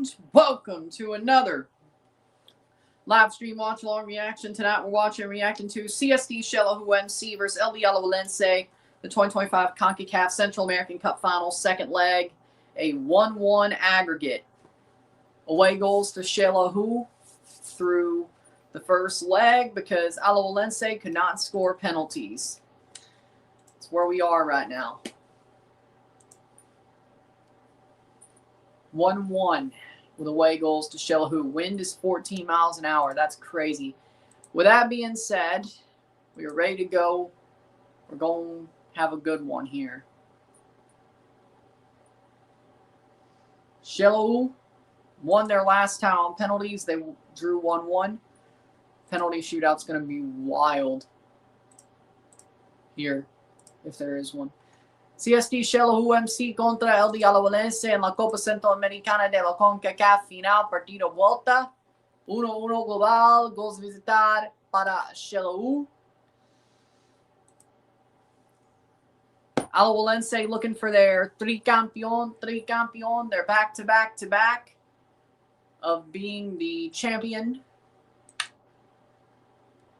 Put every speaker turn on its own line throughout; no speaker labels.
and welcome to another live stream watch along reaction. Tonight we're watching and reacting to CSD Xelajú MC versus LD Alajuelense, the 2025 CONCACAF Central American Cup Finals, second leg, a 1-1 aggregate. Away goals to Xelajú through the first leg because Alajuelense could not score penalties. That's where we are right now. 1-1 with away goals to Xelajú. Wind is 14 miles an hour. That's crazy. With that being said, we are ready to go. We're going to have a good one here. Xelajú won their last time on penalties. They drew 1-1. Penalty shootout's going to be wild here, if there is one. CSD Xelajú MC contra LD Alajuelense en la Copa Central Americana de la CONCACAF final, partido vuelta. 1-1 global, goals visitar para Xelajú. Alajuelense looking for their tricampeón, their back-to-back of being the champion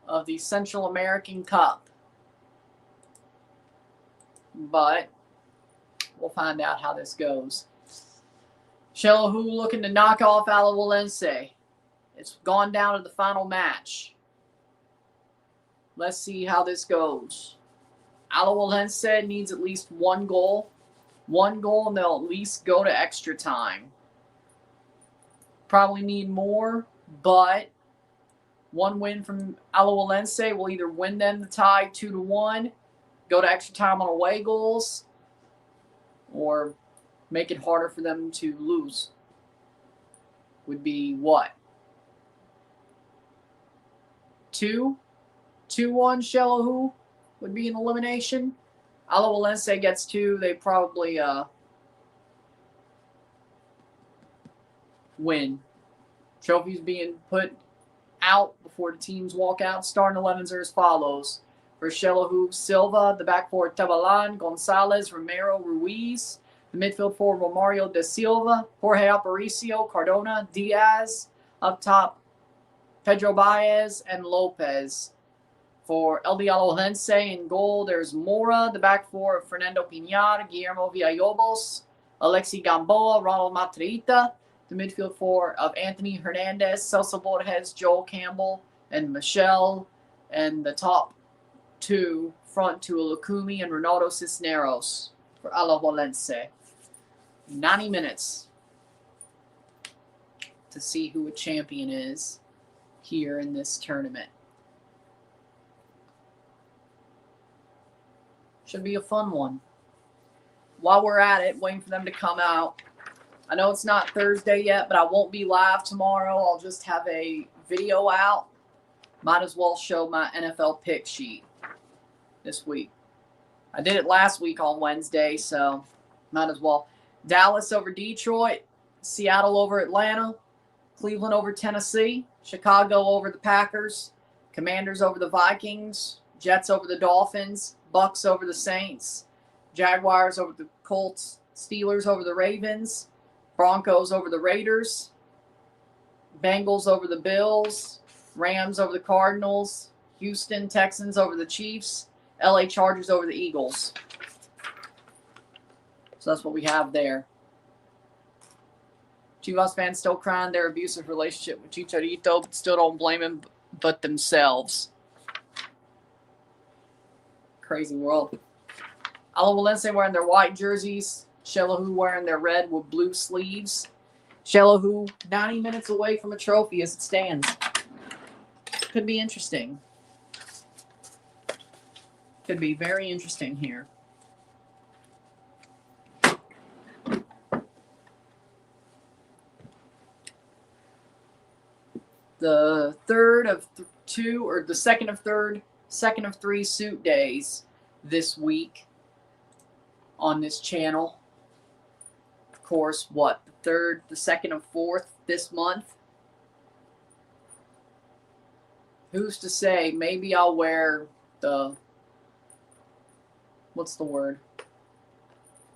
of the Central American Cup. But we'll find out how this goes. Xelajú looking to knock off Alajuelense. It's gone down to the final match. Let's see how this goes. Alajuelense needs at least one goal. One goal and they'll at least go to extra time. Probably need more, but one win from Alajuelense will either win them the tie 2-1, go to extra time on away goals, or make it harder for them to lose. Would be what? 2-1 Xelajú would be an elimination. Alajuelense gets 2. They probably win. Trophies being put out before the teams walk out. Starting 11s are as follows. For Xelajú, Silva, the back four, Tabalan, Gonzalez, Romero, Ruiz. The midfield forward, Romario da Silva, Jorge Aparicio, Cardona, Diaz. Up top, Pedro Baez and Lopez. For LD Alajuelense in goal, there's Mora, the back four of Fernando Piñar, Guillermo Villalobos, Alexi Gamboa, Ronald Matrita. The midfield four of Anthony Hernandez, Celso Borges, Joel Campbell, and Michelle. And the top two, front two, Lukumi and Ronaldo Cisneros for Alajuelense. 90 minutes to see who a champion is here in this tournament. Should be a fun one. While we're at it, waiting for them to come out. I know it's not Thursday yet, but I won't be live tomorrow. I'll just have a video out. Might as well show my NFL pick sheet this week. I did it last week on Wednesday, so might as well. Dallas over Detroit, Seattle over Atlanta, Cleveland over Tennessee, Chicago over the Packers, Commanders over the Vikings, Jets over the Dolphins, Bucks over the Saints, Jaguars over the Colts, Steelers over the Ravens, Broncos over the Raiders, Bengals over the Bills, Rams over the Cardinals, Houston Texans over the Chiefs, LA Chargers over the Eagles. So that's what we have there. Chivas fans still crying their abusive relationship with Chicharito, but still don't blame him but themselves. Crazy world. Alajuelense wearing their white jerseys. Xelajú wearing their red with blue sleeves. Xelajú 90 minutes away from a trophy as it stands. Could be interesting. Could be very interesting here. The third of two, or the second of three suit days this week on this channel. Of course, what? The third, the second, and fourth this month. Who's to say? Maybe I'll wear the, what's the word?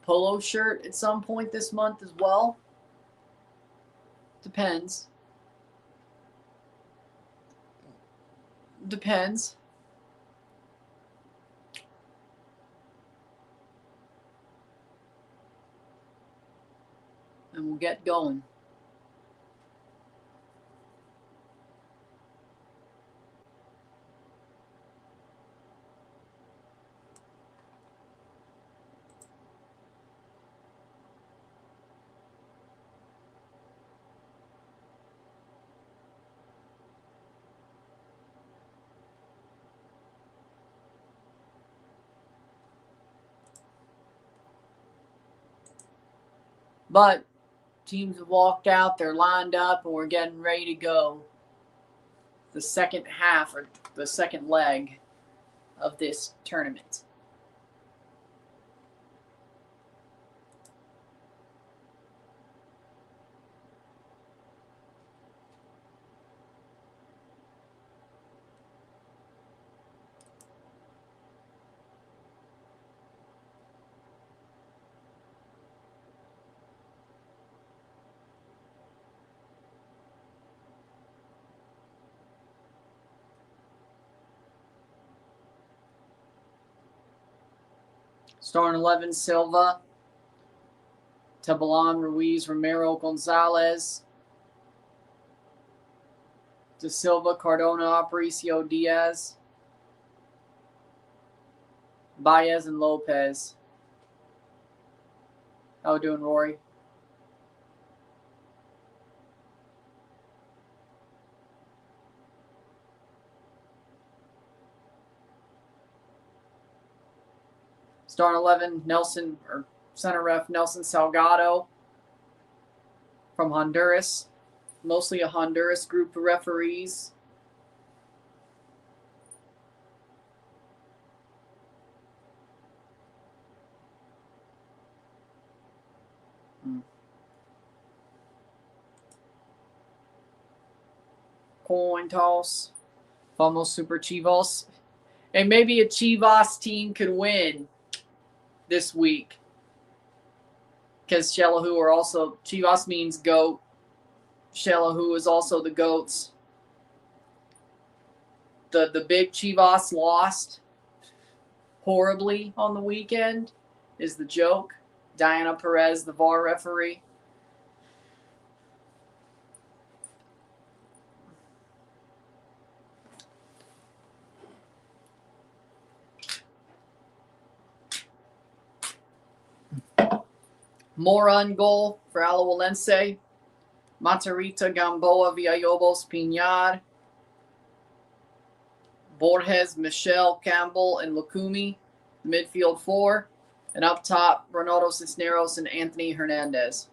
Polo shirt at some point this month as well. Depends. Depends. And we'll get going. But teams have walked out, they're lined up, and we're getting ready to go. The second half, or the second leg of this tournament. Starting 11, Silva, Tabalan, Ruiz, Romero, Gonzalez, De Silva, Cardona, Aparicio, Diaz, Baez, and Lopez. How we doing, Rory? Starting 11, Nelson, or center ref, Nelson Salgado from Honduras. Mostly a Honduras group of referees. Coin toss. Vamos Super Chivas. And maybe a Chivas team could win this week. Because Xelajú are also, Chivas means goat. Xelajú is also the goats. The big Chivas lost horribly on the weekend is the joke. Diana Perez, the VAR referee. Moran goal for Alajuelense. Matarita, Gamboa, Villalobos, Piñar. Borges, Michelle, Campbell, and Lukumi. Midfield 4. And up top, Ronaldo Cisneros and Anthony Hernandez.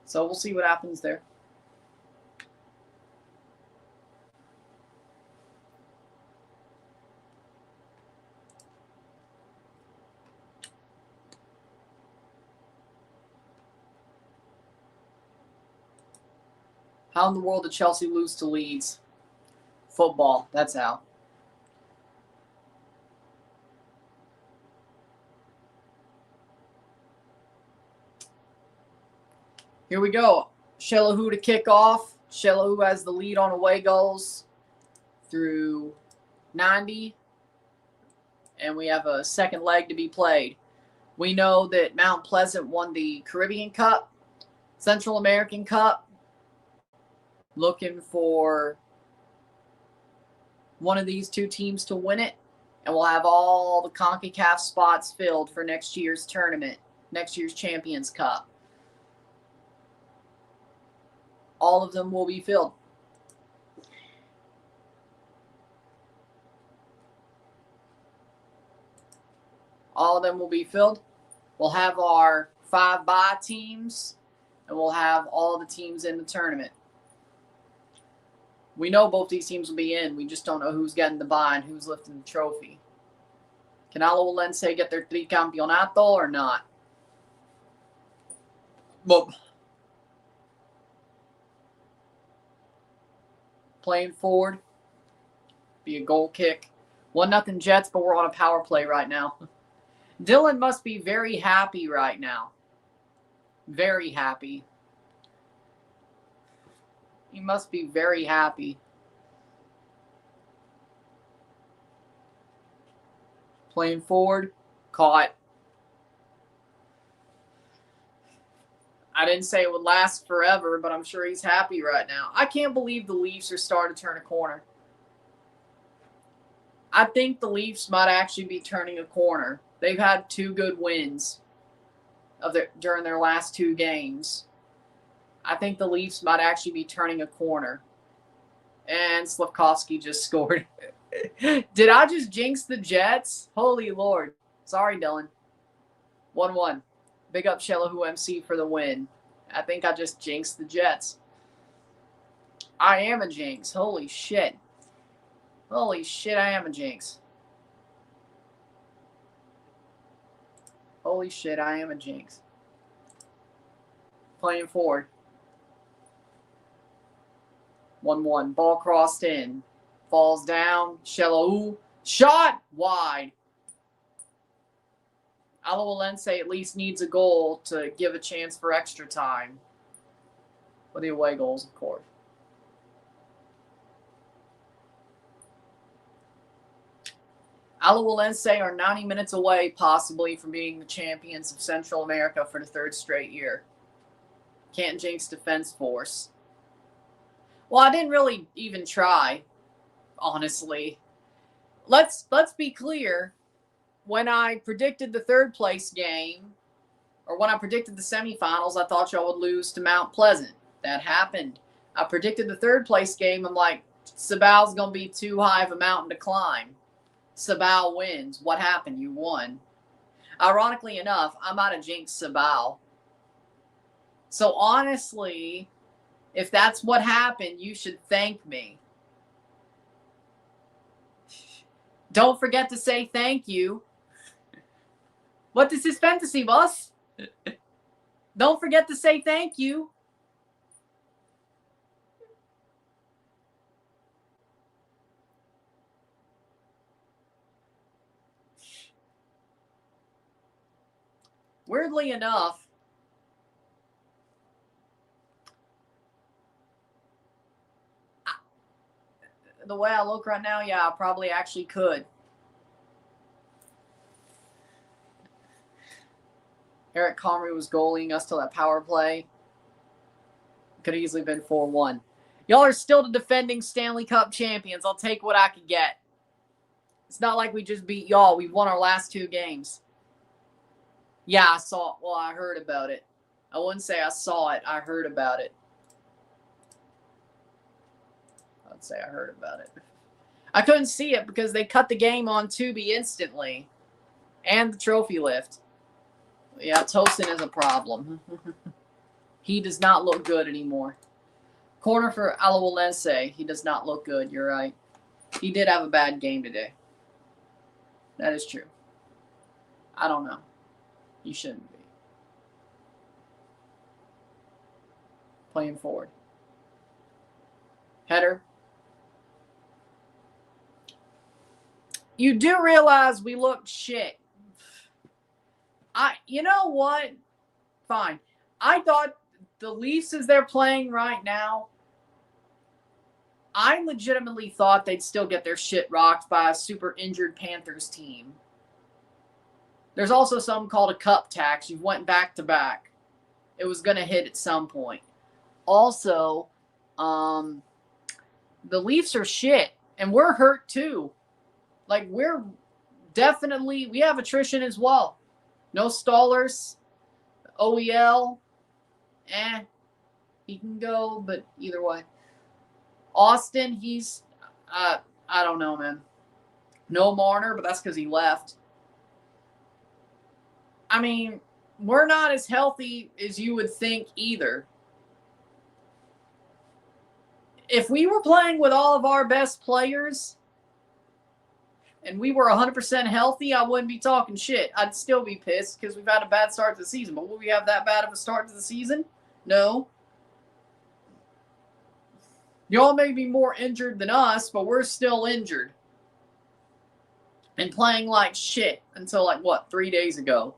So we'll see what happens there. How in the world did Chelsea lose to Leeds? Football, that's how. Here we go. Xelajú to kick off. Xelajú has the lead on away goals through 90. And we have a second leg to be played. We know that Mount Pleasant won the Caribbean Cup, Central American Cup. Looking for one of these two teams to win it. And we'll have all the CONCACAF spots filled for next year's tournament, next year's Champions Cup. All of them will be filled. All of them will be filled. We'll have our 5-bye teams, and we'll have all the teams in the tournament. We know both these teams will be in. We just don't know who's getting the bye and who's lifting the trophy. Can Alajuelense get their tricampeonato or not? But playing forward, be a goal kick. 1-0 Jets, but we're on a power play right now. Dillon must be very happy right now. Very happy. He must be very happy. Playing forward, caught. I didn't say it would last forever, but I'm sure he's happy right now. I can't believe the Leafs are starting to turn a corner. I think the Leafs might actually be turning a corner. They've had 2 good wins during their last 2 games. I think the Leafs might actually be turning a corner. And Slavkovsky just scored. Did I just jinx the Jets? Holy Lord. Sorry, Dillon. 1-1. Big up Xelajú MC for the win. I think I just jinxed the Jets. I am a jinx. Holy shit. Holy shit, I am a jinx. Holy shit, I am a jinx. Playing forward. 1-1. Ball crossed in. Falls down. Xelajú. Shot! Wide. Alajuelense at least needs a goal to give a chance for extra time. With the away goals, of course. Alajuelense are 90 minutes away, possibly, from being the champions of Central America for the 3rd straight year. Can't jinx Defense Force. Well, I didn't really even try, honestly. Let's be clear. When I predicted the 3rd place game, or when I predicted the semifinals, I thought y'all would lose to Mount Pleasant. That happened. I predicted the 3rd place game. I'm like, Sabal's going to be too high of a mountain to climb. Sabal wins. What happened? You won. Ironically enough, I might have jinxed Sabal. So honestly, if that's what happened, you should thank me. Don't forget to say thank you. What is this fantasy, boss? Don't forget to say thank you. Weirdly enough, the way I look right now, yeah, I probably actually could. Eric Comrie was goaling us to that power play. Could have easily been 4-1. Y'all are still the defending Stanley Cup champions. I'll take what I could get. It's not like we just beat y'all. We won our last 2 games. Yeah, I heard about it. I wouldn't say I saw it. I heard about it. I'd say I heard about it. I couldn't see it because they cut the game on Tubi instantly. And the trophy lift. Yeah, Tosin is a problem. He does not look good anymore. Corner for Alajuelense. He does not look good. You're right. He did have a bad game today. That is true. I don't know. He shouldn't be. Playing forward. Header. You do realize we looked shit. You know what? Fine. I thought the Leafs, as they're playing right now, I legitimately thought they'd still get their shit rocked by a super injured Panthers team. There's also something called a cup tax. You went back to back. It was going to hit at some point. Also, the Leafs are shit, and we're hurt too. Like, we have attrition as well. No Stallers. OEL. He can go, but either way. Austin, he's, I don't know, man. No Marner, but that's because he left. I mean, we're not as healthy as you would think either. if we were playing with all of our best players and we were 100% healthy, I wouldn't be talking shit. I'd still be pissed because we've had a bad start to the season. But will we have that bad of a start to the season? No. Y'all may be more injured than us, but we're still injured. And playing like shit until, 3 days ago.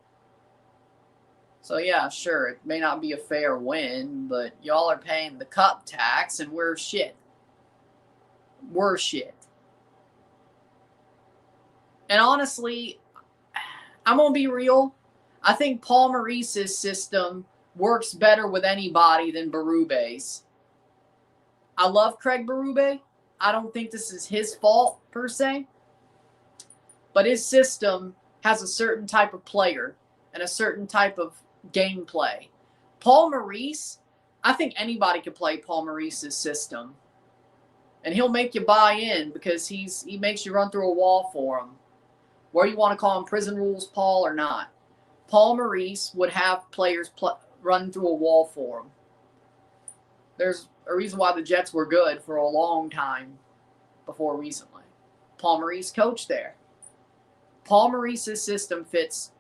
So, yeah, sure, it may not be a fair win, but y'all are paying the cup tax and we're shit. We're shit. And honestly, I'm going to be real. I think Paul Maurice's system works better with anybody than Berube's. I love Craig Berube. I don't think this is his fault, per se. But his system has a certain type of player and a certain type of gameplay. Paul Maurice, I think anybody could play Paul Maurice's system. And he'll make you buy in because he makes you run through a wall for him. Whether you want to call him prison rules, Paul, or not. Paul Maurice would have players run through a wall for him. There's a reason why the Jets were good for a long time before recently. Paul Maurice coached there. Paul Maurice's system fits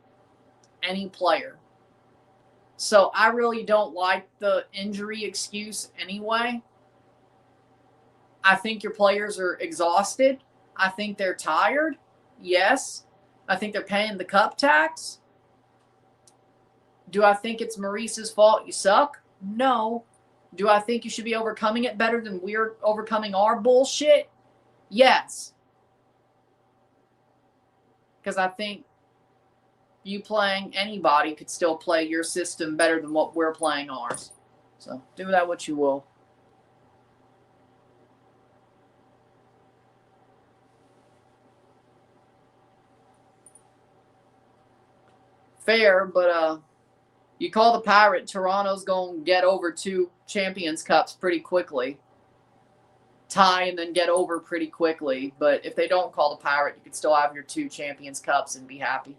any player. So I really don't like the injury excuse anyway. I think your players are exhausted. I think they're tired. Yes. I think they're paying the cup tax. Do I think it's Maurice's fault you suck? No. Do I think you should be overcoming it better than we're overcoming our bullshit? Yes. Because I think you playing anybody could still play your system better than what we're playing ours. So do that what you will. Fair, but you call the Pirate, Toronto's going to get over 2 Champions Cups pretty quickly. Tie and then get over pretty quickly. But if they don't call the Pirate, you could still have your 2 Champions Cups and be happy.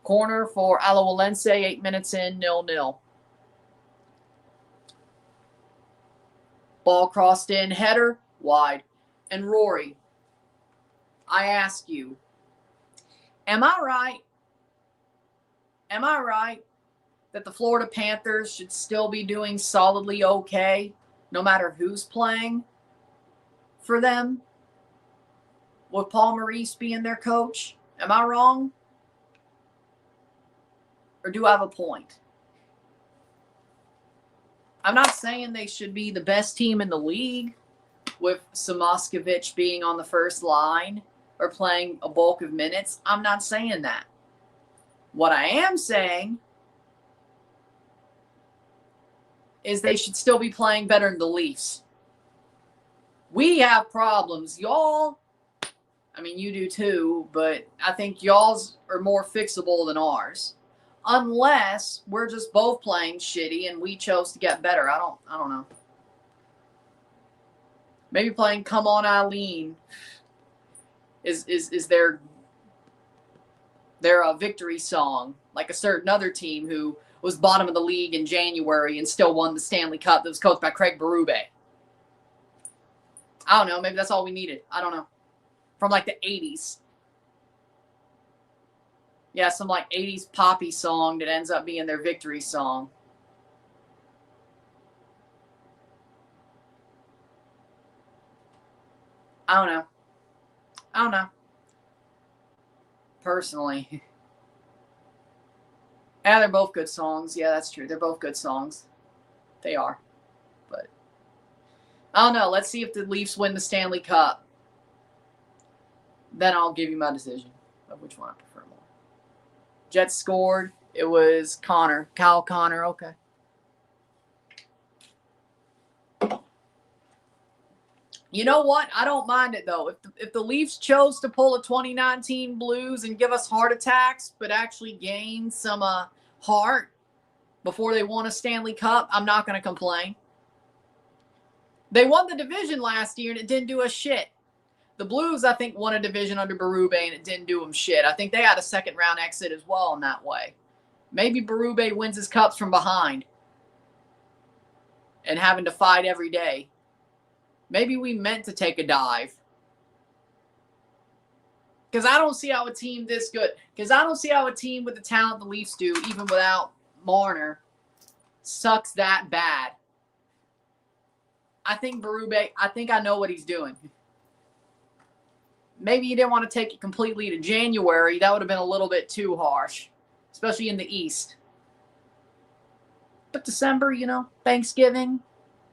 Corner for Alajuelense, 8 minutes in, 0-0. Ball crossed in, header, wide. And Rory, I ask you, am I right? Am I right that the Florida Panthers should still be doing solidly okay, no matter who's playing for them, with Paul Maurice being their coach? Am I wrong? Or do I have a point? I'm not saying they should be the best team in the league with Samoskevich being on the first line or playing a bulk of minutes. I'm not saying that. What I am saying is they should still be playing better than the Leafs. We have problems. Y'all, I mean, you do too, but I think y'all's are more fixable than ours. Unless we're just both playing shitty and we chose to get better. I don't know. Maybe playing Come On Eileen is their victory song, like a certain other team who was bottom of the league in January and still won the Stanley Cup that was coached by Craig Berube. I don't know. Maybe that's all we needed. I don't know. From the 80s. Yeah, some 80s poppy song that ends up being their victory song. I don't know. Personally. Yeah, they're both good songs. Yeah, that's true. They're both good songs. They are. But I don't know. Let's see if the Leafs win the Stanley Cup. Then I'll give you my decision of which one I prefer more. Jets scored. It was Kyle Connor. Okay. You know what? I don't mind it, though. If the Leafs chose to pull a 2019 Blues and give us heart attacks, but actually gain some heart before they won a Stanley Cup, I'm not going to complain. They won the division last year, and it didn't do us shit. The Blues, I think, won a division under Berube, and it didn't do them shit. I think they had a second-round exit as well in that way. Maybe Berube wins his cups from behind. and having to fight every day. Maybe we meant to take a dive. Because I don't see how a team this good, because I don't see how a team with the talent the Leafs do, even without Marner, sucks that bad. I think Berube, I know what he's doing. Maybe he didn't want to take it completely to January. That would have been a little bit too harsh, especially in the East. But December, you know, Thanksgiving,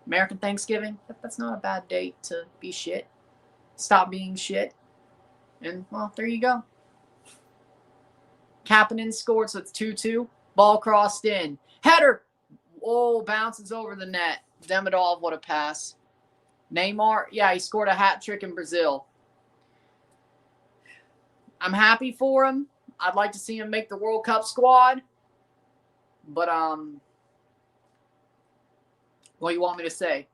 American Thanksgiving, that's not a bad date to be shit. Stop being shit. And, well, there you go. Kapanen scored, so it's 2-2. Ball crossed in. Header! Oh, bounces over the net. Demidov, what a pass. Neymar, yeah, he scored a hat trick in Brazil. I'm happy for him. I'd like to see him make the World Cup squad. But, what do you want me to say?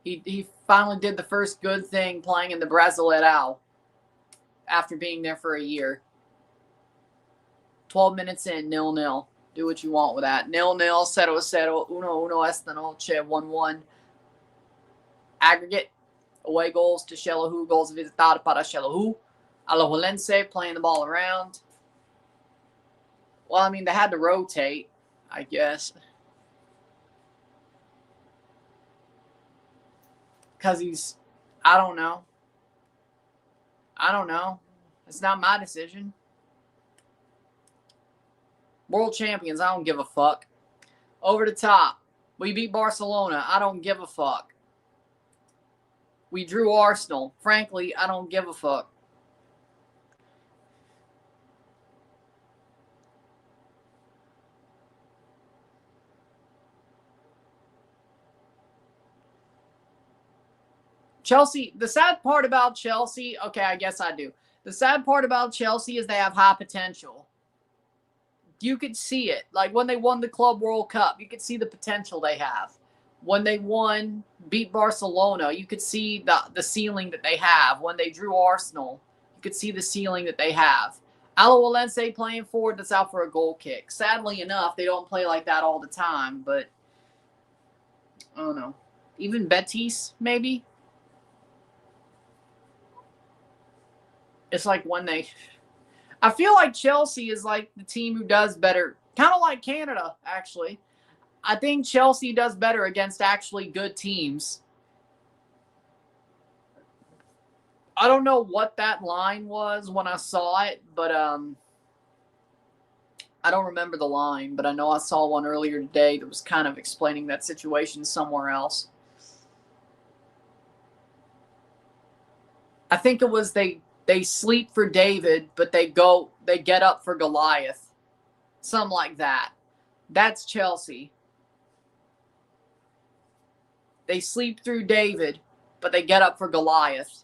He finally did the first good thing playing in the Brasileirão after being there for a year. 12 minutes in, 0-0. Do what you want with that. 0-0, 0-0, 1-1 esta noche, 1-1. Aggregate. Away goals to Xelajú. Goals visitados para Xelajú. Alajuelense playing the ball around. Well, I mean, they had to rotate, I guess. Because I don't know. It's not my decision. World champions, I don't give a fuck. Over the top. We beat Barcelona. I don't give a fuck. We drew Arsenal. Frankly, I don't give a fuck. Chelsea, the sad part about Chelsea, okay, I guess I do. The sad part about Chelsea is they have high potential. You could see it. Like when they won the Club World Cup, you could see the potential they have. When they beat Barcelona, you could see the ceiling that they have. When they drew Arsenal, you could see the ceiling that they have. Alajuelense playing forward, that's out for a goal kick. Sadly enough, they don't play like that all the time, but I don't know. Even Betis, maybe? It's like when I feel like Chelsea is like the team who does better. Kind of like Canada, actually. I think Chelsea does better against actually good teams. I don't know what that line was when I saw it, but I don't remember the line, but I know I saw one earlier today that was kind of explaining that situation somewhere else. I think it was they sleep for David, but they get up for Goliath. Something like that. That's Chelsea. They sleep through David, but they get up for Goliath.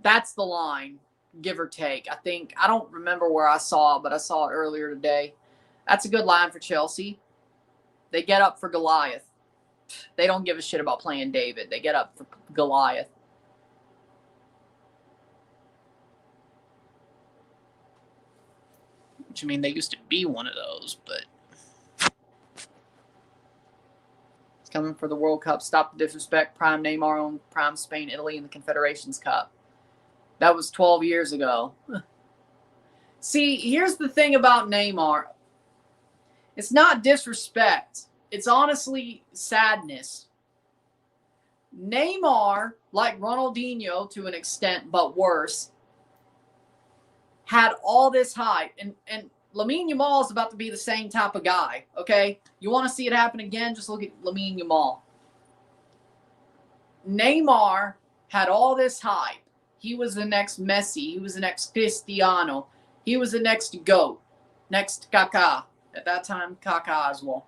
That's the line, give or take. I don't remember where I saw it, but I saw it earlier today. That's a good line for Chelsea. They get up for Goliath. They don't give a shit about playing David. They get up for Goliath. Which, I mean, they used to be one of those, but it's coming for the World Cup. Stop the disrespect. Prime Neymar on Prime Spain, Italy in the Confederations Cup. That was 12 years ago. See, here's the thing about Neymar. It's not disrespect. It's honestly sadness. Neymar, like Ronaldinho to an extent, but worse, had all this hype. And Lamine Yamal is about to be the same type of guy, okay? You want to see it happen again? Just look at Lamine Yamal. Neymar had all this hype. He was the next Messi. He was the next Cristiano. He was the next GOAT. Next Kaká. At that time, Kaká as well.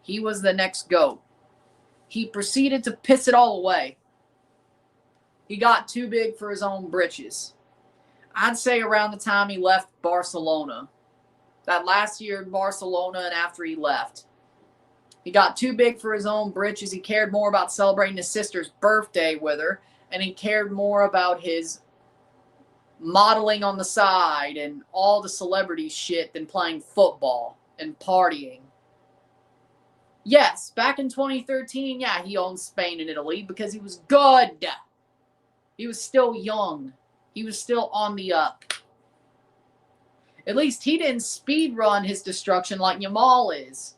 He was the next GOAT. He proceeded to piss it all away. He got too big for his own britches. I'd say around the time he left Barcelona. That last year in Barcelona and after he left. He got too big for his own britches. He cared more about celebrating his sister's birthday with her. And he cared more about his modeling on the side and all the celebrity shit than playing football and partying. Yes, back in 2013, yeah, he owned Spain and Italy because he was good. He was still young. He was still on the up. At least he didn't speed run his destruction like Yamal is.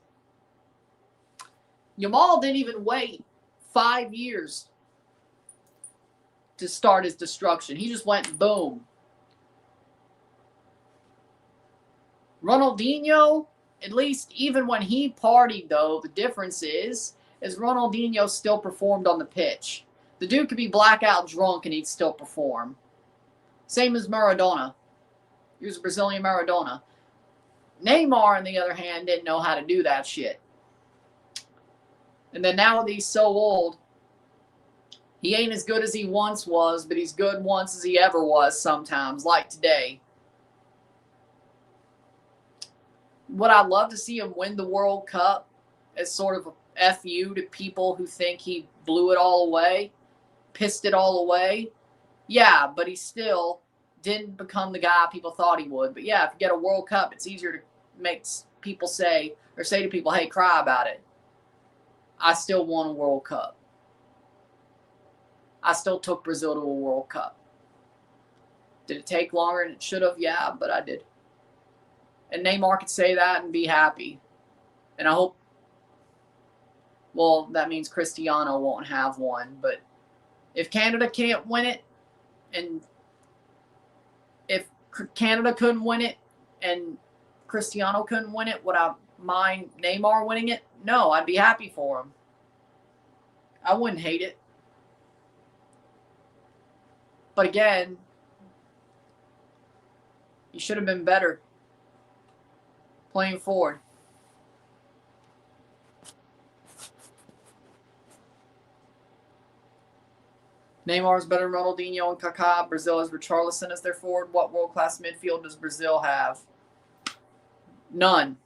Yamal didn't even wait 5 years to start his destruction. He just went boom. Ronaldinho, at least even when he partied, though, the difference is Ronaldinho still performed on the pitch. The dude could be blackout drunk and he'd still perform. Same as Maradona. He was a Brazilian Maradona. Neymar, on the other hand, didn't know how to do that shit. And then now that he's so old, he ain't as good as he once was, but he's good once as he ever was sometimes, like today. Would I love to see him win the World Cup as sort of a FU to people who think he blew it all away, pissed it all away? Yeah, but he still didn't become the guy people thought he would. But yeah, if you get a World Cup, it's easier to make people say to people, hey, cry about it. I still won a World Cup. I still took Brazil to a World Cup. Did it take longer than it should have? Yeah, but I did. And Neymar could say that and be happy. And I hope, well, that means Cristiano won't have one. But if Canada can't win it, and if Canada couldn't win it and Cristiano couldn't win it, would I mind Neymar winning it? No, I'd be happy for him. I wouldn't hate it. But again, he should have been better playing forward. Neymar is better than Ronaldinho and Kaká. Brazil has Richarlison as their forward. What world-class midfield does Brazil have? None.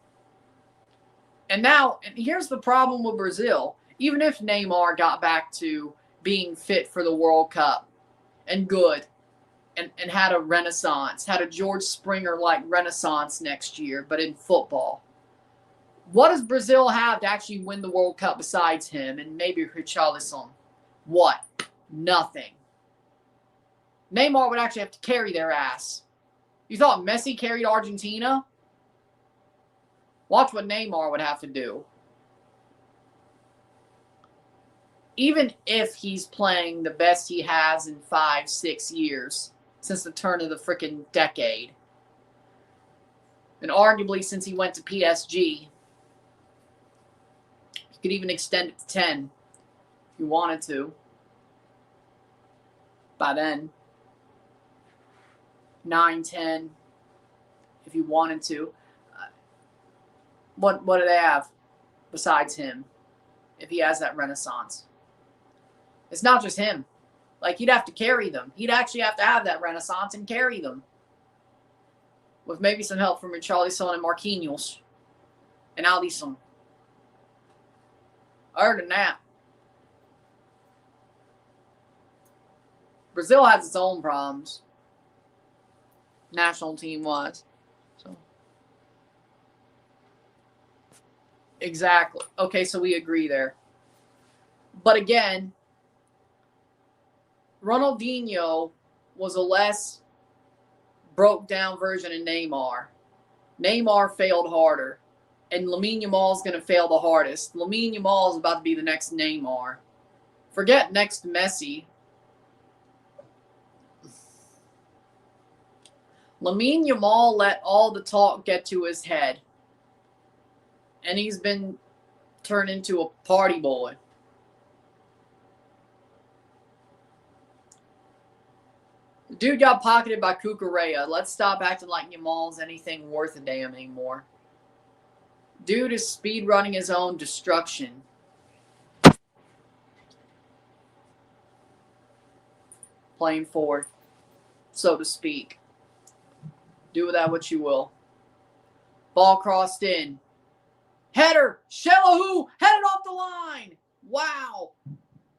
And here's the problem with Brazil. Even if Neymar got back to being fit for the World Cup and good and had a renaissance, had a George Springer-like renaissance next year, but in football, what does Brazil have to actually win the World Cup besides him and maybe Richarlison? What? Nothing. Neymar would actually have to carry their ass. You thought Messi carried Argentina? Watch what Neymar would have to do. Even if he's playing the best he has in 5-6 years since the turn of the freaking decade, and arguably since he went to PSG, you could even extend it to 10 if you wanted to. By then, 9, 10, if you wanted to. What do they have besides him if he has that renaissance? It's not just him. Like, he'd have to carry them. He'd actually have to have that renaissance and carry them. With maybe some help from Richarlison and Marquinhos and Alisson. Other than that, Brazil has its own problems, national team-wise. So, exactly. Okay, so we agree there. But again, Ronaldinho was a less broke-down version of Neymar. Neymar failed harder, and Lamine Yamal is going to fail the hardest. Lamine Yamal is about to be the next Neymar. Forget next Messi. Lamine Yamal let all the talk get to his head, and he's been turned into a party boy. The dude got pocketed by Cucurella. Let's stop acting like Yamal's anything worth a damn anymore. Dude is speed running his own destruction. Playing forward, so to speak. Do with that what you will. Ball crossed in. Header. Xelajú headed off the line. Wow.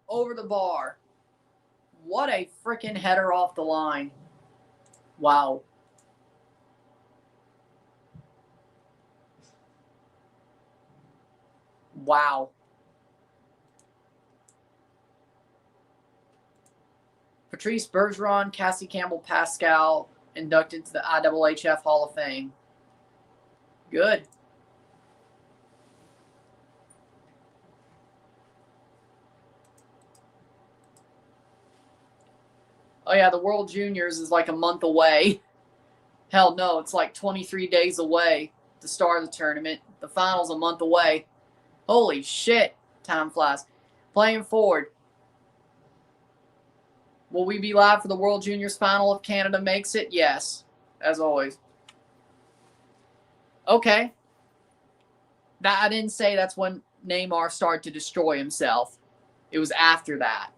Over the bar. What a freaking header off the line. Wow. Wow. Patrice Bergeron, Cassie Campbell Pascal inducted to the IAAF Hall of Fame. Good. Oh, yeah, the World Juniors is like a month away. Hell no, it's like 23 days away to start the tournament. The final's a month away. Holy shit, time flies. Playing forward. Will we be live for the World Juniors final if Canada makes it? Yes, as always. Okay. I didn't say that's when Neymar started to destroy himself. It was after that.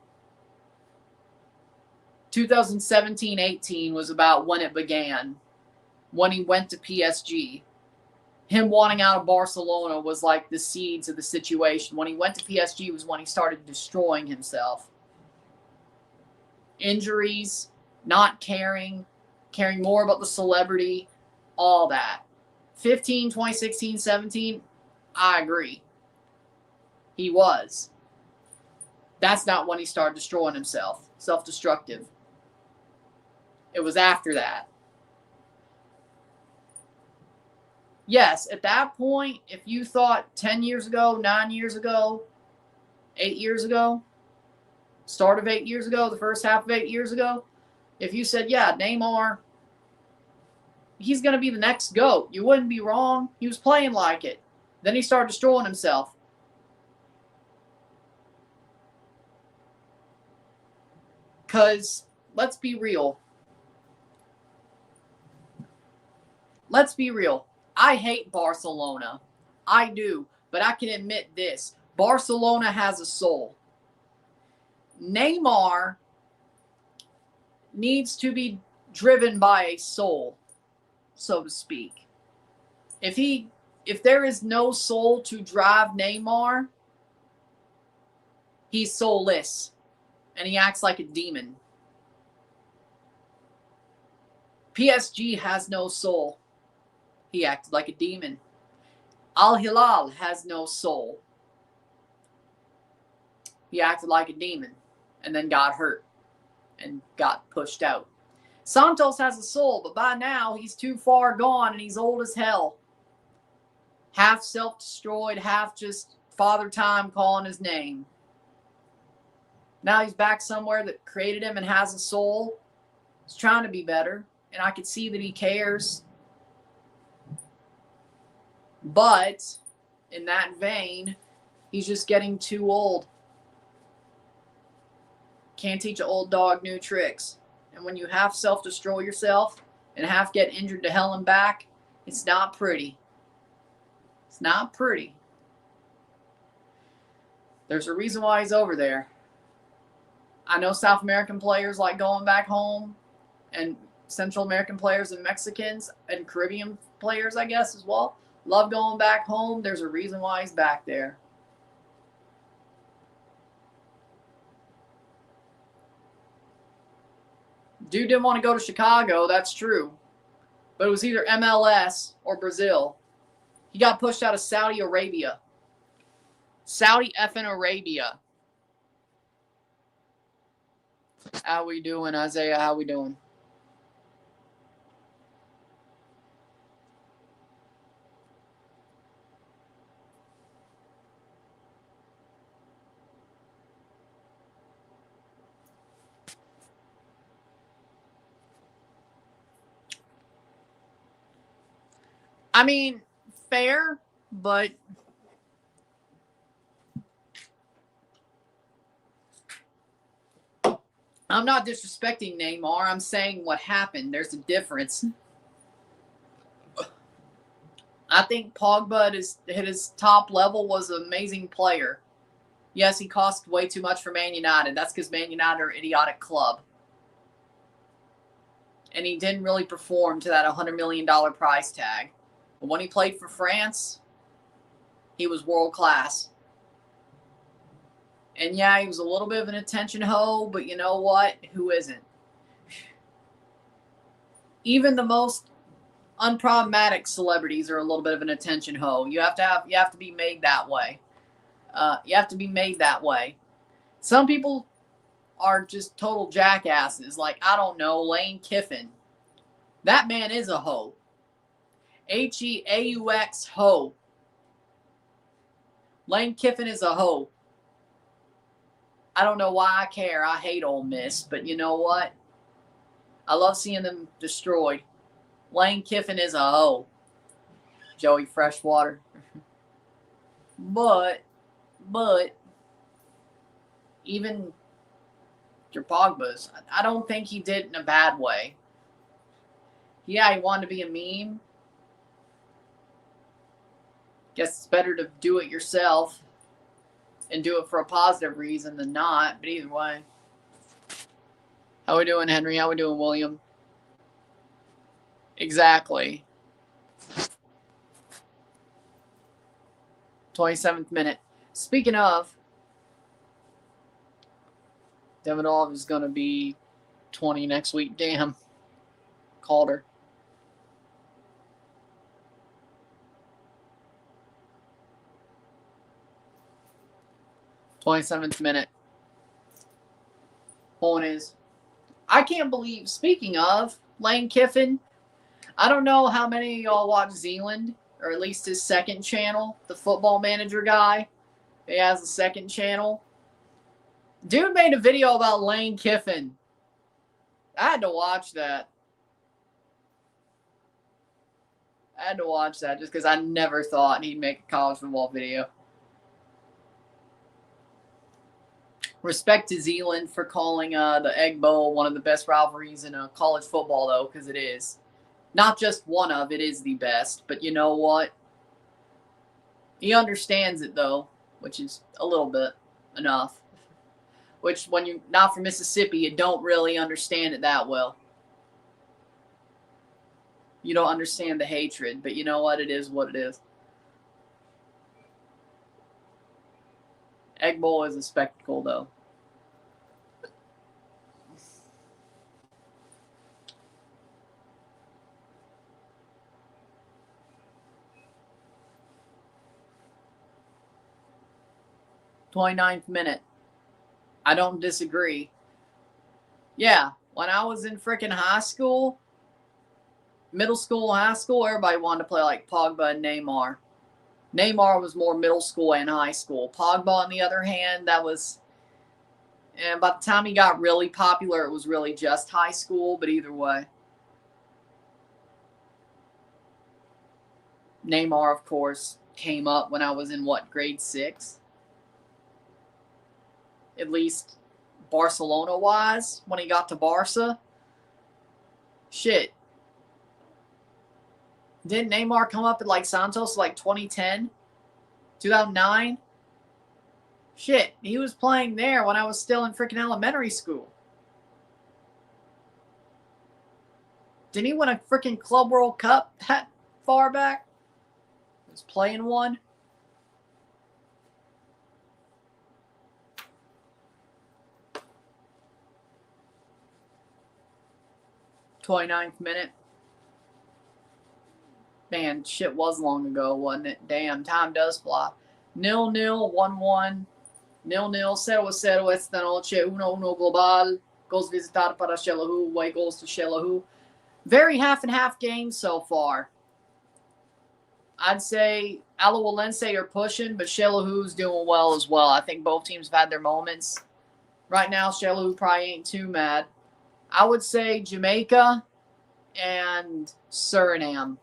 2017-18 was about when it began, when he went to PSG. Him wanting out of Barcelona was like the seeds of the situation. When he went to PSG was when he started destroying himself. Injuries, not caring more about the celebrity, all that. 15, 2016, 17, I agree. He was. That's not when he started destroying himself. Self-destructive. It was after that. Yes, at that point, if you thought 10 years ago, 9 years ago, 8 years ago, start of 8 years ago, the first half of 8 years ago, if you said, yeah, Neymar, he's going to be the next GOAT, you wouldn't be wrong. He was playing like it. Then he started destroying himself. Because, let's be real. Let's be real. I hate Barcelona. I do. But I can admit this. Barcelona has a soul. Neymar needs to be driven by a soul, so to speak. If there is no soul to drive Neymar, he's soulless. And he acts like a demon. PSG has no soul. He acted like a demon. Al Hilal has no soul. He acted like a demon and then got hurt and got pushed out. Santos has a soul, but by now he's too far gone and he's old as hell. Half self-destroyed, half just Father Time calling his name. Now he's back somewhere that created him and has a soul. He's trying to be better, and I can see that he cares. But in that vein, he's just getting too old. Can't teach an old dog new tricks. And when you half self-destroy yourself and half get injured to hell and back, it's not pretty. It's not pretty. There's a reason why he's over there. I know South American players like going back home, and Central American players and Mexicans and Caribbean players, I guess, as well, love going back home. There's a reason why he's back there. Dude didn't want to go to Chicago, that's true. But it was either MLS or Brazil. He got pushed out of Saudi Arabia. Saudi effing Arabia. How we doing, Isaiah? How we doing? I mean, fair, but I'm not disrespecting Neymar. I'm saying what happened. There's a difference. I think Pogba at his top level was an amazing player. Yes, he cost way too much for Man United. That's because Man United are an idiotic club. And he didn't really perform to that $100 million price tag. But when he played for France, he was world class. And yeah, he was a little bit of an attention hoe, but you know what? Who isn't? Even the most unproblematic celebrities are a little bit of an attention hoe. You have to be made that way. You have to be made that way. Some people are just total jackasses. Like, I don't know, Lane Kiffin. That man is a hoe. H-E-A-U-X, hoe. Lane Kiffin is a hoe. I don't know why I care. I hate Ole Miss, but you know what? I love seeing them destroyed. Lane Kiffin is a hoe. Joey Freshwater. But, even your Pogba's, I don't think he did it in a bad way. Yeah, he wanted to be a meme. Guess it's better to do it yourself and do it for a positive reason than not. But either way. How we doing, Henry? How we doing, William? Exactly. 27th minute. Speaking of, Davidov is going to be 20 next week. Damn. Calder. .27th minute. Point is, I can't believe, speaking of Lane Kiffin, I don't know how many of y'all watch Zealand, or at least his second channel, the Football Manager guy. He has a second channel. Dude made a video about Lane Kiffin. I had to watch that. Just because I never thought he'd make a college football video. Respect to Zealand for calling the Egg Bowl one of the best rivalries in college football, though, because it is. Not just one of, it is the best. But you know what? He understands it, though, which is a little bit enough. Which, when you're not from Mississippi, you don't really understand it that well. You don't understand the hatred, but you know what? It is what it is. Egg Bowl is a spectacle, though. .29th minute. I don't disagree. Yeah, when I was in freaking high school, middle school, high school, everybody wanted to play like Pogba and Neymar. Neymar was more middle school and high school. Pogba, on the other hand, that was... And by the time he got really popular, it was really just high school, but either way. Neymar, of course, came up when I was in, grade 6? At least Barcelona-wise, when he got to Barca. Shit. Didn't Neymar come up at, Santos, 2010? 2009? Shit, he was playing there when I was still in freaking elementary school. Didn't he win a freaking Club World Cup that far back? He was playing one. .29th minute. Man, shit was long ago, wasn't it? Damn, time does fly. 0-0, 1-1. 0-0, 0-0, esta noche, 1-1 global. Goes visitar para Xelajú, away goes to Xelajú. Very half-and-half game so far. I'd say Alajuelense are pushing, but Xelaju's doing well as well. I think both teams have had their moments. Right now, Xelajú probably ain't too mad. I would say Jamaica and Suriname.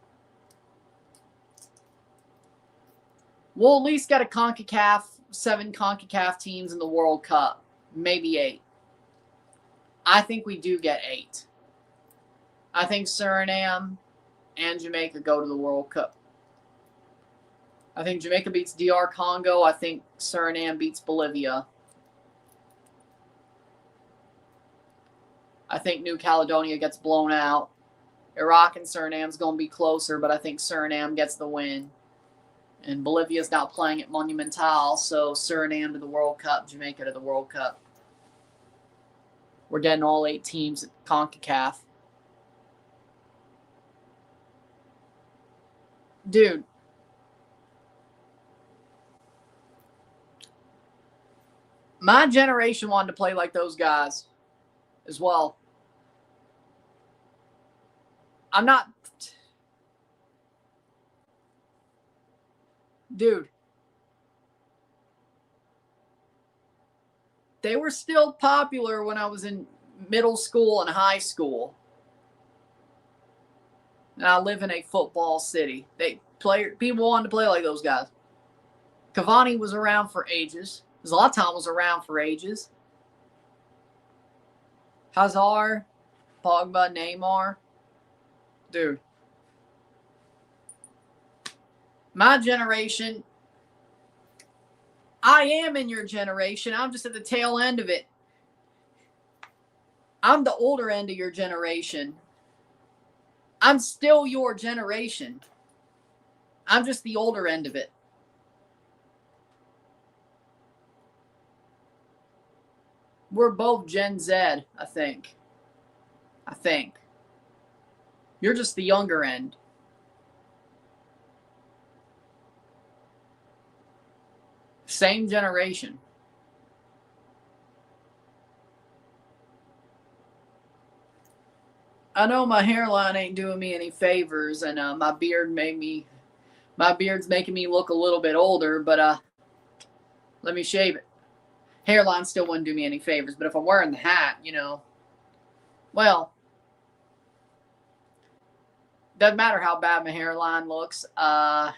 We'll at least get a CONCACAF, 7 CONCACAF teams in the World Cup. Maybe 8. I think we do get 8. I think Suriname and Jamaica go to the World Cup. I think Jamaica beats DR Congo. I think Suriname beats Bolivia. I think New Caledonia gets blown out. Iraq and Suriname's going to be closer, but I think Suriname gets the win. And Bolivia's not playing at Monumental, so Suriname to the World Cup, Jamaica to the World Cup. We're getting all 8 teams at CONCACAF. Dude. My generation wanted to play like those guys as well. I'm not... Dude. They were still popular when I was in middle school and high school. And I live in a football city. People wanted to play like those guys. Cavani was around for ages. Zlatan was around for ages. Hazard, Pogba, Neymar. Dude. My generation, I am in your generation. I'm just at the tail end of it. I'm the older end of your generation. I'm still your generation. I'm just the older end of it. We're both Gen Z, I think. You're just the younger end. Same generation. I know my hairline ain't doing me any favors, and my beard's making me look a little bit older, but let me shave it. Hairline still wouldn't do me any favors, but if I'm wearing the hat, well, doesn't matter how bad my hairline looks. I'm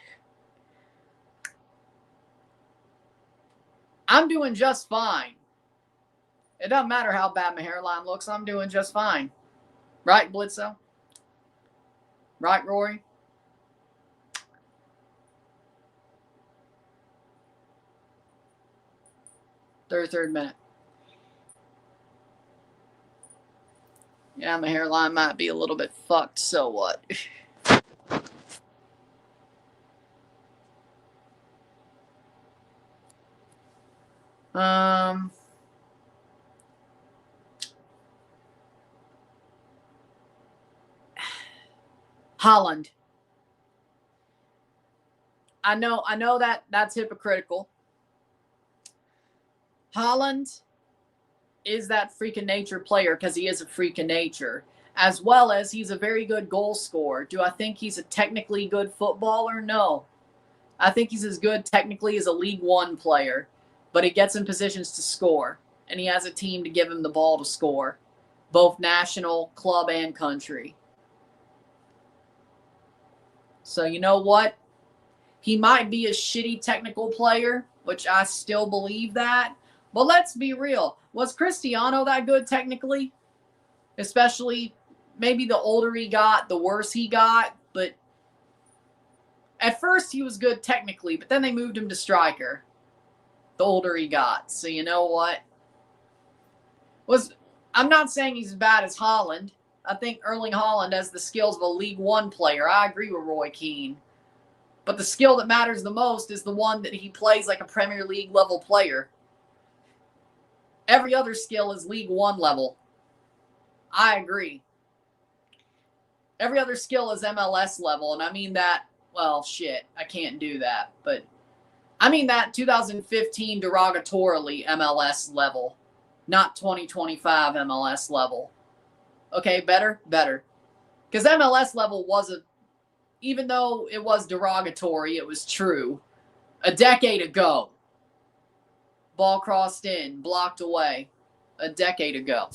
doing just fine. It doesn't matter how bad my hairline looks. I'm doing just fine. Right, Blitzo? Right, Rory? Third minute. Yeah, my hairline might be a little bit fucked, so what? Holland. I know that's hypocritical. Holland is that freak of nature player because he is a freak of nature, as well as he's a very good goal scorer. Do I think he's a technically good footballer? No. I think he's as good technically as a League One player, but he gets in positions to score, and he has a team to give him the ball to score, both national, club, and country. So you know what? He might be a shitty technical player, which I still believe that. But let's be real. Was Cristiano that good technically? Especially maybe the older he got, the worse he got. But at first he was good technically, but then they moved him to striker the older he got. So you know what? I'm not saying he's as bad as Haaland. I think Erling Haaland has the skills of a League One player. I agree with Roy Keane. But the skill that matters the most is the one that he plays like a Premier League level player. Every other skill is League One level. I agree. Every other skill is MLS level, and I mean that, well, shit, I can't do that. But I mean that 2015 derogatorily MLS level, not 2025 MLS level. Okay, better? Better. Because MLS level wasn't, even though it was derogatory, it was true. A decade ago. Ball crossed in, blocked away. A decade ago.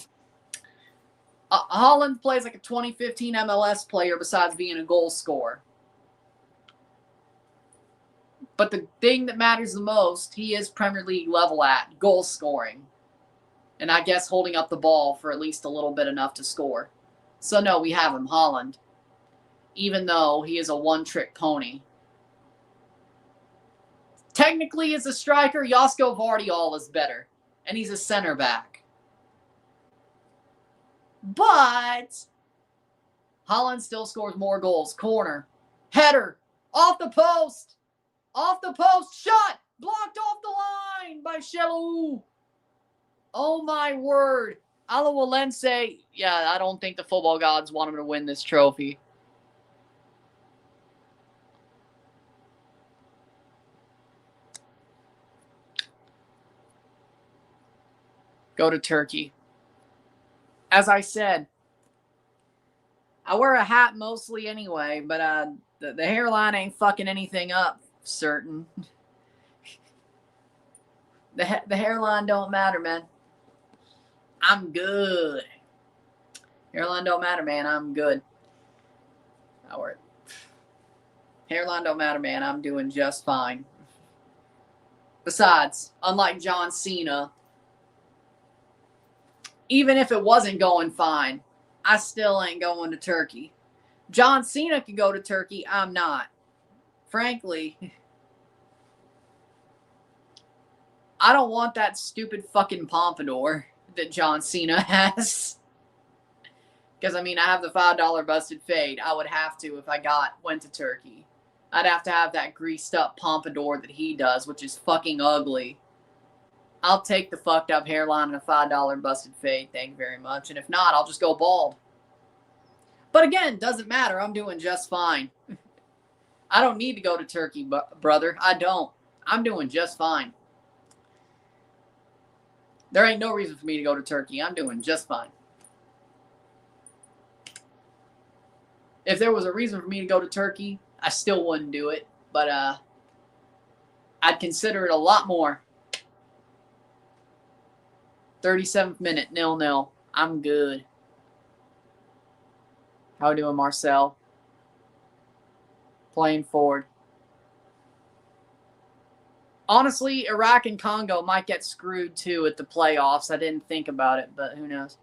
Haaland plays like a 2015 MLS player besides being a goal scorer. But the thing that matters the most, he is Premier League level at goal scoring. And I guess holding up the ball for at least a little bit enough to score. So no, we have him, Haaland. Even though he is a one-trick pony. Technically, as a striker, Josko Vardiol is better. And he's a center back. But Haaland still scores more goals. Corner. Header. Off the post. Off the post. Shot. Blocked off the line by Xelajú. Oh my word. Alajuelense. Yeah, I don't think the football gods want him to win this trophy. Go to Turkey. As I said, I wear a hat mostly anyway, but the hairline ain't fucking anything up, certain. The hairline don't matter, man. I'm good. Hairline don't matter, man. I'm good. I wear it. Hairline don't matter, man. I'm doing just fine. Besides, unlike John Cena, even if it wasn't going fine, I still ain't going to Turkey. John Cena can go to Turkey. I'm not. Frankly, I don't want that stupid fucking pompadour that John Cena has. Because, I mean, I have the $5 busted fade. I would have to if I went to Turkey. I'd have to have that greased up pompadour that he does, which is fucking ugly. I'll take the fucked up hairline and a $5 busted fade. Thank you very much. And if not, I'll just go bald. But again, doesn't matter. I'm doing just fine. I don't need to go to Turkey, brother. I don't. I'm doing just fine. There ain't no reason for me to go to Turkey. I'm doing just fine. If there was a reason for me to go to Turkey, I still wouldn't do it. But I'd consider it a lot more. 37th minute, 0-0. I'm good. How we doing, Marcel? Playing forward. Honestly, Iraq and Congo might get screwed too at the playoffs. I didn't think about it, but who knows?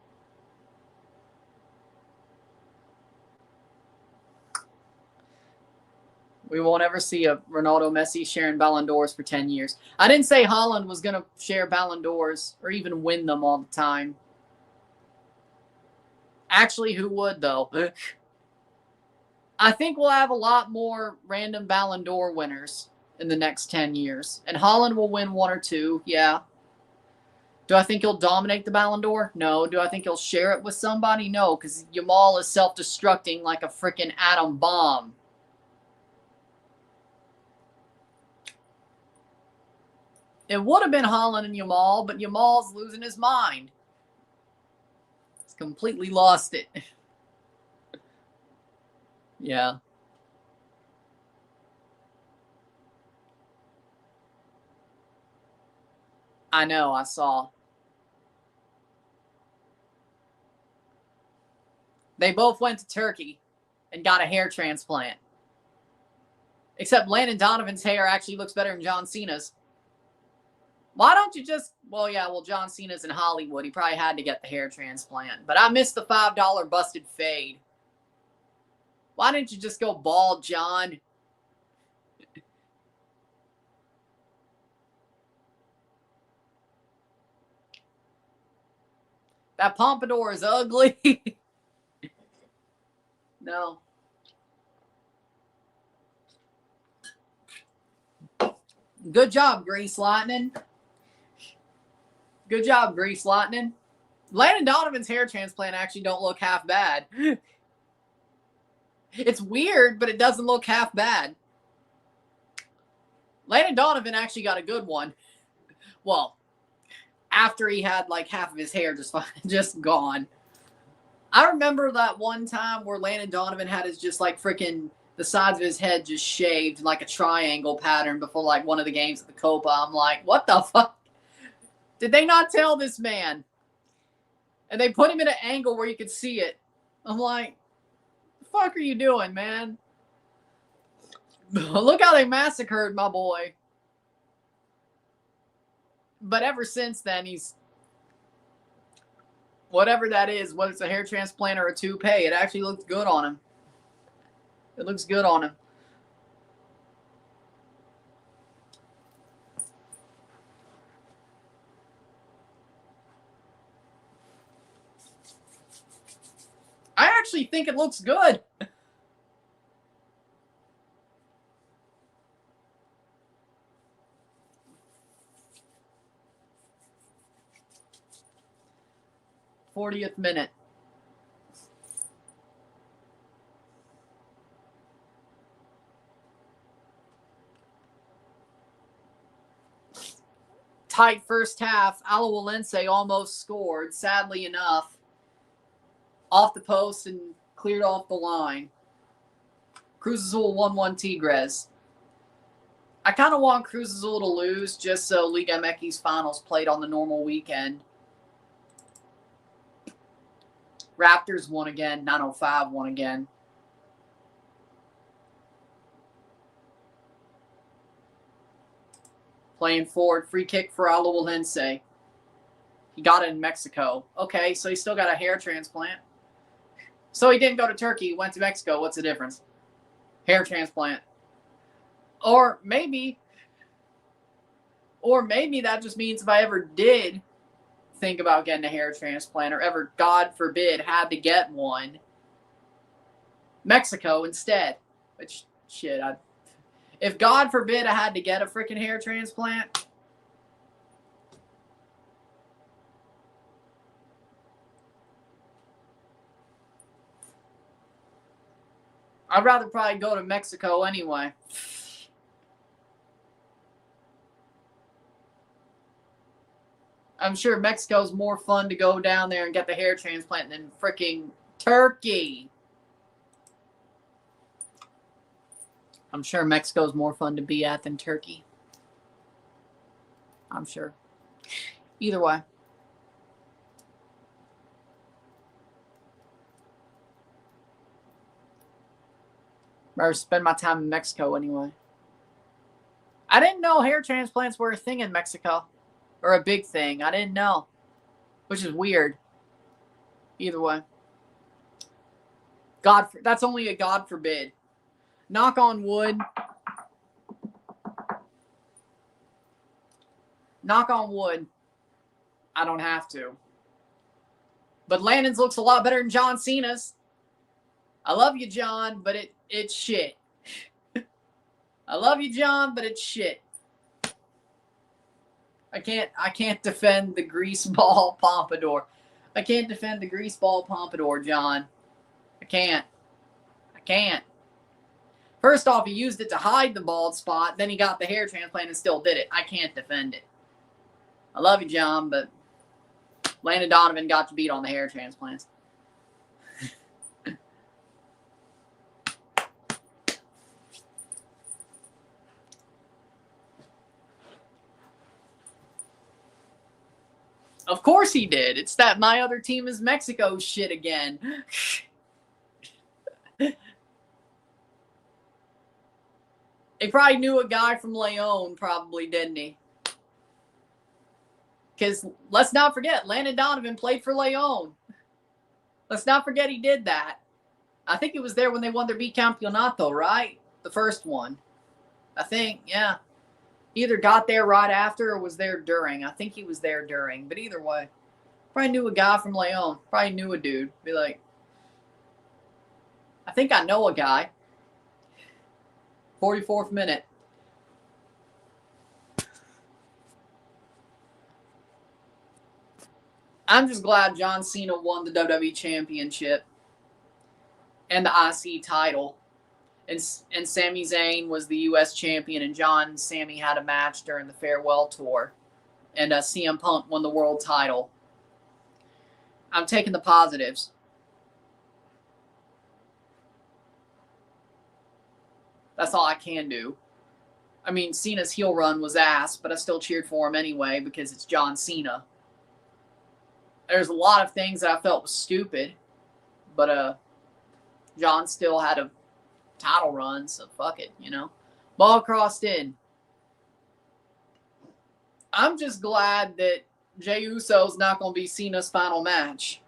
We won't ever see a Ronaldo Messi sharing Ballon d'Ors for 10 years. I didn't say Haaland was going to share Ballon d'Ors or even win them all the time. Actually, who would, though? I think we'll have a lot more random Ballon d'Or winners in the next 10 years. And Haaland will win 1 or 2, yeah. Do I think he'll dominate the Ballon d'Or? No. Do I think he'll share it with somebody? No, because Yamal is self-destructing like a freaking atom bomb. It would have been Haaland and Yamal, but Yamal's losing his mind. He's completely lost it. Yeah. I know, I saw. They both went to Turkey and got a hair transplant. Except Landon Donovan's hair actually looks better than John Cena's. Why don't you just... Well, yeah, John Cena's in Hollywood. He probably had to get the hair transplant. But I missed the $5 busted fade. Why didn't you just go bald, John? That pompadour is ugly. No. Good job, Grease Lightning. Good job, Grease Lightning. Landon Donovan's hair transplant actually don't look half bad. It's weird, but it doesn't look half bad. Landon Donovan actually got a good one. Well, after he had like half of his hair just gone. I remember that one time where Landon Donovan had his just like freaking the sides of his head just shaved like a triangle pattern before like one of the games at the Copa. I'm like, what the fuck? Did they not tell this man? And they put him in an angle where you could see it. I'm like, the fuck are you doing, man? Look how they massacred my boy. But ever since then, he's... Whatever that is, whether it's a hair transplant or a toupee, it actually looks good on him. It looks good on him. I actually think it looks good. '40th minute. tight first half. Alajuelense almost scored, sadly enough, off the post and cleared off the line. Cruz Azul 1-1 Tigres. I kind of want Cruz Azul to lose just so Liga MX finals played on the normal weekend. Raptors won again. 905 won again. Playing forward. Free kick for Alajuelense. He got it in Mexico. Okay, so he still got a hair transplant. So he didn't go to Turkey. He went to Mexico. What's the difference? Hair transplant. Or maybe that just means if I ever did think about getting a hair transplant or ever, God forbid, had to get one, Mexico instead. Which, shit, if God forbid I had to get a freaking hair transplant, I'd rather probably go to Mexico anyway. I'm sure Mexico's more fun to go down there and get the hair transplant than freaking Turkey. I'm sure Mexico's more fun to be at than Turkey. I'm sure. Either way. Better spend my time in Mexico anyway. I didn't know hair transplants were a thing in Mexico. Or a big thing. I didn't know. Which is weird. Either way. That's only a God forbid. Knock on wood. Knock on wood. I don't have to. But Landon's looks a lot better than John Cena's. I love you, John, but it's shit. I love you, John, but it's shit. I can't defend the greaseball pompadour. I can't defend the greaseball pompadour, John. I can't. First off, he used it to hide the bald spot. Then he got the hair transplant and still did it. I can't defend it. I love you, John, but Landon Donovan got to beat on the hair transplants. Of course he did. It's that my other team is Mexico shit again. He probably knew a guy from Leon, probably, didn't he? Because let's not forget, Landon Donovan played for Leon. Let's not forget he did that. I think it was there when they won their bicampeonato, right? The first one. I think, yeah. Either got there right after or was there during. I think he was there during. But either way, probably knew a guy from Leon. Probably knew a dude. Be like, I think I know a guy. 44th minute. I'm just glad John Cena won the WWE Championship and the IC title. And Sami Zayn was the U.S. champion, and John and Sami had a match during the farewell tour. And CM Punk won the world title. I'm taking the positives. That's all I can do. I mean, Cena's heel run was ass, but I still cheered for him anyway because it's John Cena. There's a lot of things that I felt was stupid, but John still had a title run, so fuck it, you know. Ball crossed in. I'm just glad that Jey Uso's not going to be Cena's final match.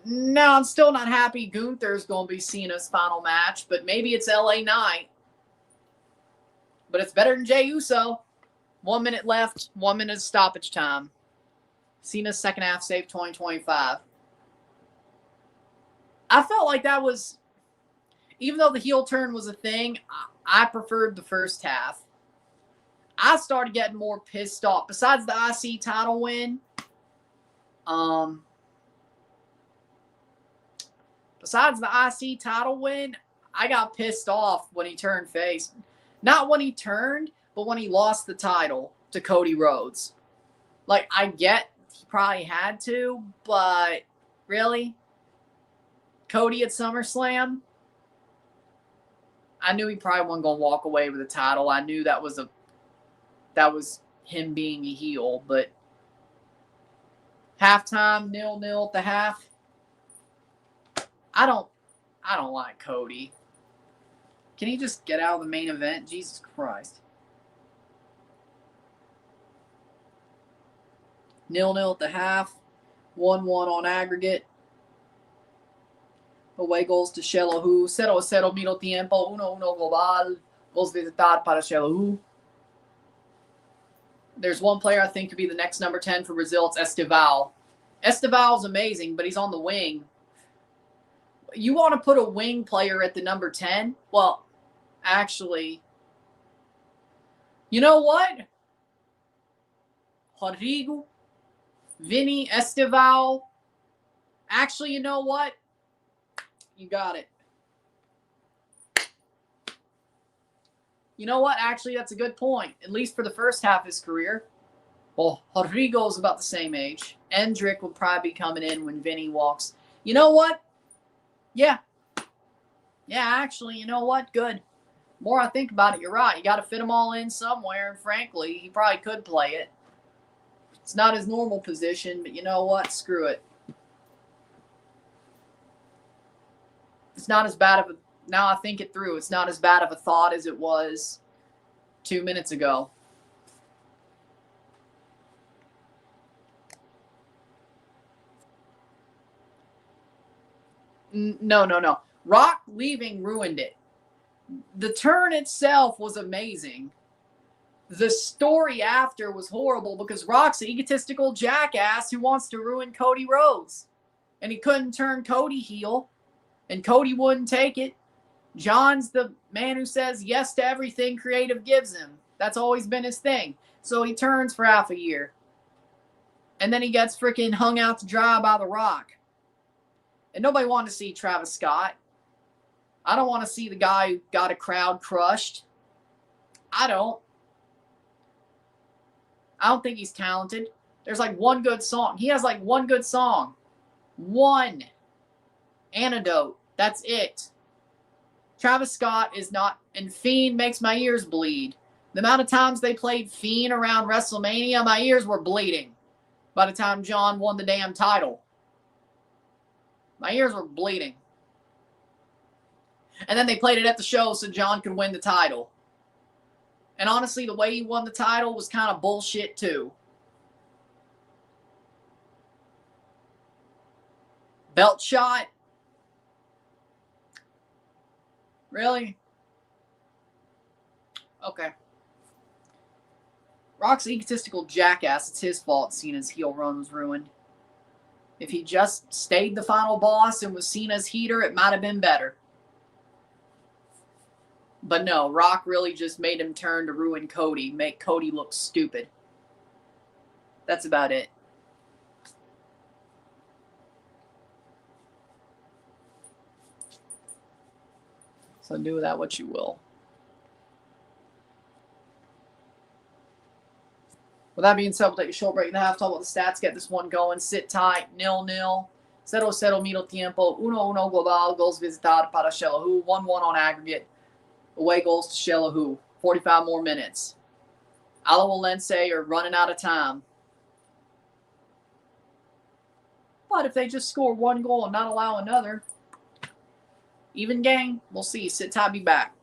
No, I'm still not happy Gunther's going to be Cena's final match, but maybe it's LA Knight. But it's better than Jey Uso. 1 minute left, 1 minute of stoppage time. Cena's second half save 2025. I felt like that was, even though the heel turn was a thing, I preferred the first half. I started getting more pissed off. Besides the IC title win, I got pissed off when he turned face. Not when he turned, but when he lost the title. to Cody Rhodes. Like, I get he probably had to, but really? Cody at SummerSlam? I knew he probably wasn't going to walk away with the title. I knew that was him being a heel, but halftime, 0-0 at the half. I don't like Cody. Can he just get out of the main event? Jesus Christ. 0-0 at the half. 1-1 on aggregate. Away goals to Xelajú. 0-0 minuto tiempo. 1-1 global. Goals visitar para Xelajú. There's one player I think could be the next number 10 for Brazil. It's Estival. Estival's amazing, but he's on the wing. You want to put a wing player at the number 10? Well, actually, you know what? Rodrigo, Vinny, Estival. Actually, you know what? You got it. You know what? Actually, that's a good point. At least for the first half of his career. Well, Rodrigo's about the same age. Endrick will probably be coming in when Vinny walks. You know what? Yeah. Yeah, actually, you know what? Good. More I think about it, you're right. You got to fit them all in somewhere, and frankly, he probably could play it. It's not his normal position, but you know what? Screw it. It's not as bad of a... Now I think it through. It's not as bad of a thought as it was 2 minutes ago. No. Rock leaving ruined it. The turn itself was amazing. The story after was horrible because Rock's an egotistical jackass who wants to ruin Cody Rhodes. And he couldn't turn Cody heel. And Cody wouldn't take it. John's the man who says yes to everything creative gives him. That's always been his thing. So he turns for half a year. And then he gets freaking hung out to dry by The Rock. And nobody wanted to see Travis Scott. I don't want to see the guy who got a crowd crushed. I don't think he's talented. There's like one good song. He has like one good song. One. Antidote. That's it. Travis Scott is not... And Fiend makes my ears bleed. The amount of times they played Fiend around WrestleMania, my ears were bleeding by the time John won the damn title. My ears were bleeding. And then they played it at the show so John could win the title. And honestly, the way he won the title was kind of bullshit too. Belt shot? Really? Okay. Rock's an egotistical jackass. It's his fault Cena's heel run was ruined. If he just stayed the final boss and was Cena's heater, it might have been better. But no, Rock really just made him turn to ruin Cody, make Cody look stupid. That's about it. So do with that what you will. With that being said, we'll take a short break in the half, talk about the stats, get this one going, sit tight, 0-0. 0-0 minuto tiempo, 1-1 global, goals visitar para Xelajú, 1-1 on aggregate. Away goals to Xelajú, 45 more minutes. Alajuelense are running out of time. But if they just score one goal and not allow another, even game, we'll see. Sit tight, be back.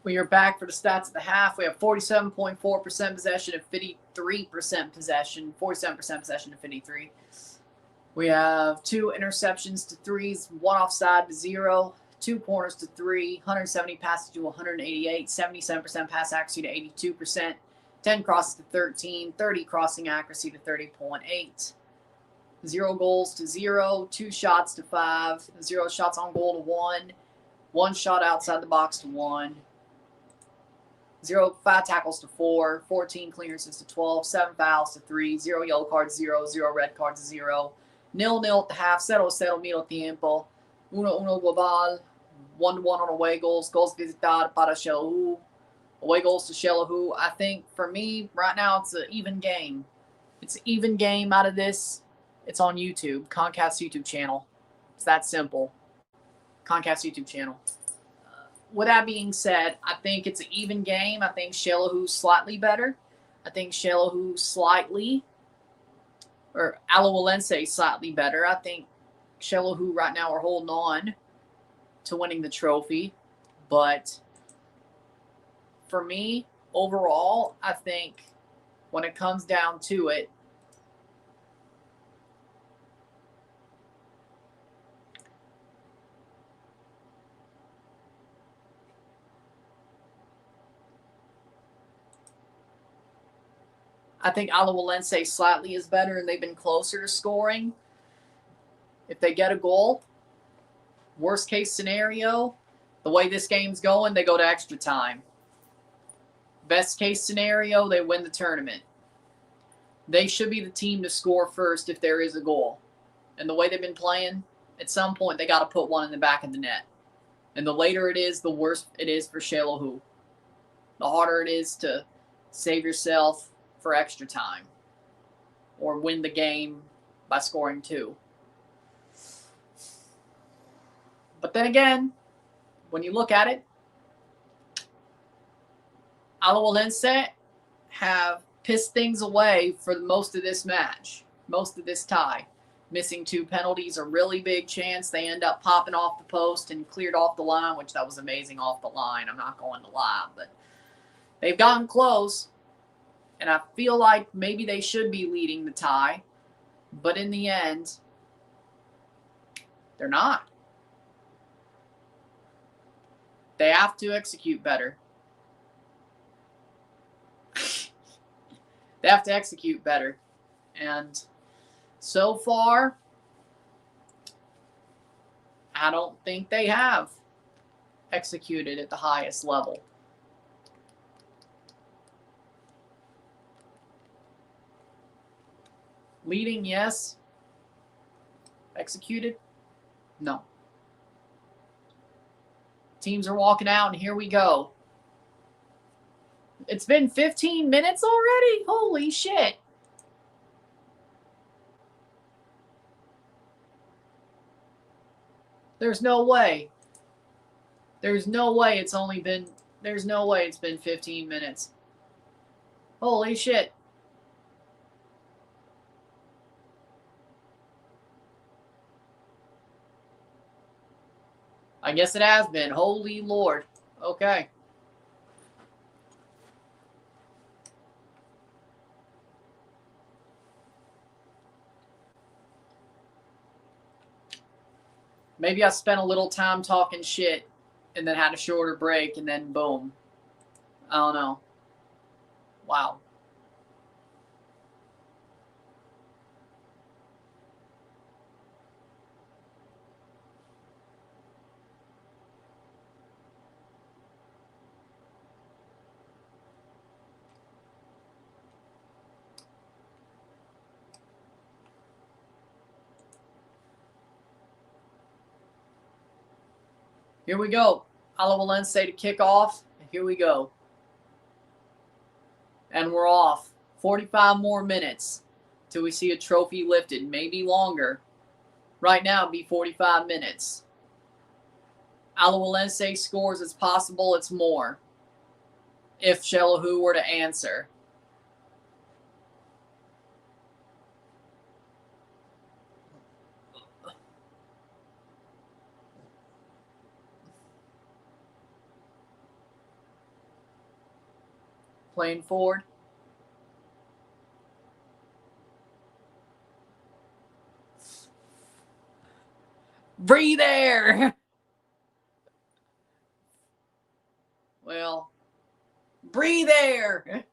We are back for the stats at the half. We have 47.4% possession and 53% possession. 47% possession to 53. We have 2 interceptions to 3s, 1 offside to 0, 2 corners to 3, 170 passes to 188, 77% pass accuracy to 82%, 10 crosses to 13, 30 crossing accuracy to 30.8. 0 goals to 0, 2 shots to 5, 0 shots on goal to 1, 1 shot outside the box to 1, 5 tackles to 4, 14 clearances to 12, 7 fouls to 3, 0 yellow cards, 0 red cards, 0. 0-0 at the half, 0-0 medio tiempo, 1-1 global, 1-1 on away goals, goals visitar para Xelajú, away goals to Xelajú. I think for me, right now, it's an even game. It's an even game out of this. It's on YouTube, CONCACAF's YouTube channel. It's that simple. CONCACAF's YouTube channel. With that being said, I think it's an even game. I think Xelajú slightly better. I think Xelajú slightly, or Alajuelense slightly better. I think Xelajú right now are holding on to winning the trophy. But for me, overall, I think when it comes down to it, I think Alajuelense slightly is better and they've been closer to scoring. If they get a goal, worst case scenario, the way this game's going, they go to extra time. Best case scenario, they win the tournament. They should be the team to score first if there is a goal. And the way they've been playing, at some point they got to put one in the back of the net. And the later it is, the worse it is for Xelajú. The harder it is to save yourself for extra time or win the game by scoring 2. But then again, when you look at it, Alajuelense have pissed things away for most of this match, most of this tie. Missing 2 penalties, a really big chance. They end up popping off the post and cleared off the line, which that was amazing off the line. I'm not going to lie, but they've gotten close. And I feel like maybe they should be leading the tie. But in the end, they're not. They have to execute better. They have to execute better. And so far, I don't think they have executed at the highest level. Leading, yes. Executed? No. Teams are walking out, and here we go. It's been 15 minutes already? Holy shit. There's no way. There's no way it's been 15 minutes. Holy shit. I guess it has been. Holy Lord. Okay. Maybe I spent a little time talking shit and then had a shorter break and then boom. I don't know. Wow. Here we go. Alajuelense to kick off. Here we go. And we're off. 45 more minutes till we see a trophy lifted. Maybe longer. Right now, it'd be 45 minutes. Alajuelense scores. It's possible it's more. If Xelajú were to answer. Playing forward. Breathe air. Well, breathe air.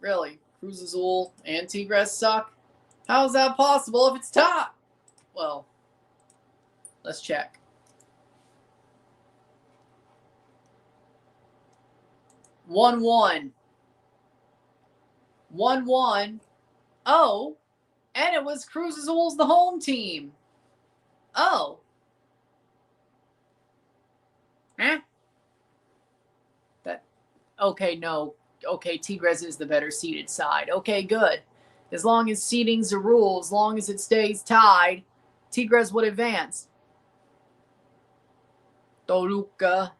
Really? Cruz Azul and Tigres suck? How is that possible if it's top? Well, let's check. 1-1. 1-1. Oh, and it was Cruz Azul's the home team. Oh. Eh? Okay, no. Okay, Tigres is the better seeded side. Okay, good. As long as seeding's a rule, as long as it stays tied, Tigres would advance. Toluca.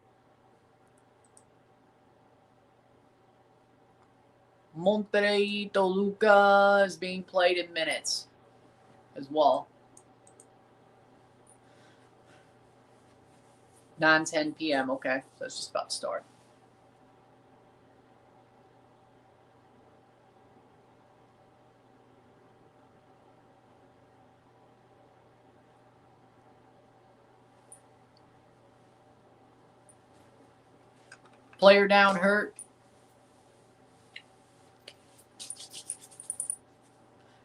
Monterrey, Toluca is being played in minutes as well. 9:10 p.m. Okay, so it's just about to start. Player down hurt.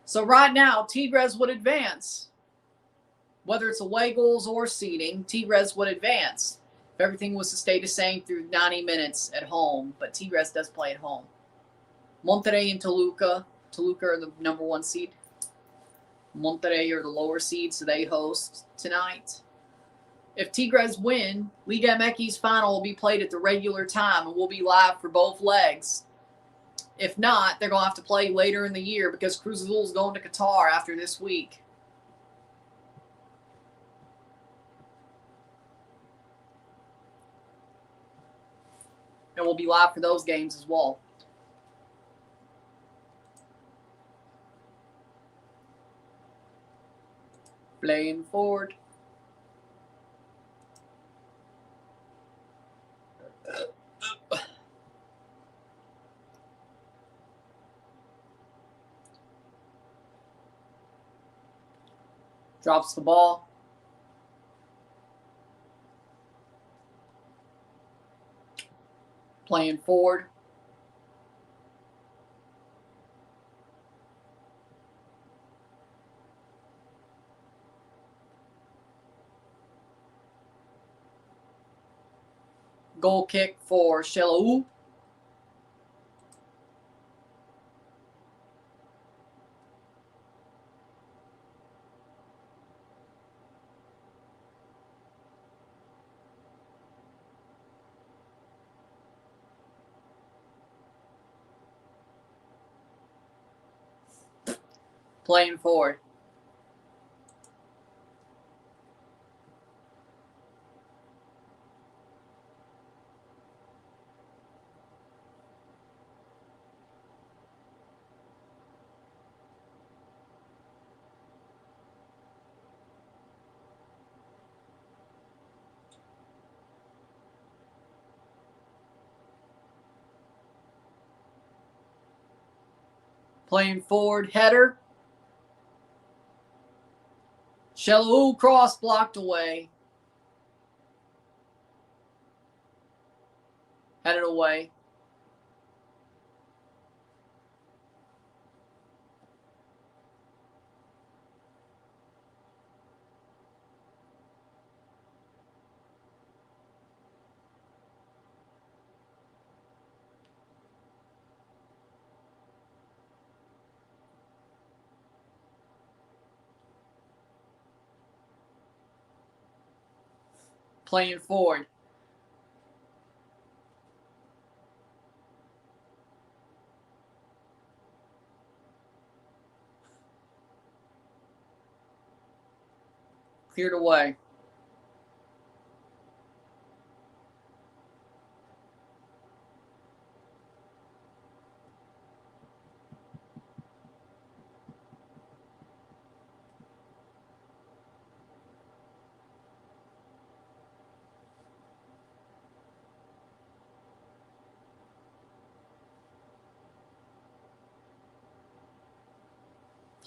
So right now, Tigres would advance. Whether it's away goals or seeding, Tigres would advance. If everything was to stay the same through 90 minutes at home, but Tigres does play at home. Monterrey and Toluca. Toluca are the number 1 seed. Monterrey are the lower seed, so they host tonight. If Tigres win, Liga MX's final will be played at the regular time and will be live for both legs. If not, they're going to have to play later in the year because Cruz Azul is going to Qatar after this week. And we'll be live for those games as well. Playing forward. Drops the ball. Playing forward. Goal kick for Xelajú. Playing forward. Playing forward. Header. Xelajú cross blocked away. Headed away. Playing forward. Cleared away.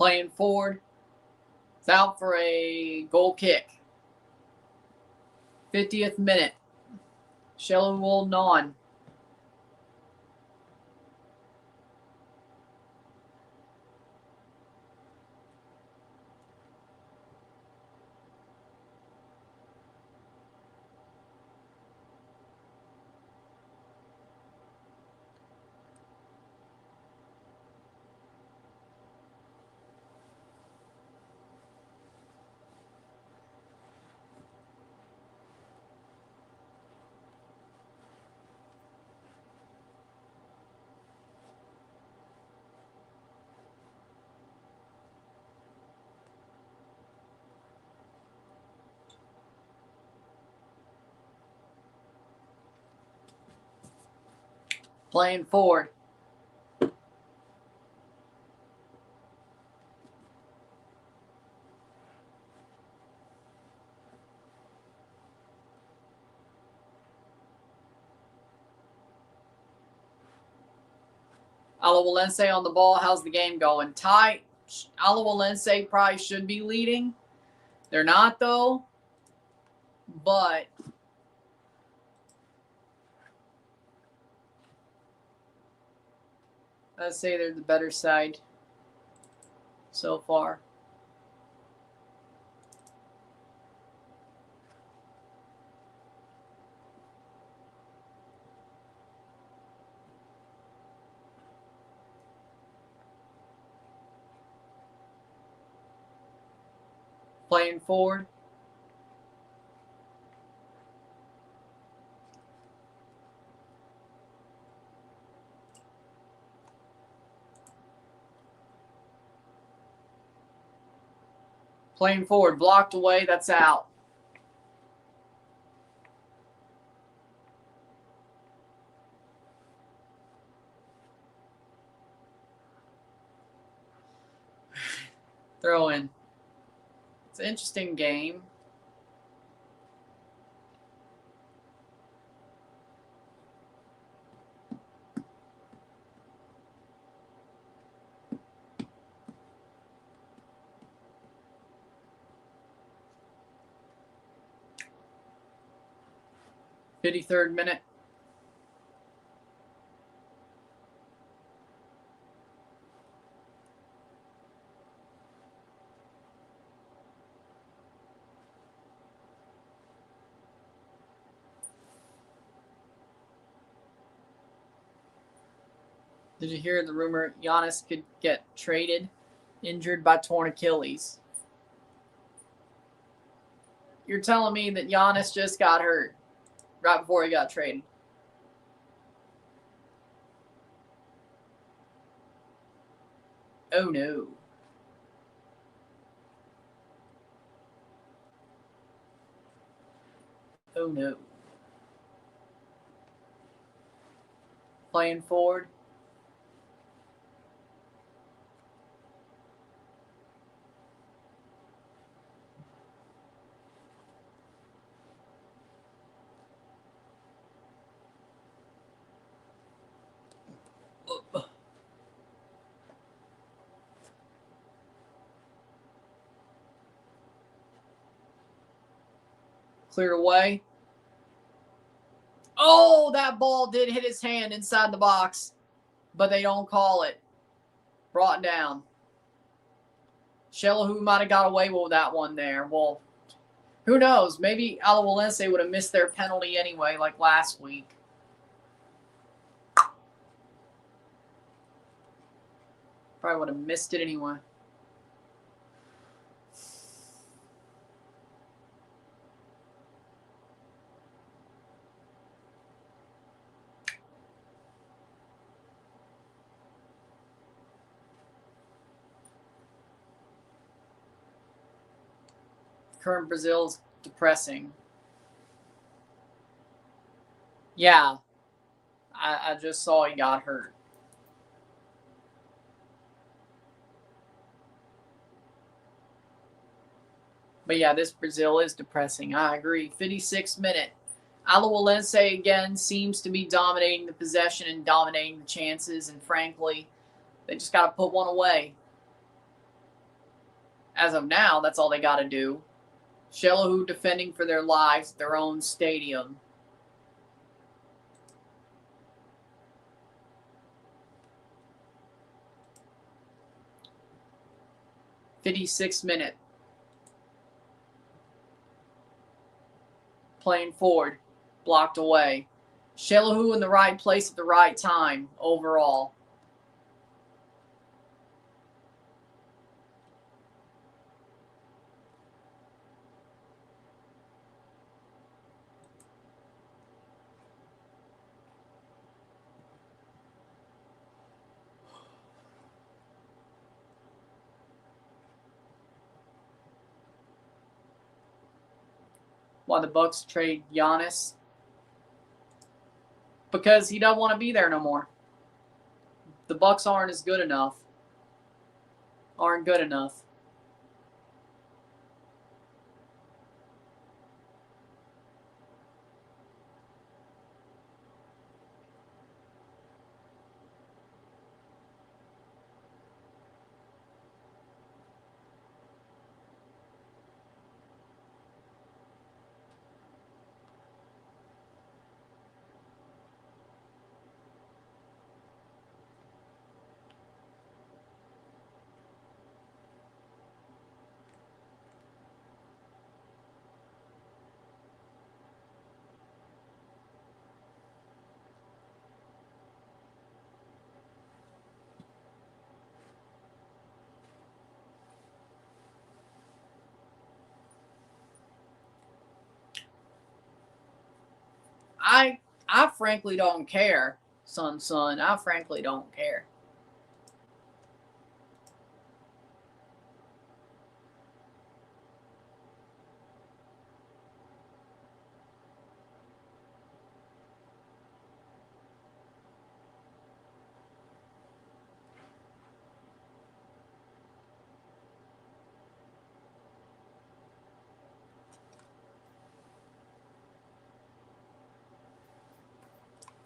Playing forward. It's out for a goal kick. 50th minute. Xelajú holding on. Playing forward. Alajuelense on the ball. How's the game going? Tight. Alajuelense probably should be leading. They're not, though. But I'd say they're the better side so far. Playing forward. Playing forward. Blocked away. That's out. Throw in. It's an interesting game. Fifty-third minute. Did you hear the rumor Giannis could get traded, injured by torn Achilles? You're telling me that Giannis just got hurt right before he got traded? Oh, no. Oh, no. Playing forward. Cleared away. Oh, that ball did hit his hand inside the box, but they don't call it. Brought down. Xelajú might have got away with that one there. Well, who knows? Maybe Alajuelense would have missed their penalty anyway, like last week. Probably would have missed it anyway. Current Brazil's depressing. Yeah. I just saw he got hurt. But yeah, this Brazil is depressing. I agree. 56th minute. Alajuelense again seems to be dominating the possession and dominating the chances. And frankly, they just got to put one away. As of now, that's all they got to do. Xelajú defending for their lives at their own stadium. '56th minute. Playing forward. Blocked away. Xelajú in the right place at the right time overall. Why the Bucks trade Giannis? Because he doesn't want to be there no more. The Bucks aren't good enough. I frankly don't care, son. I frankly don't care.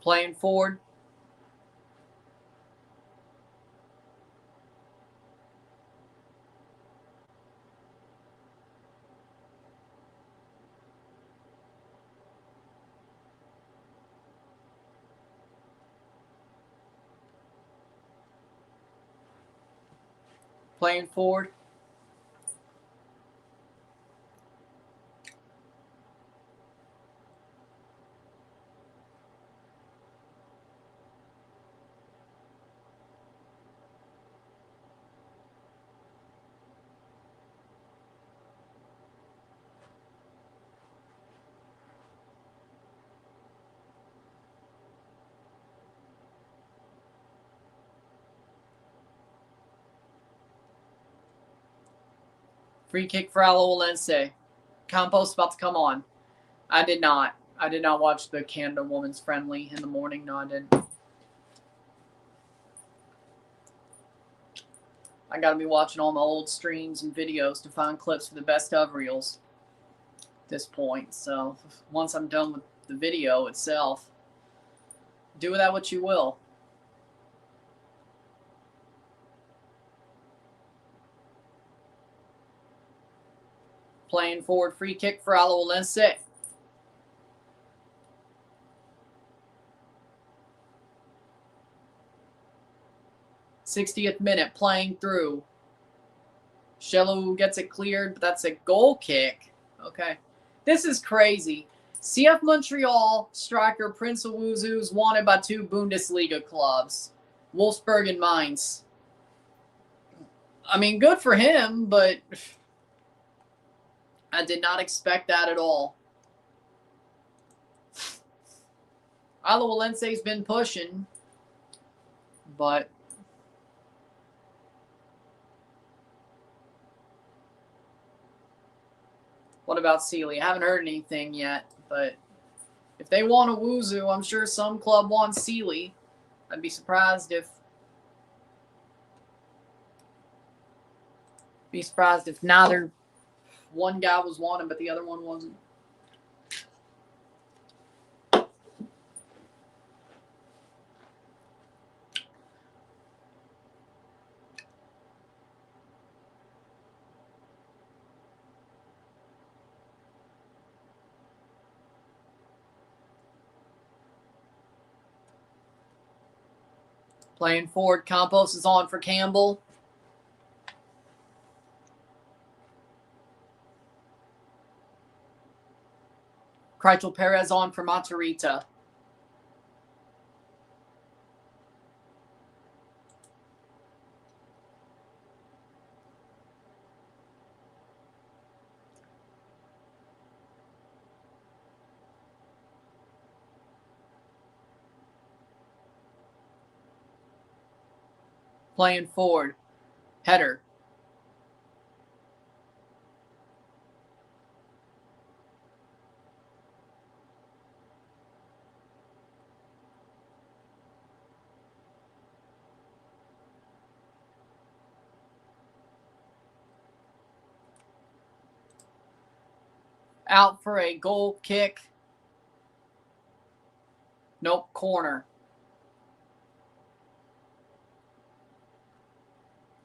Playing forward. Playing forward. Free kick for Alajuelense. Campos about to come on. I did not. I did not watch the Canada Women's Friendly in the morning. No, I didn't. I got to be watching all my old streams and videos to find clips for the best of reels at this point. So once I'm done with the video itself, do with that what you will. Playing forward, free kick for Alajuelense. '60th minute, playing through. Xelajú gets it cleared, but that's a goal kick. Okay. This is crazy. CF Montreal striker Prince Owusu is wanted by 2 Bundesliga clubs, Wolfsburg and Mainz. I mean, good for him, but I did not expect that at all. Alajuelense's been pushing, but what about Sealy? I haven't heard anything yet, but if they want Owusu, I'm sure some club wants Sealy. I'd be surprised if neither one guy was wanted, but the other one wasn't. Playing forward, Campos is on for Campbell. Kreichel Perez on for Monterita. Playing forward, header. Out for a goal kick. Nope, corner.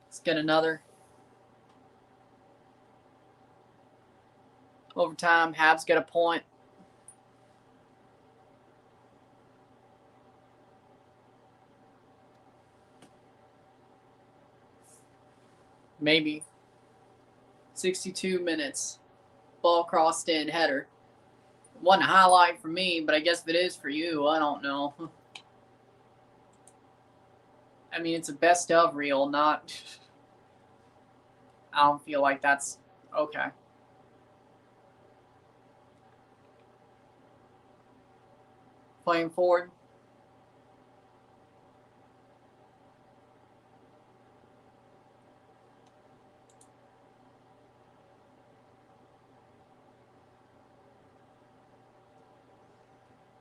Let's get another. Overtime, Habs get a point. Maybe. 62 minutes. Ball crossed in, header. Wasn't a highlight for me, but I guess if it is for you, I don't know. I mean, it's a best of reel, not... I don't feel like that's okay. Playing forward.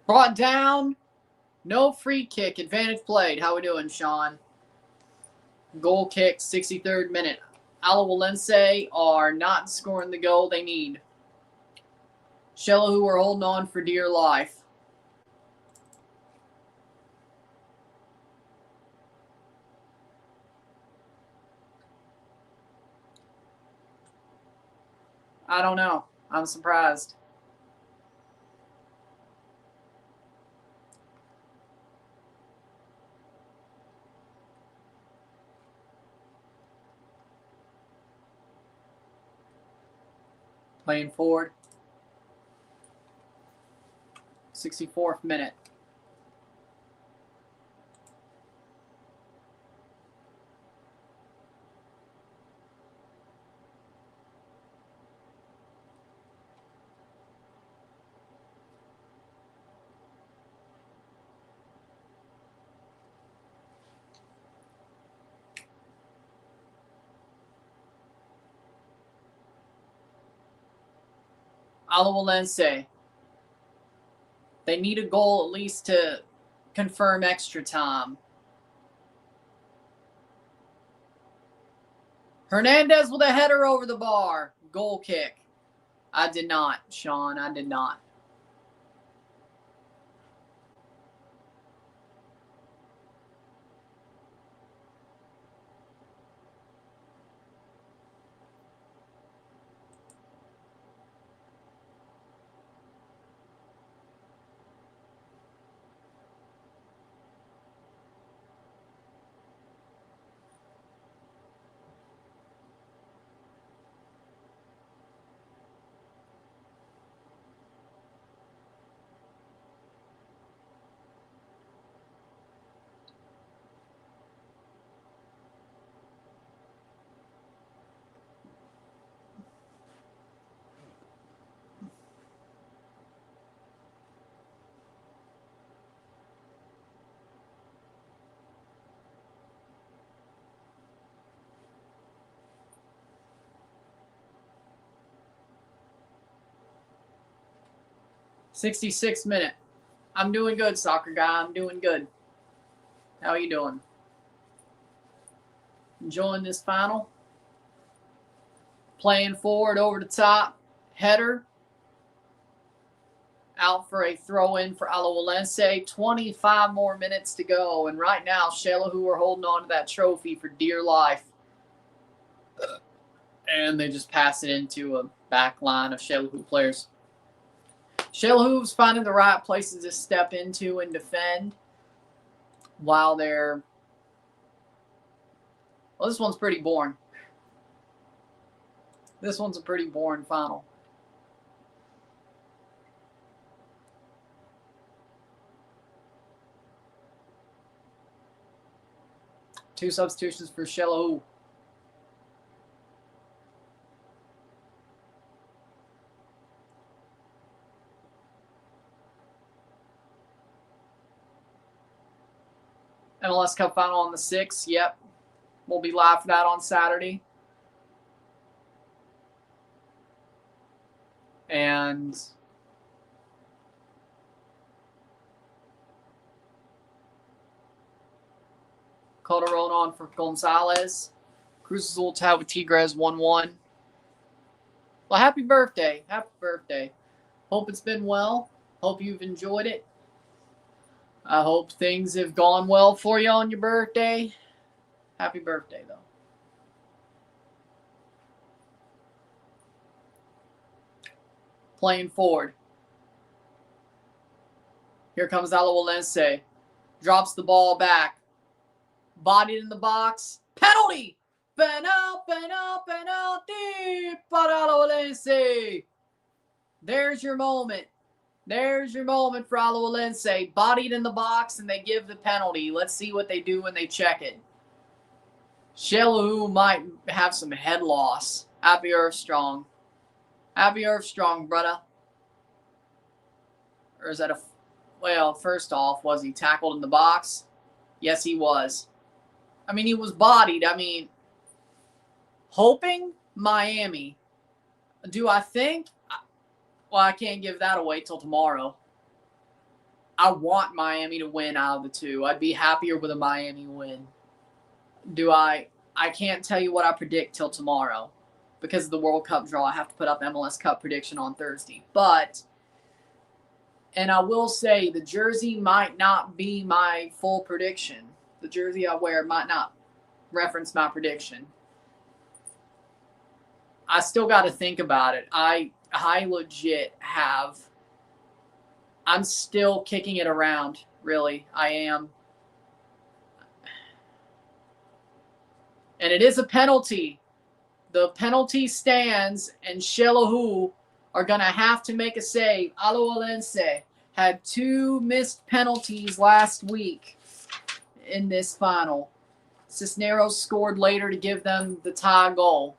Brought down. No free kick. Advantage played. How we doing, Sean? Goal kick, 63rd minute. Alajuelense are not scoring the goal they need. Xelajú are holding on for dear life. I don't know. I'm surprised. Playing forward. 64th minute. Alajuelense. They need a goal at least to confirm extra time. Hernandez with a header over the bar. Goal kick. I did not, Sean. I did not. '66th minute. I'm doing good, soccer guy. I'm doing good. How are you doing? Enjoying this final? Playing forward over the top. Header. Out for a throw-in for Alajuelense. 25 more minutes to go. And right now, Xelajú are holding on to that trophy for dear life. And they just pass it into a back line of Xelajú players. Xelaju's finding the right places to step into and defend while they're Well, this one's pretty boring. This one's a pretty boring final. Two substitutions for Xelajú. MLS Cup final on the 6th. Yep. We'll be live for that on Saturday. And Calderon on for Gonzalez. Cruz Azul tied with Tigres 1-1. Well, happy birthday. Happy birthday. Hope it's been well. Hope you've enjoyed it. I hope things have gone well for you on your birthday. Happy birthday, though. Playing forward. Here comes Alajuelense. Drops the ball back. Bodied in the box. Penalty! Penalty para Alajuelense. There's your moment. There's your moment for Alajuelense. Bodied in the box, and they give the penalty. Let's see what they do when they check it. Xelajú might have some head loss. Happy Earth Strong. Happy Earth Strong, brother. Or is that a... Well, first off, was he tackled in the box? Yes, he was. I mean, he was bodied. I mean, hoping Miami. Do I think... Well, I can't give that away till tomorrow. I want Miami to win out of the two. I'd be happier with a Miami win. I can't tell you what I predict till tomorrow. Because of the World Cup draw, I have to put up MLS Cup prediction on Thursday. But, and I will say, the jersey might not be my full prediction. The jersey I wear might not reference my prediction. I still got to think about it. I legit have. I'm still kicking it around, really. I am. And it is a penalty. The penalty stands, and Xelajú are going to have to make a save. Alajuelense had 2 missed penalties last week in this final. Cisneros scored later to give them the tie goal.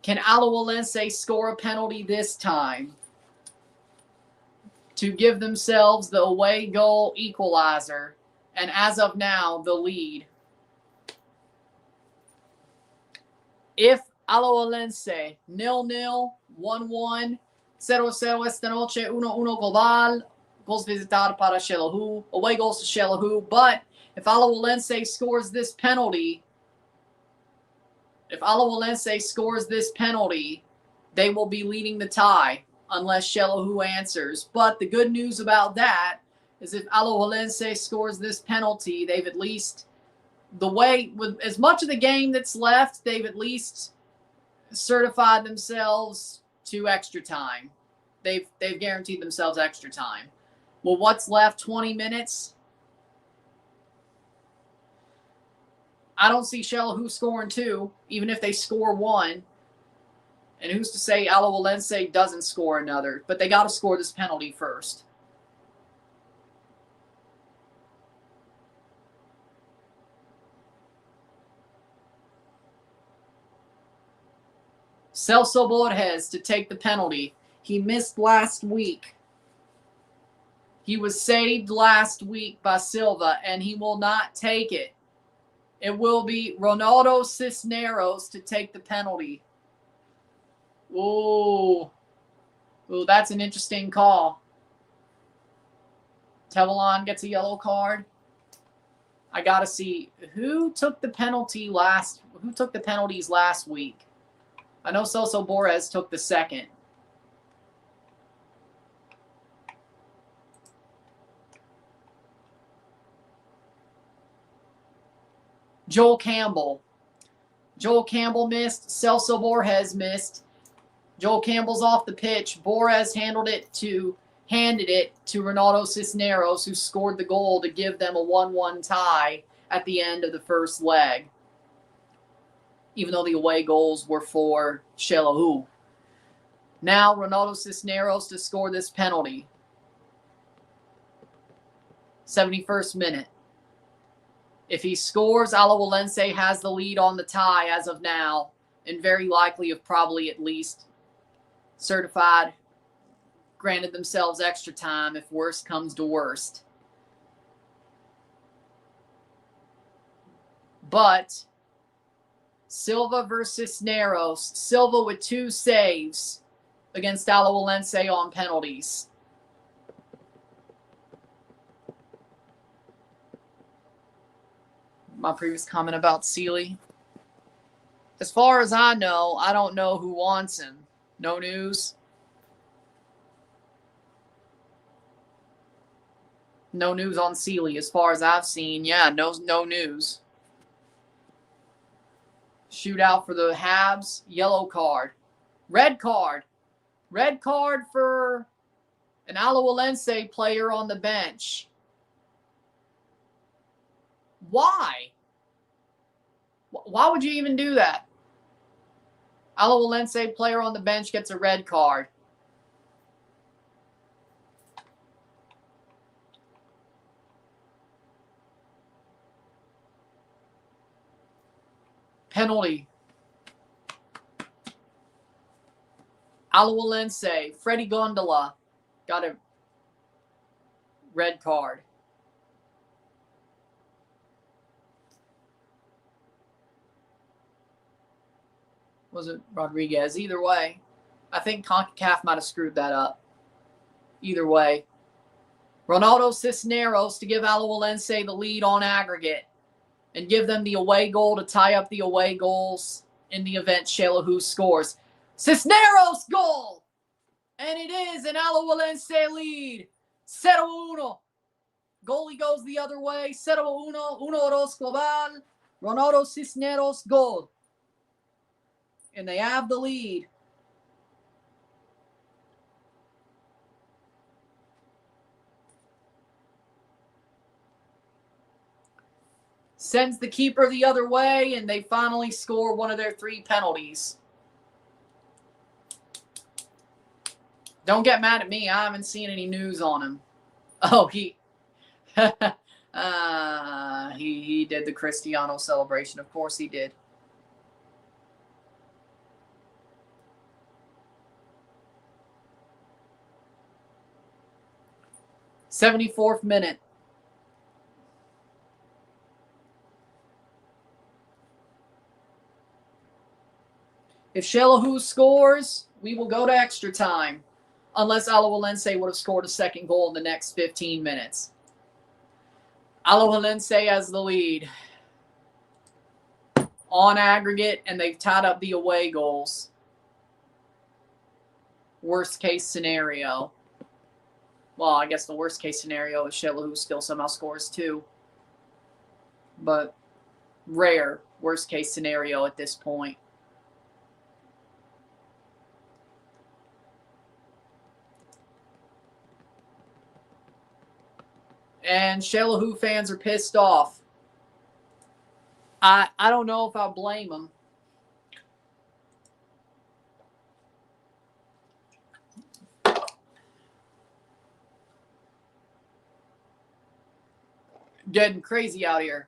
Can Alajuelense score a penalty this time to give themselves the away goal equalizer and, as of now, the lead? If Alajuelense 0-0, 1-1, 0-0 esta noche, 1-1 global, goals visitar para Xelajú, away goals to Xelajú. But if Alajuelense scores this penalty, they will be leading the tie unless Xelajú answers. But the good news about that is if Alajuelense scores this penalty, they've at least, with as much of the game that's left, they've at least certified themselves to extra time. They've guaranteed themselves extra time. Well, what's left? 20 minutes? I don't see Xelajú scoring 2, even if they score 1. And who's to say Alajuelense doesn't score another? But they got to score this penalty first. Celso Borges to take the penalty. He missed last week. He was saved last week by Silva, and he will not take it. It will be Ronaldo Cisneros to take the penalty. Ooh, that's an interesting call. Tevellon gets a yellow card. I got to see who took the penalties last week. I know Celso Borges took the second. Joel Campbell missed. Celso Borges missed. Joel Campbell's off the pitch. Borges handed it to Ronaldo Cisneros, who scored the goal to give them a 1-1 tie at the end of the first leg. even though the away goals were for Xelajú. Now Ronaldo Cisneros to score this penalty. 71st minute. If he scores, Alajuelense has the lead on the tie as of now, and very likely have probably at least certified, granted themselves extra time if worst comes to worst. But Silva versus Cisneros. Silva with 2 saves against Alajuelense on penalties. My previous comment about Sealy. As far as I know, I don't know who wants him. No news. No news on Sealy as far as I've seen. Yeah, no news. Shootout for the Habs. Yellow card. Red card. Red card for an Alajuelense player on the bench. Why? Why would you even do that? Alajuelense player on the bench gets a red card. Penalty. Alajuelense, Freddie Gondola got a red card. Was it Rodriguez? Either way, I think CONCACAF might have screwed that up. Either way. Ronaldo Cisneros to give Alajuelense the lead on aggregate and give them the away goal to tie up the away goals in the event Xelajú scores. Cisneros goal! And it is an Alajuelense lead. 0-1. Goalie goes the other way. 0-1. 1-2 global. Ronaldo Cisneros goal. And they have the lead. Sends the keeper the other way, and they finally score one of their 3 penalties. Don't get mad at me. I haven't seen any news on him. Oh, he did the Cristiano celebration. Of course he did. '74th minute. If Xelajú scores, we will go to extra time. Unless Alajuelense would have scored a second goal in the next 15 minutes. Alajuelense has the lead on aggregate, and they've tied up the away goals. Worst case scenario. Well, I guess the worst case scenario is Xelajú still somehow scores 2. But rare worst case scenario at this point. And Xelajú fans are pissed off. I don't know if I blame them. Getting crazy out here.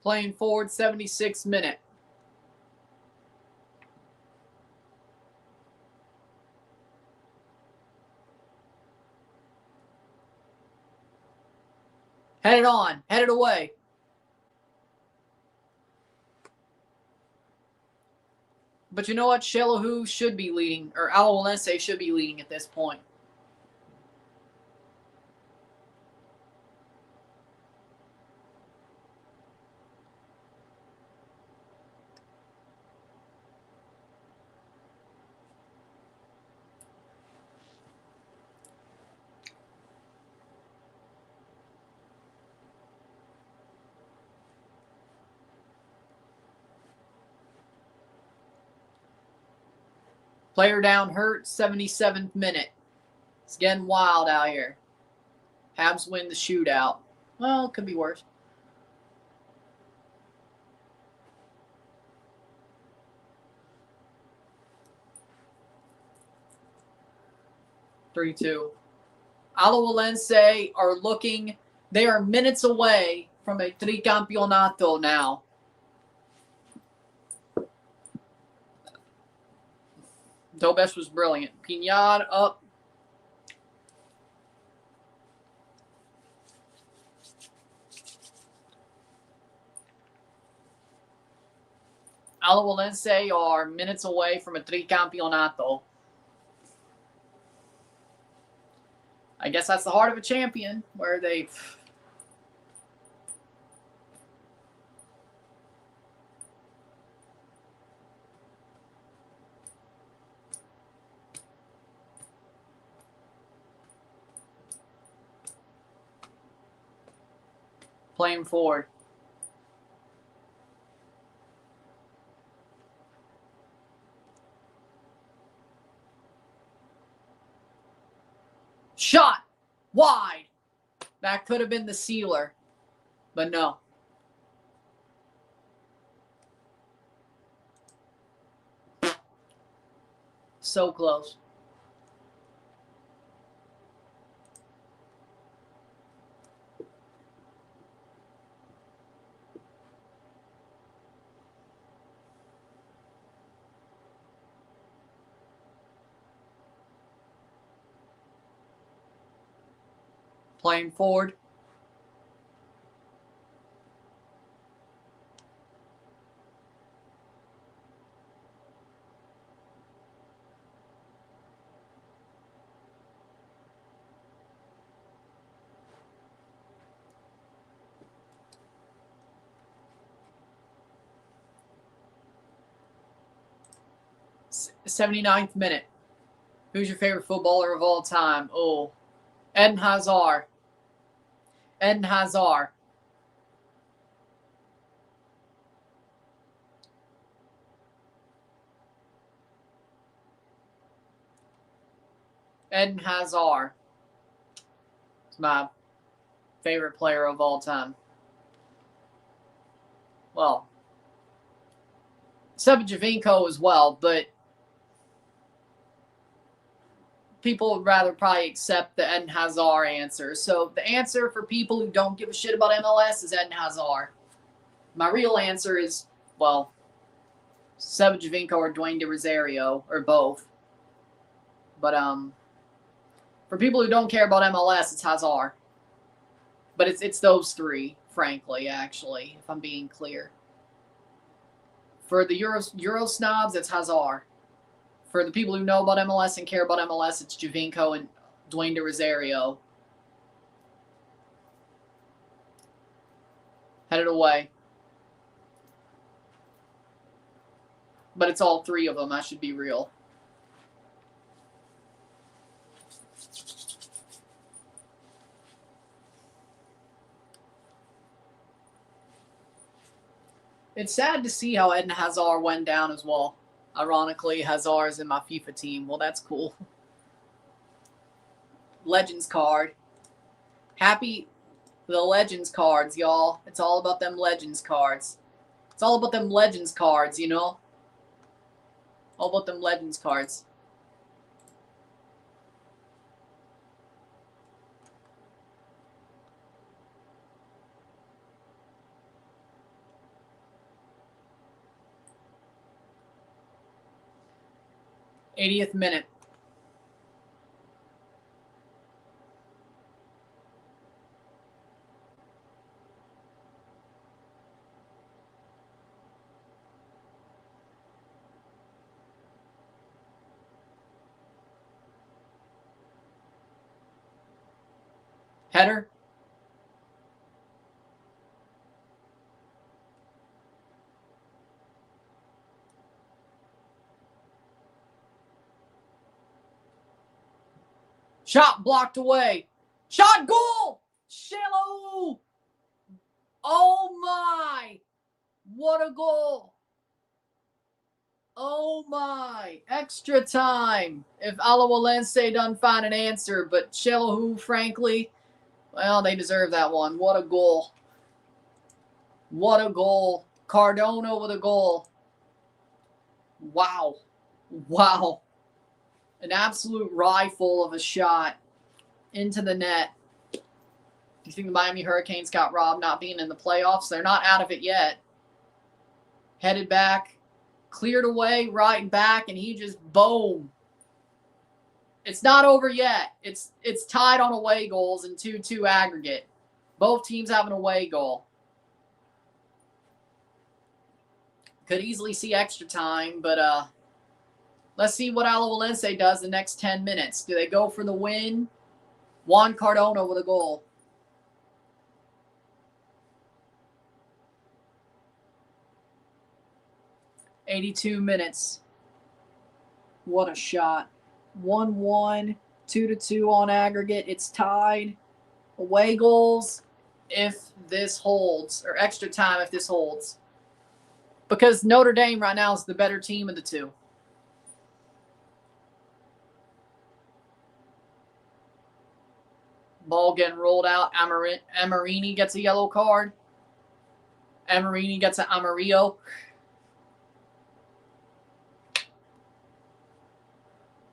Playing forward, 76th minute. Headed on. Headed away. But you know what? Xelajú should be leading, or Alajuelense should be leading at this point. Player down hurt, 77th minute. It's getting wild out here. Habs win the shootout. Well, it could be worse. (3-2). Alajuelense are looking. They are minutes away from a tricampeonato now. Dobesh was brilliant. Piñar up. Alajuelense are minutes away from a tricampeonato. I guess that's the heart of a champion, where they... playing forward. Shot wide. That could have been the sealer, but no. So close. Playing forward. '79th minute. Who's your favorite footballer of all time? Oh, Eden Hazard. Eden Hazard. Eden Hazard is my favorite player of all time. Well, Javinko as well, but people would rather probably accept the Eden Hazard answer. So the answer for people who don't give a shit about MLS is Eden Hazard. My real answer is, well, Javinko or Dwayne De Rosario, or both. But for people who don't care about MLS, it's Hazard. But it's those three, frankly, actually, if I'm being clear. For the Euro snobs, it's Hazard. For the people who know about MLS and care about MLS, it's Javinko and Dwayne De Rosario. Headed away. But it's all three of them, I should be real. It's sad to see how Eden Hazard went down as well. Ironically, Hazard is in my FIFA team. Well, that's cool. Legends card. Happy the Legends cards, y'all. It's all about them Legends cards. It's all about them Legends cards, you know? All about them Legends cards. '80th minute. Header. Shot blocked away. Shot goal! Xelajú! Oh my! What a goal! Oh my, extra time. If Alajuelense doesn't find an answer, but Xelajú, frankly, well, they deserve that one. What a goal. What a goal. Cardona with a goal. Wow. Wow. An absolute rifle of a shot into the net. Do you think the Miami Hurricanes got robbed not being in the playoffs? They're not out of it yet. Headed back, cleared away, right back, and he just boom. It's not over yet. It's tied on away goals and 2-2 aggregate. Both teams have an away goal. Could easily see extra time, but let's see what Alajuelense does the next 10 minutes. Do they go for the win? Juan Cardona with a goal. '82 minutes. What a shot. 1-1, 2-2 on aggregate. It's tied. Away goals if this holds, or extra time if this holds. Because Notre Dame right now is the better team of the two. Ball getting rolled out. Amarini gets a yellow card. Amarini gets an Amarillo.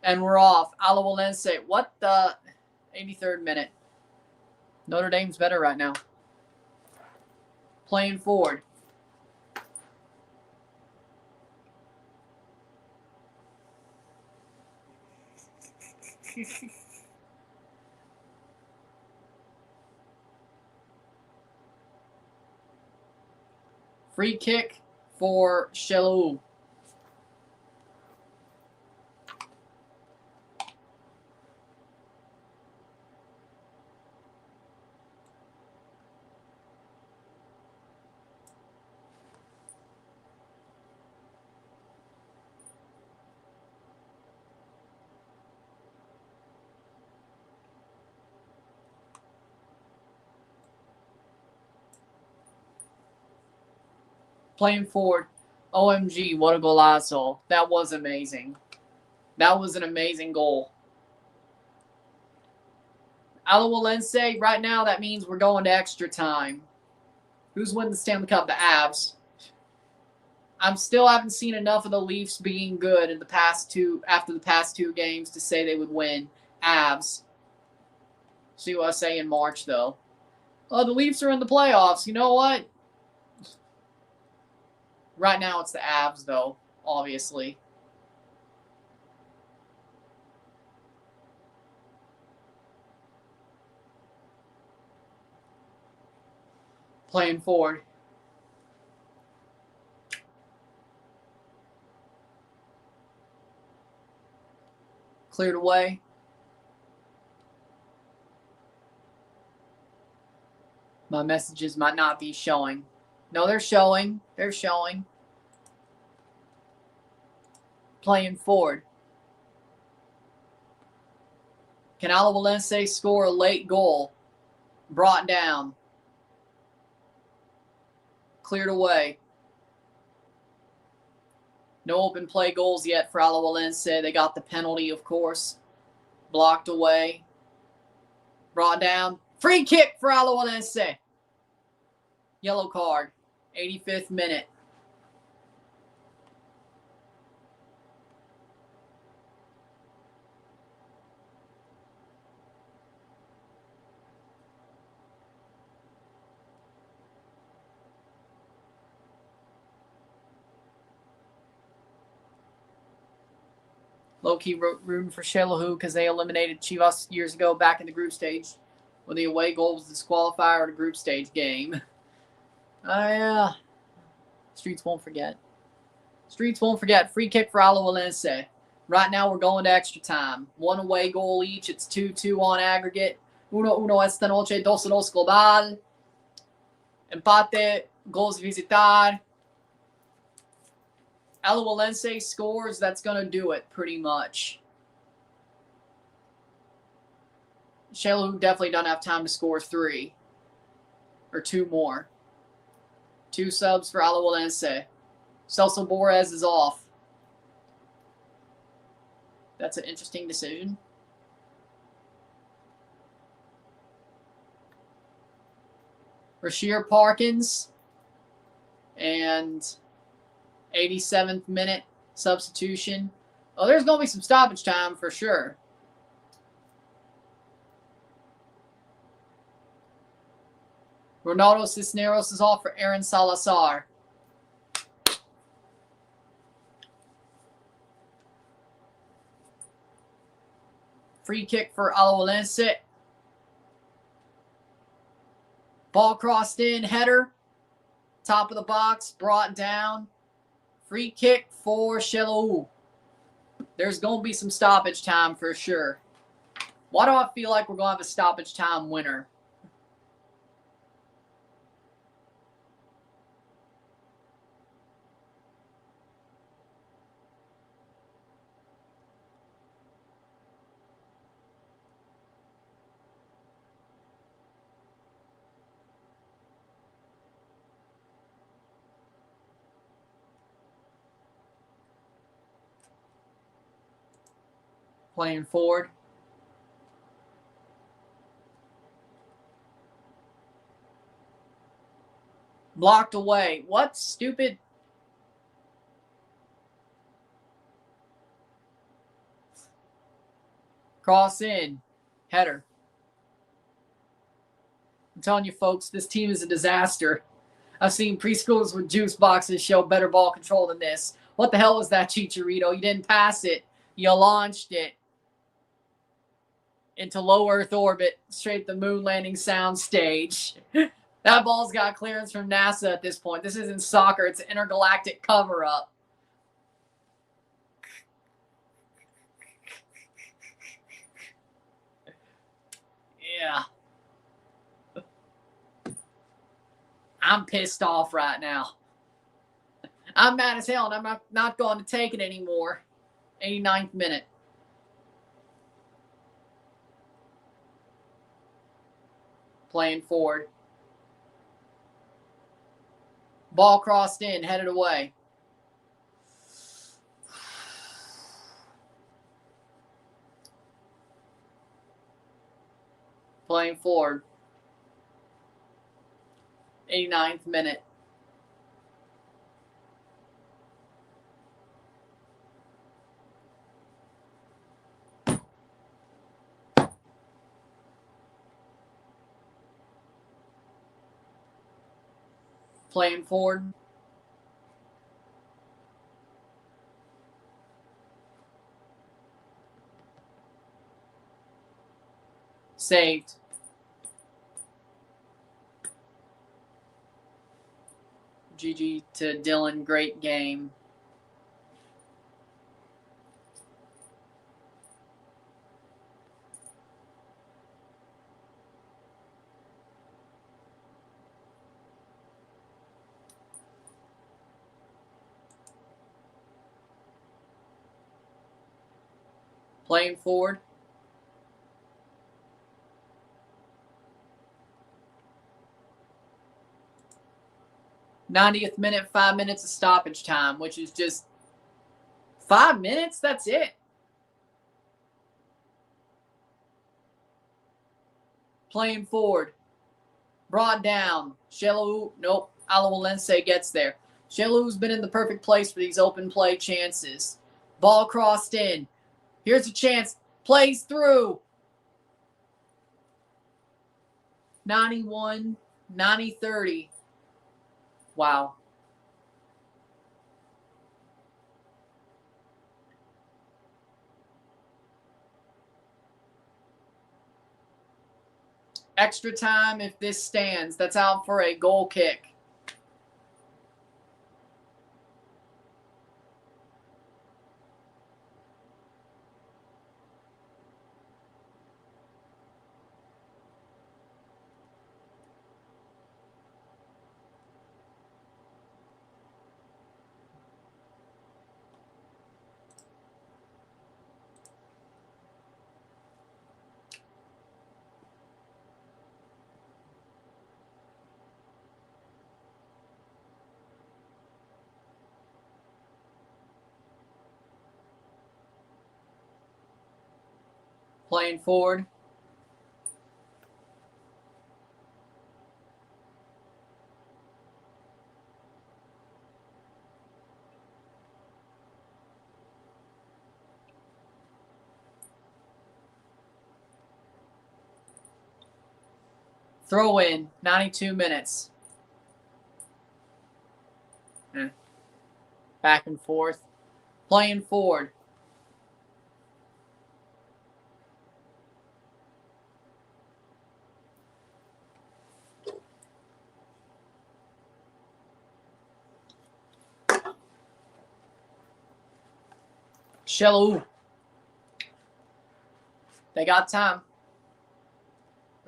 And we're off. Alajuelense. What the? 83rd minute. Notre Dame's better right now. Playing forward. Free kick for Xelajú. Playing forward. OMG, what a golazo. That was amazing. That was an amazing goal. Alajuelense, right now, that means we're going to extra time. Who's winning the Stanley Cup? The Avs. I still haven't seen enough of the Leafs being good in the past two, after the past two games, to say they would win. Avs. See what I say in March, though. Oh, the Leafs are in the playoffs. You know what? Right now, it's the Avs, though, obviously. Playing forward. Cleared away. My messages might not be showing. No, they're showing. They're showing. Playing forward. Can Alajuelense score a late goal? Brought down. Cleared away. No open play goals yet for Alajuelense. They got the penalty, of course. Blocked away. Brought down. Free kick for Alajuelense. Yellow card. 85th minute. Low-key rooting for Xelajú because they eliminated Chivas years ago back in the group stage when the away goal was disqualifier of the group stage game. Yeah. Streets won't forget. Streets won't forget. Free kick for Alajuelense. Right now we're going to extra time. One away goal each. It's 2-2 on aggregate. 1-1 esta noche. 2-2 global. Empate. Goals visitar. Alajuelense scores. That's going to do it pretty much. Xelajú definitely doesn't have time to score 3. Or 2 more. 2 subs for Alajuelense. Celso Borges is off. That's an interesting decision. Rasheer Parkins and 87th minute substitution. Oh, there's going to be some stoppage time for sure. Ronaldo Cisneros is off for Aaron Salazar. Free kick for Alajuelense. Ball crossed in, header. Top of the box, brought down. Free kick for Xelajú. There's going to be some stoppage time for sure. Why do I feel like we're going to have a stoppage time winner? Playing forward. Blocked away. What? Stupid. Cross in. Header. I'm telling you, folks, this team is a disaster. I've seen preschoolers with juice boxes show better ball control than this. What the hell was that, Chicharito? You didn't pass it. You launched it into low Earth orbit, straight to the moon landing sound stage. That ball's got clearance from NASA at this point. This isn't soccer. It's an intergalactic cover-up. Yeah. I'm pissed off right now. I'm mad as hell, and I'm not going to take it anymore. 89th minute. Playing forward. Ball crossed in, headed away. Playing forward. 89th minute. Playing forward. Saved. GG to Dillon. Great game. Playing forward. '90th minute, 5 minutes of stoppage time, which is just 5 minutes. That's it. Playing forward. Brought down. Xelajú. Nope. Alajuelense gets there. Xelaju's been in the perfect place for these open play chances. Ball crossed in. Here's a chance. Plays through. 91, 90-30. Wow. Extra time if this stands. That's out for a goal kick. Playing forward. Throw in, 92 minutes. Back and forth. Playing forward. Xelajú. They got time.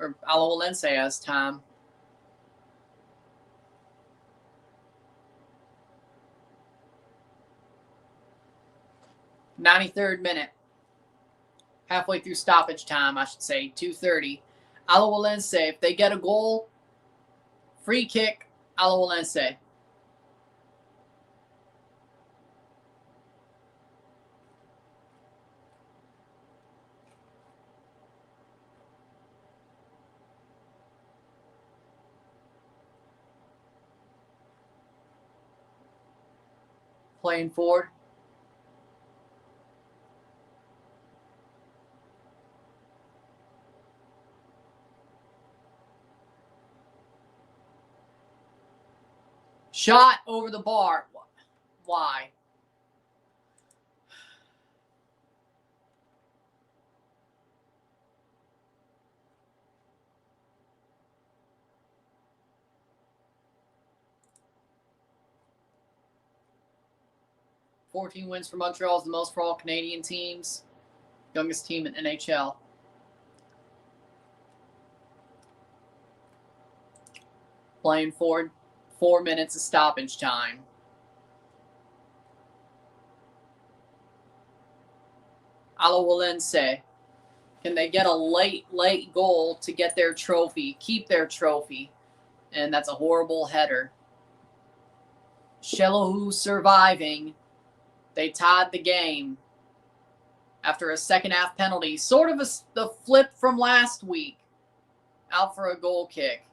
Or Alajuelense has time. '93rd minute. Halfway through stoppage time, I should say. 2:30. Alajuelense, if they get a goal, free kick, Alajuelense. Playing forward. Shot over the bar. Why? $14 wins for Montreal is the most for all Canadian teams. Youngest team in NHL. Playing forward. 4 minutes of stoppage time. Alajuelense. Can they get a late goal to get their trophy, keep their trophy? And that's a horrible header. Xelajú surviving. They tied the game after a second half penalty. Sort of the flip from last week. Out for a goal kick.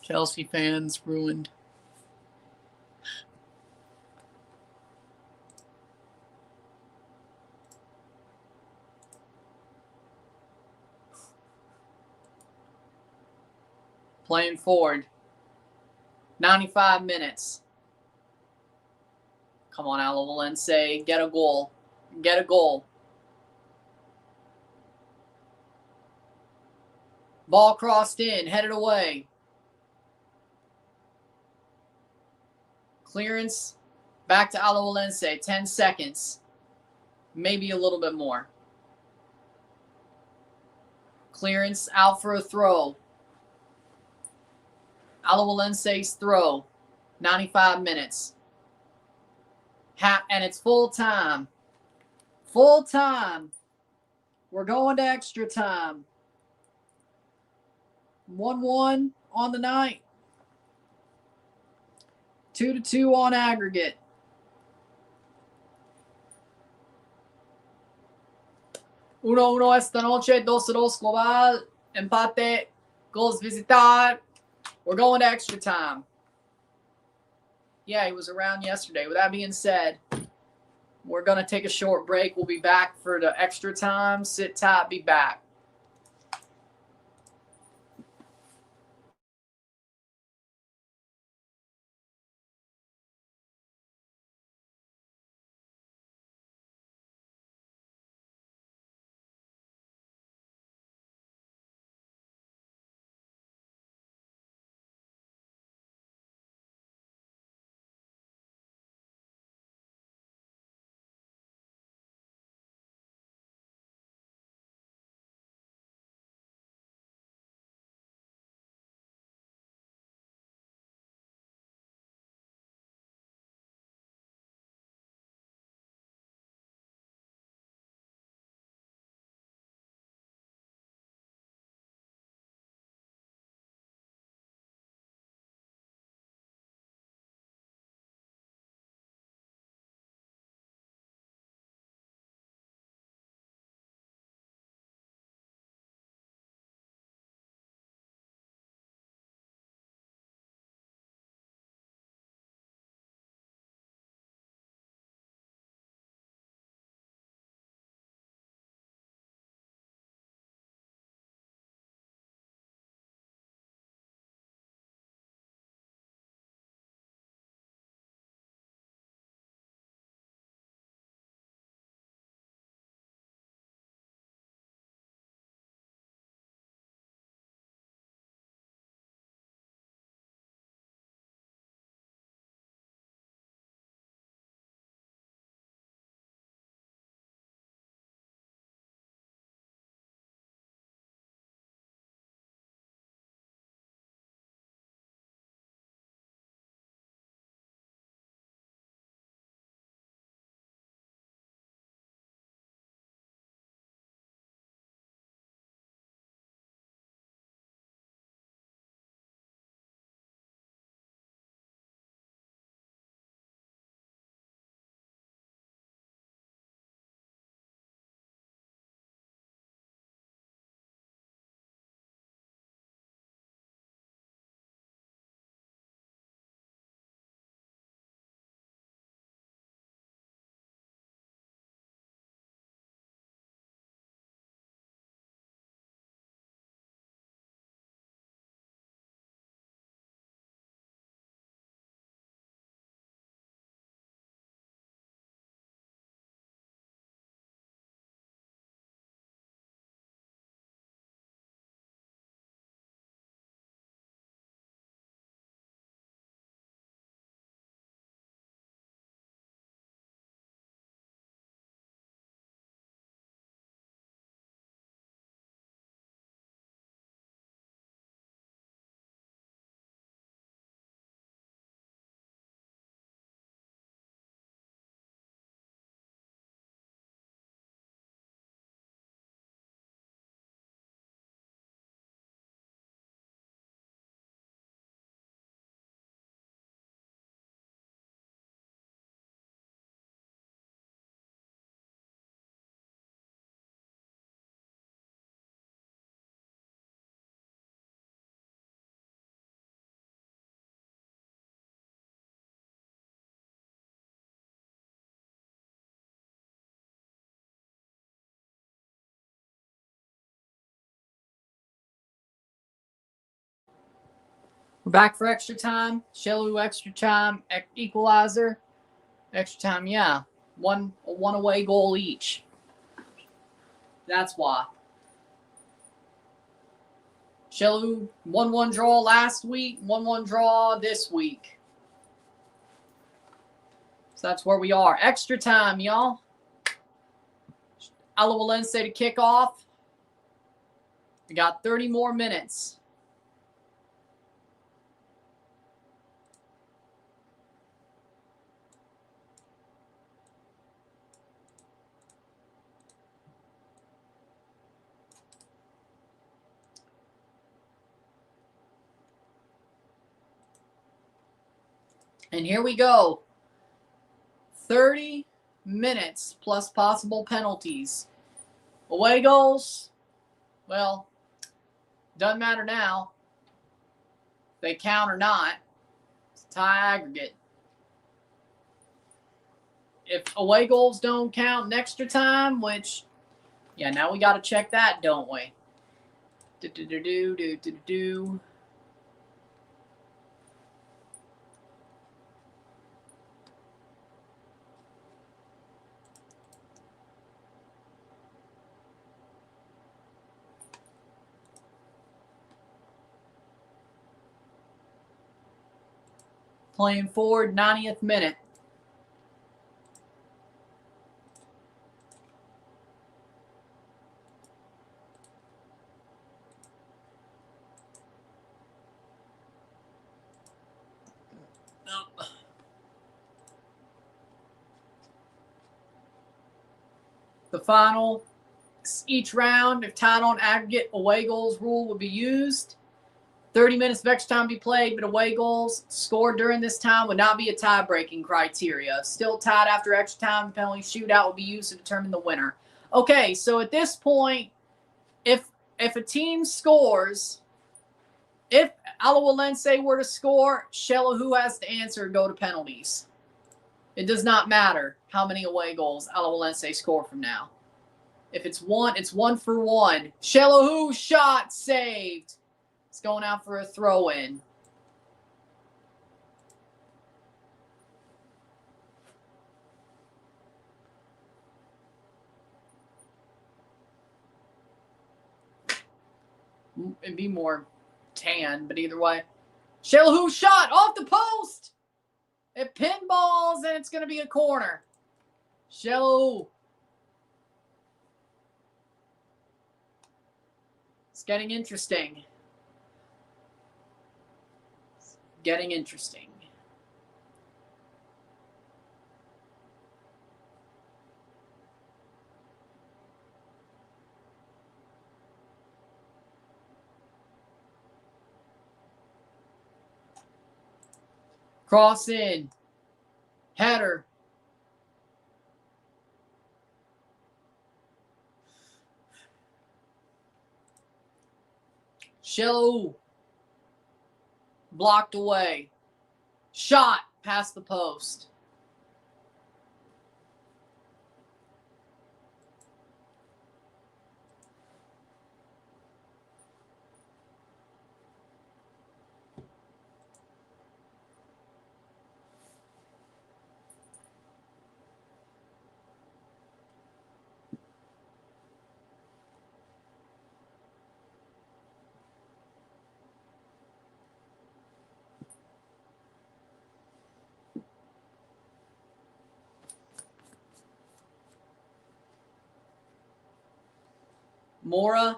Chelsea fans ruined. Playing forward. 95 minutes. Come on, Alajuelense. Get a goal. Get a goal. Ball crossed in. Headed away. Clearance. Back to Alajuelense. 10 seconds. Maybe a little bit more. Clearance out for a throw. Alajuelense's throw. 95 minutes. And it's full time. Full time. We're going to extra time. 1-1 on the night. 2-2 on aggregate. Uno esta noche, 2-2 global, empate, goals visitar. We're going to extra time. Yeah, he was around yesterday. With that being said, we're going to take a short break. We'll be back for the extra time. Sit tight, be back. We're back for extra time. Xelajú extra time, equalizer. Extra time, yeah. One away goal each. That's why. Xelajú 1-1 draw last week, 1-1 draw this week. So that's where we are. Extra time, y'all. Alajuelense to kick off. We got 30 more minutes. And here we go. 30 minutes plus possible penalties. Away goals, well, doesn't matter now. They count or not. It's a tie aggregate. If away goals don't count in extra time, which, yeah, now we got to check that, don't we? Do. Playing forward, 90th minute. The final, each round, if tied on aggregate, away goals rule would be used. 30 minutes of extra time be played, but away goals scored during this time would not be a tie-breaking criteria. Still tied after extra time, penalty shootout will be used to determine the winner. Okay, so at this point, if a team scores, if Alajuelense were to score, Xelajú has to answer and go to penalties. It does not matter how many away goals Alajuelense score from now. If it's one, it's 1 for 1. Xelajú shot saved. It's going out for a throw-in. It'd be more tan, but either way. Xelajú shot off the post. It pinballs, and it's going to be a corner. Xelajú. It's getting interesting. It's getting interesting. Cross in. Header. Xelajú. Blocked away. Shot past the post. Mora.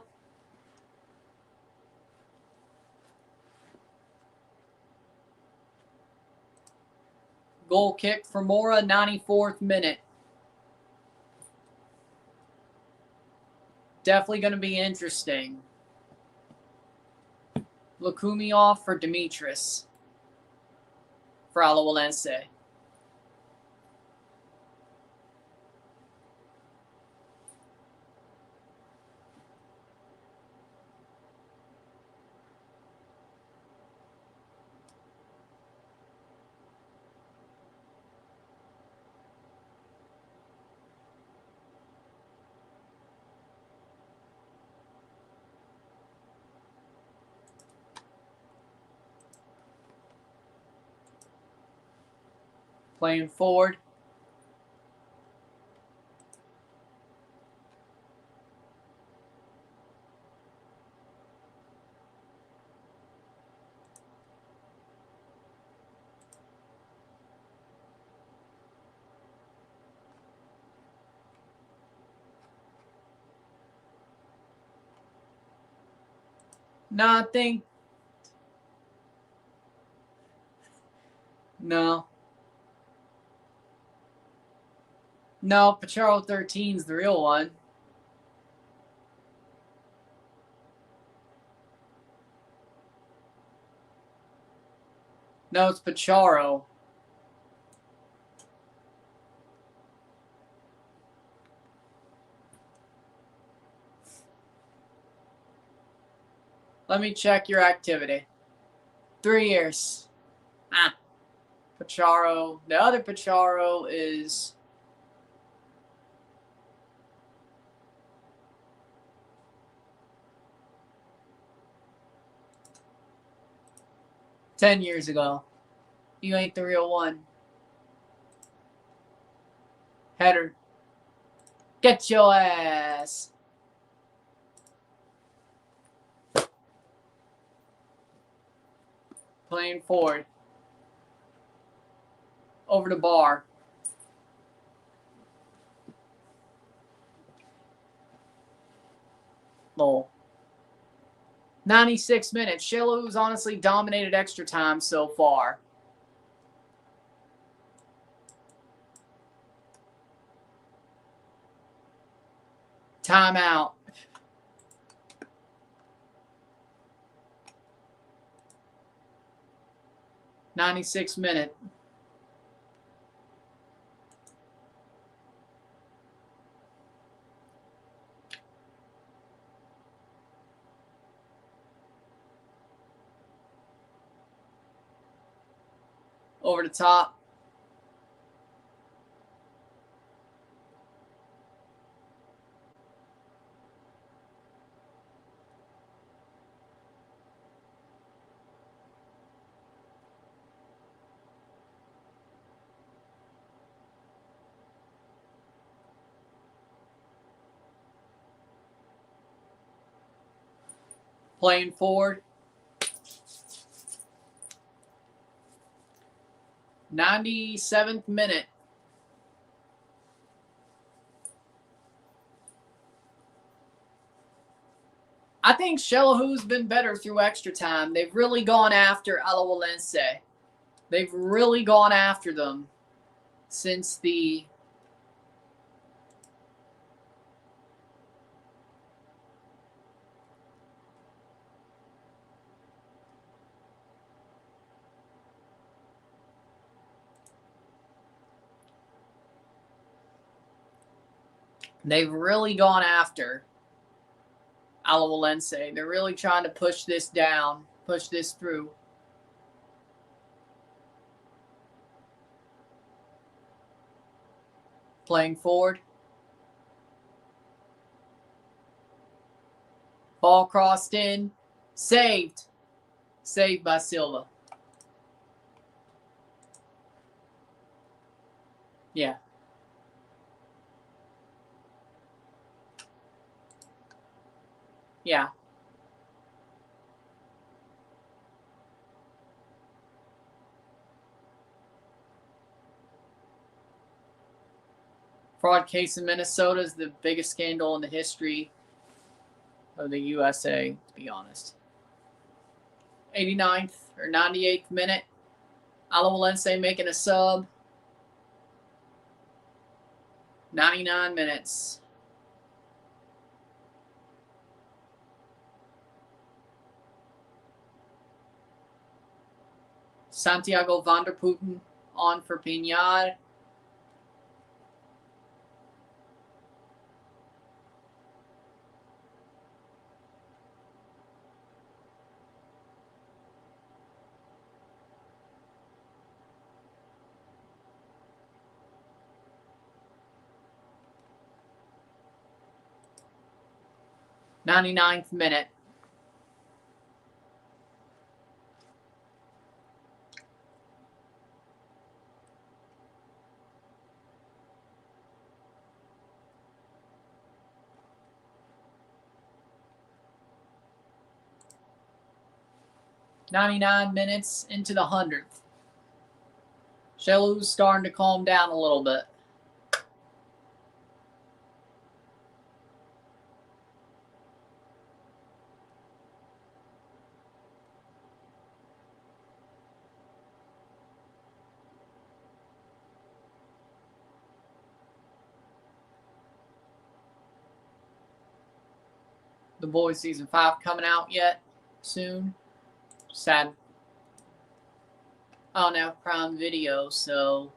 Goal kick for Mora, 94th minute. Definitely going to be interesting. Lukumi off for Dimitris for Alajuelense. Playing forward. Nothing. No. No, Pacharo 13 is the real one. No, it's Pacharo. Let me check your activity. 3 years. Pacharo. The other Pacharo is... $10 years ago. You ain't the real one. Header. Get your ass. Playing forward. Over the bar. Lol. 96 minutes. Xelaju's honestly dominated extra time so far. Timeout. '96 minute. Over the top. Playing forward. 97th minute. I think Xelaju's been better through extra time. They've really gone after Alajuelense. They've really gone after them since the... They've really gone after Alajuelense. They're really trying to push this down, push this through. Playing forward. Ball crossed in. Saved. Saved by Silva. Yeah. Yeah. Fraud case in Minnesota is the biggest scandal in the history of the USA, to be honest. 89th or 98th minute. Alajuelense making a sub. 99 minutes. Santiago Vanderputten on for Piñar. '99th minute. 99 minutes into the 100th. Xelaju's starting to calm down a little bit. The Boys Season 5 coming out yet soon. Sad. I don't have Prime Video, so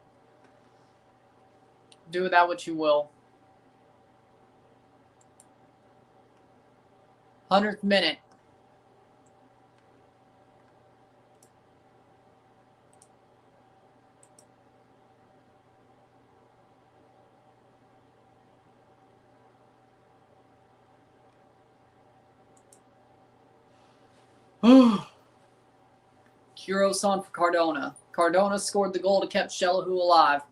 do with that what you will. 100th minute. Kurosan for Cardona. Cardona scored the goal to keep Xelajú alive.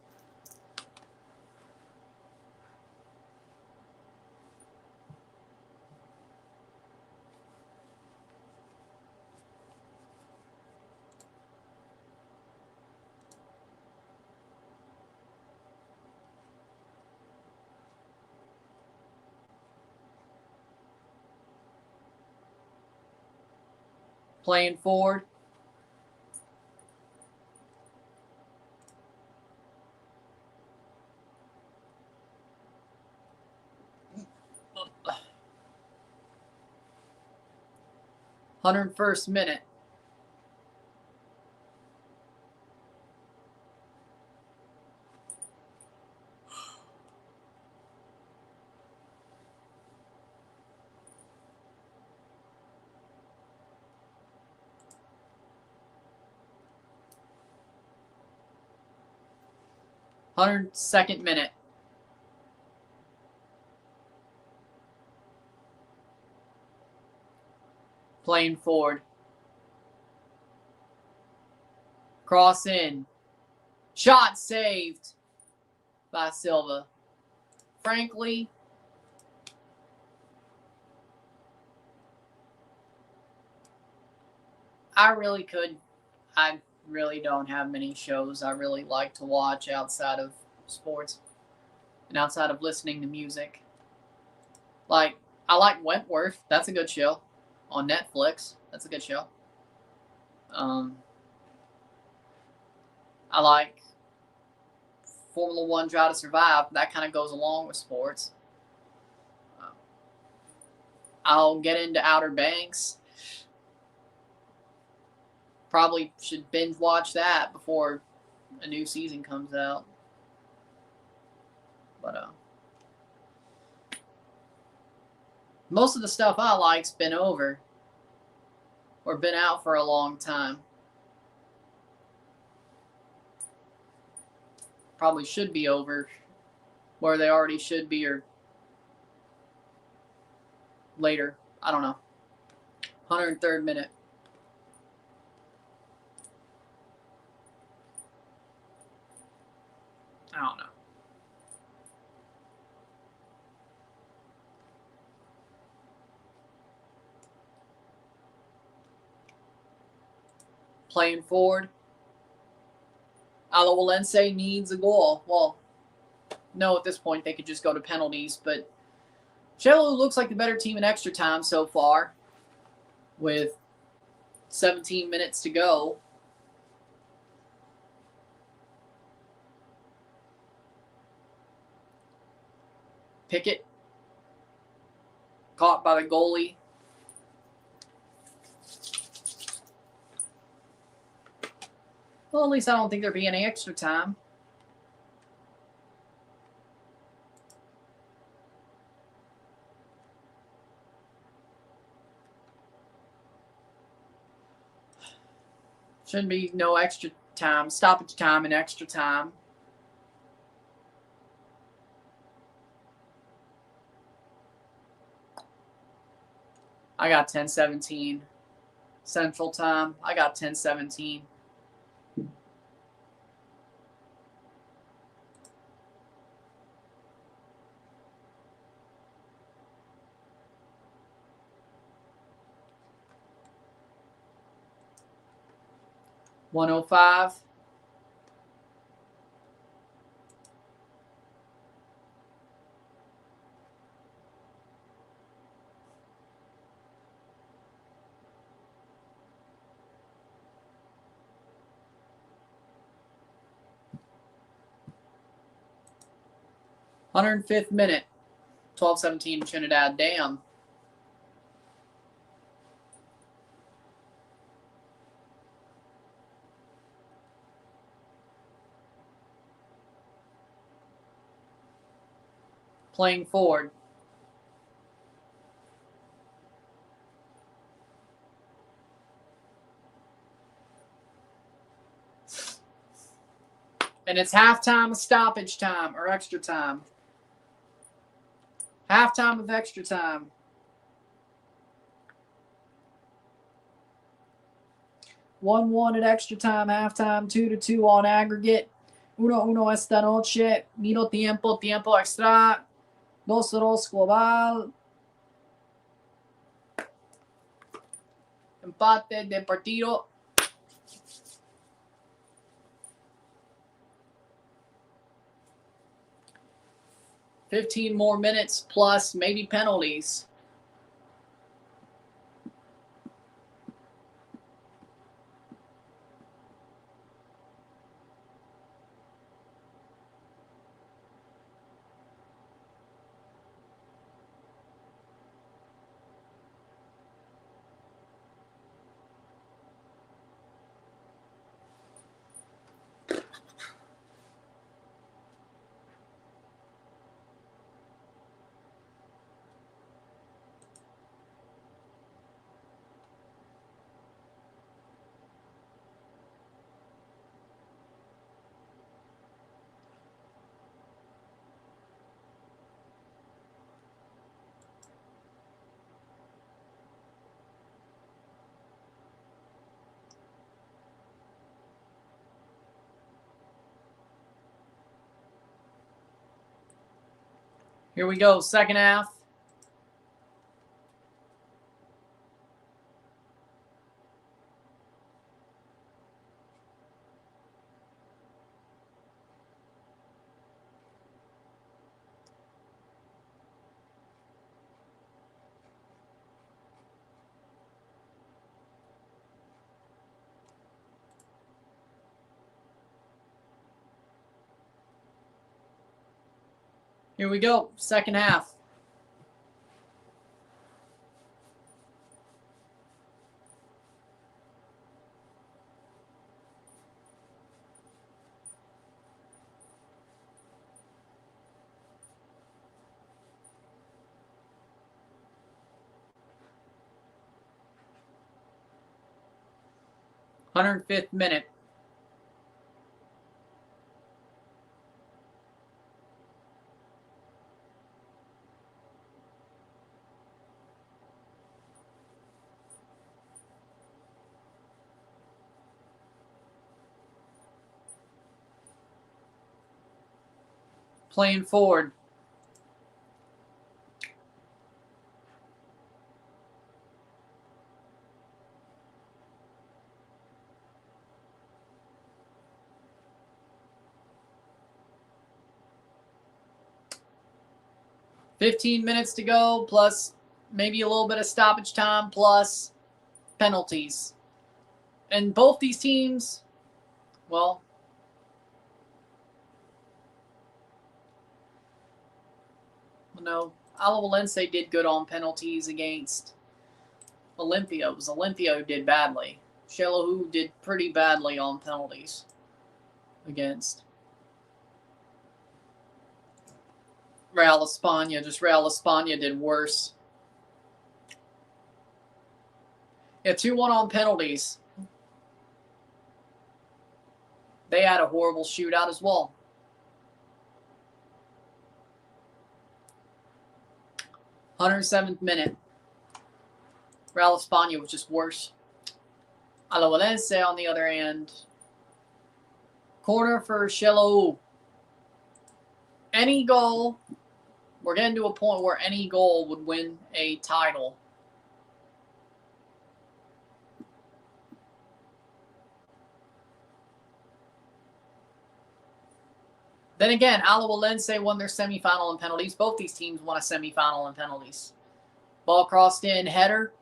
Playing forward. $101st minute. $102nd minute. Playing forward. Cross in. Shot saved by Silva. Frankly, I really don't have many shows I really like to watch outside of sports and outside of listening to music. Like, I like Wentworth. That's a good show. On Netflix. That's a good show. I like Formula One Drive to Survive. That kind of goes along with sports. I'll get into Outer Banks. Probably should binge watch that before a new season comes out. But most of the stuff I like's been over or been out for a long time. Probably should be over where they already should be or later. I don't know. 103rd minute. I don't know. Playing forward. Alajuelense needs a goal. Well, no, at this point they could just go to penalties, but Xelajú looks like the better team in extra time so far with 17 minutes to go. Pickett caught by the goalie. Well, at least I don't think there'll be any extra time. Shouldn't be no extra time. Stoppage time and extra time. I got 10:17 Central Time. I got 10:17. 105. $105th minute. 12-17 Trinidad Dam. Playing forward. And it's halftime of stoppage time or extra time. Halftime of extra time. 1-1 at extra time, halftime, 2-2 on aggregate. 1-1 esta noche. Miro tiempo, tiempo extra. 2-2 global. Empate de partido. $15 more minutes plus maybe penalties. Here we go, second half. Here we go, second half. $105th minute. Playing forward. $15 minutes to go, plus maybe a little bit of stoppage time, plus penalties. And both these teams, well, no, Alajuelense did good on penalties against Olympia. It was Olympia who did badly. Xelajú did pretty badly on penalties against Real España. Just Real España did worse. Yeah, 2-1 on penalties. They had a horrible shootout as well. 107th minute. Real España was just worse. Alajuelense, on the other hand, corner for Xelajú. Any goal, we're getting to a point where any goal would win a title. Then again, Alajuelense won their semifinal in penalties. Both these teams won a semifinal in penalties. Ball crossed in, header.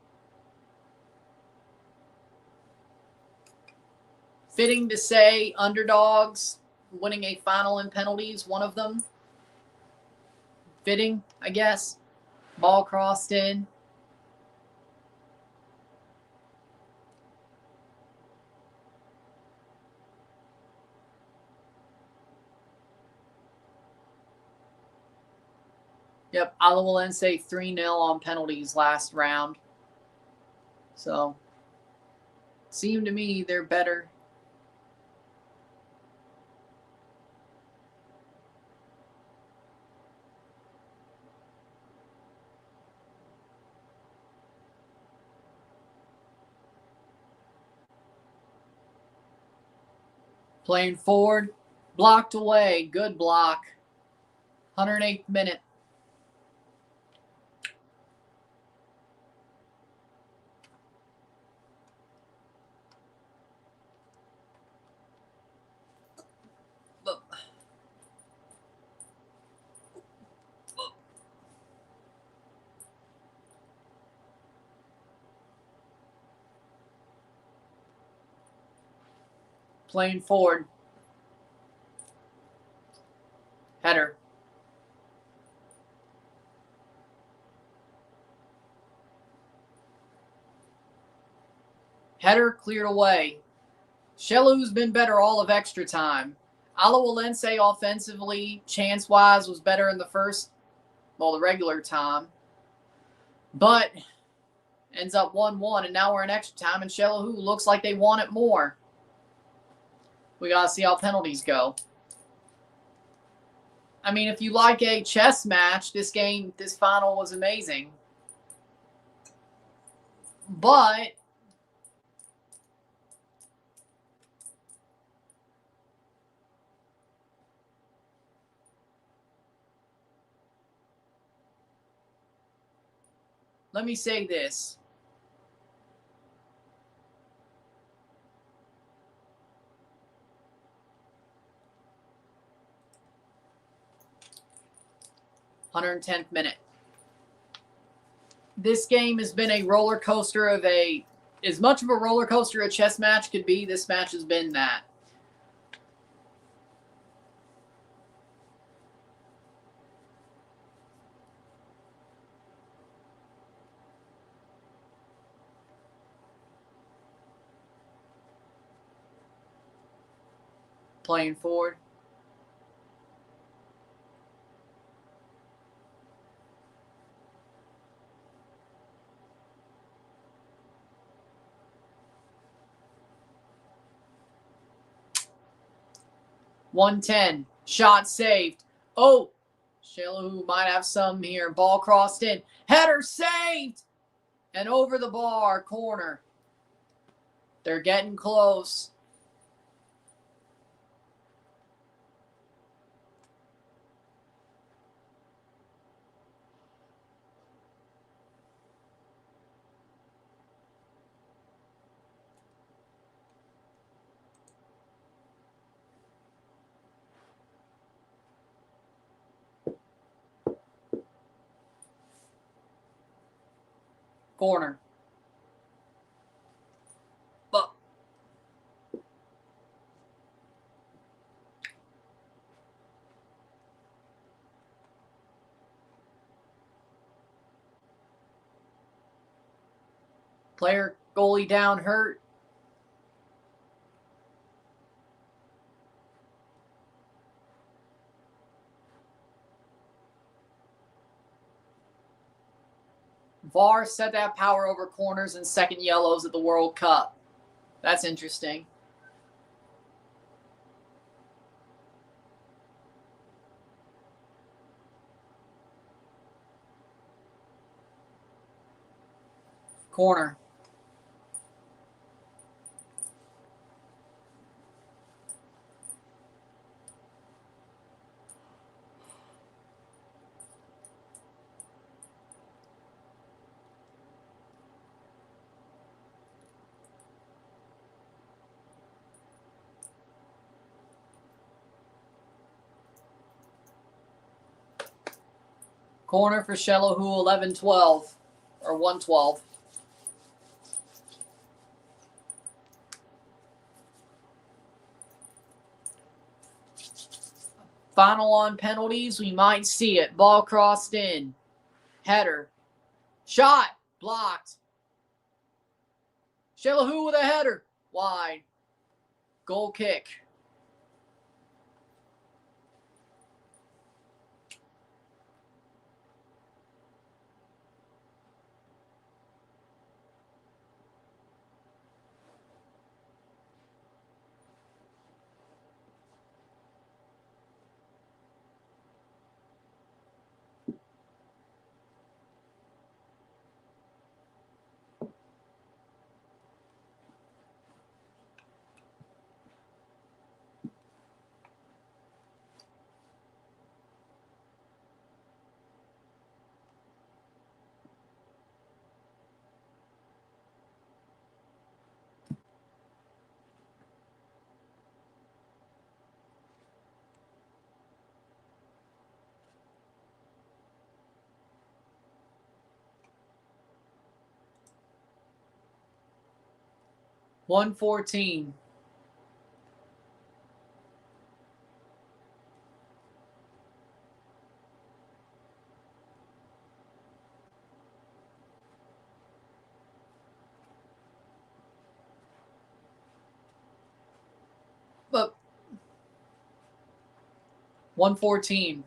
Fitting to say underdogs winning a final in penalties, one of them. Fitting, I guess. Ball crossed in. Yep, Alajuelense 3-0 on penalties last round. So, seemed to me they're better. Playing forward, blocked away, good block. 108th minute. Playing forward. Header. Header cleared away. Xelaju's been better all of extra time. Alajuelense offensively, chance-wise, was better in the the regular time. But ends up 1-1, and now we're in extra time, and Xelajú looks like they want it more. We got to see how penalties go. I mean, if you like a chess match, this final was amazing. But let me say this. (110th minute). This game has been a roller coaster of as much of a roller coaster a chess match could be. This match has been that. Playing forward. (110). Shot saved. Oh, Xelajú might have some here. Ball crossed in. Header saved. And over the bar, corner. They're getting close. Corner. But player goalie down hurt. VAR said to have power over corners and second yellows at the World Cup. That's interesting. Corner. Corner for Xelajú, 11-12 or 1-12. Final on penalties. We might see it. Ball crossed in. Header. Shot. Blocked. Xelajú with a header. Wide. Goal kick. $114. But 114.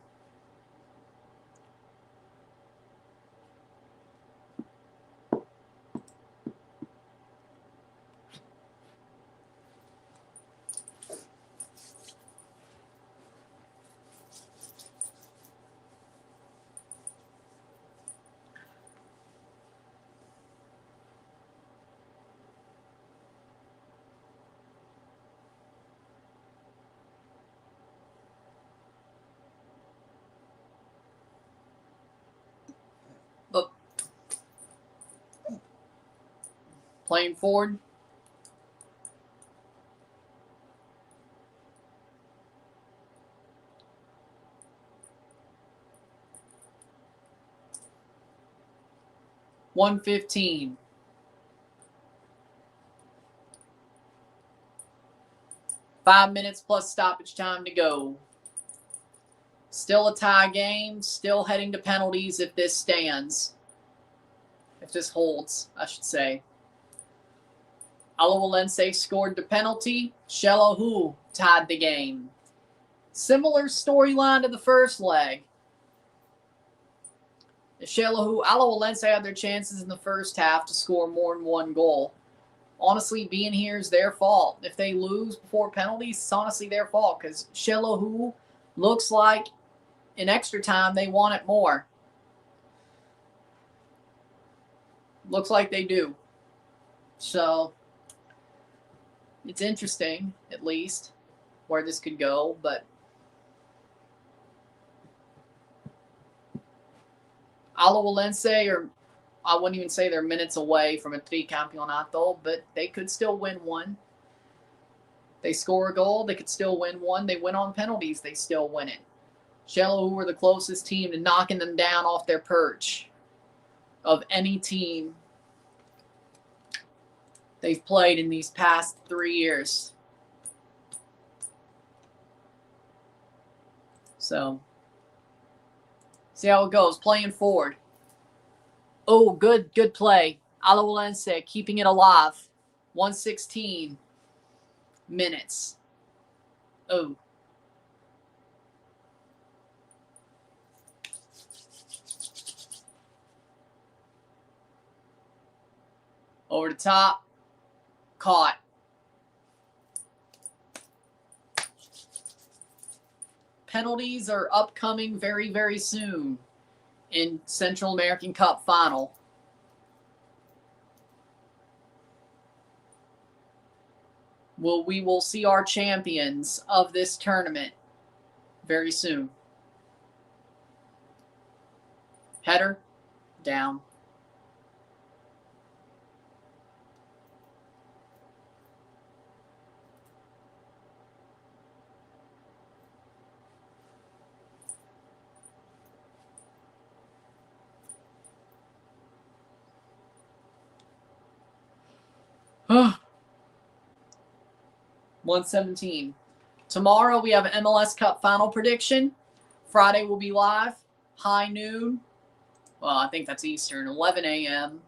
But playing forward. $115. Five minutes plus stoppage time to go. Still a tie game. Still heading to penalties if this stands. If this holds, I should say. Alajuelense scored the penalty. Xelajú tied the game. Similar storyline to the first leg. Alajuelense had their chances in the first half to score more than one goal. Honestly, being here is their fault. If they lose before penalties, it's honestly their fault because Xelajú looks like in extra time they want it more. Looks like they do. So it's interesting, at least, where this could go, but Alajuelense, or I wouldn't even say they're minutes away from a tricampeonato, but they could still win one. They score a goal, they could still win one. They win on penalties, they still win it. Xelajú were the closest team to knocking them down off their perch of any team they've played in these past 3 years. So, see how it goes. Playing forward. Oh, good play. Alajuelense keeping it alive. 116 minutes. Oh. Over the top. Caught. Penalties are upcoming very, very soon in Central American Cup final. We will see our champions of this tournament very soon. Header, down. 117. Tomorrow we have an MLS Cup final prediction. Friday will be live, high noon. Well, I think that's Eastern, 11 a.m.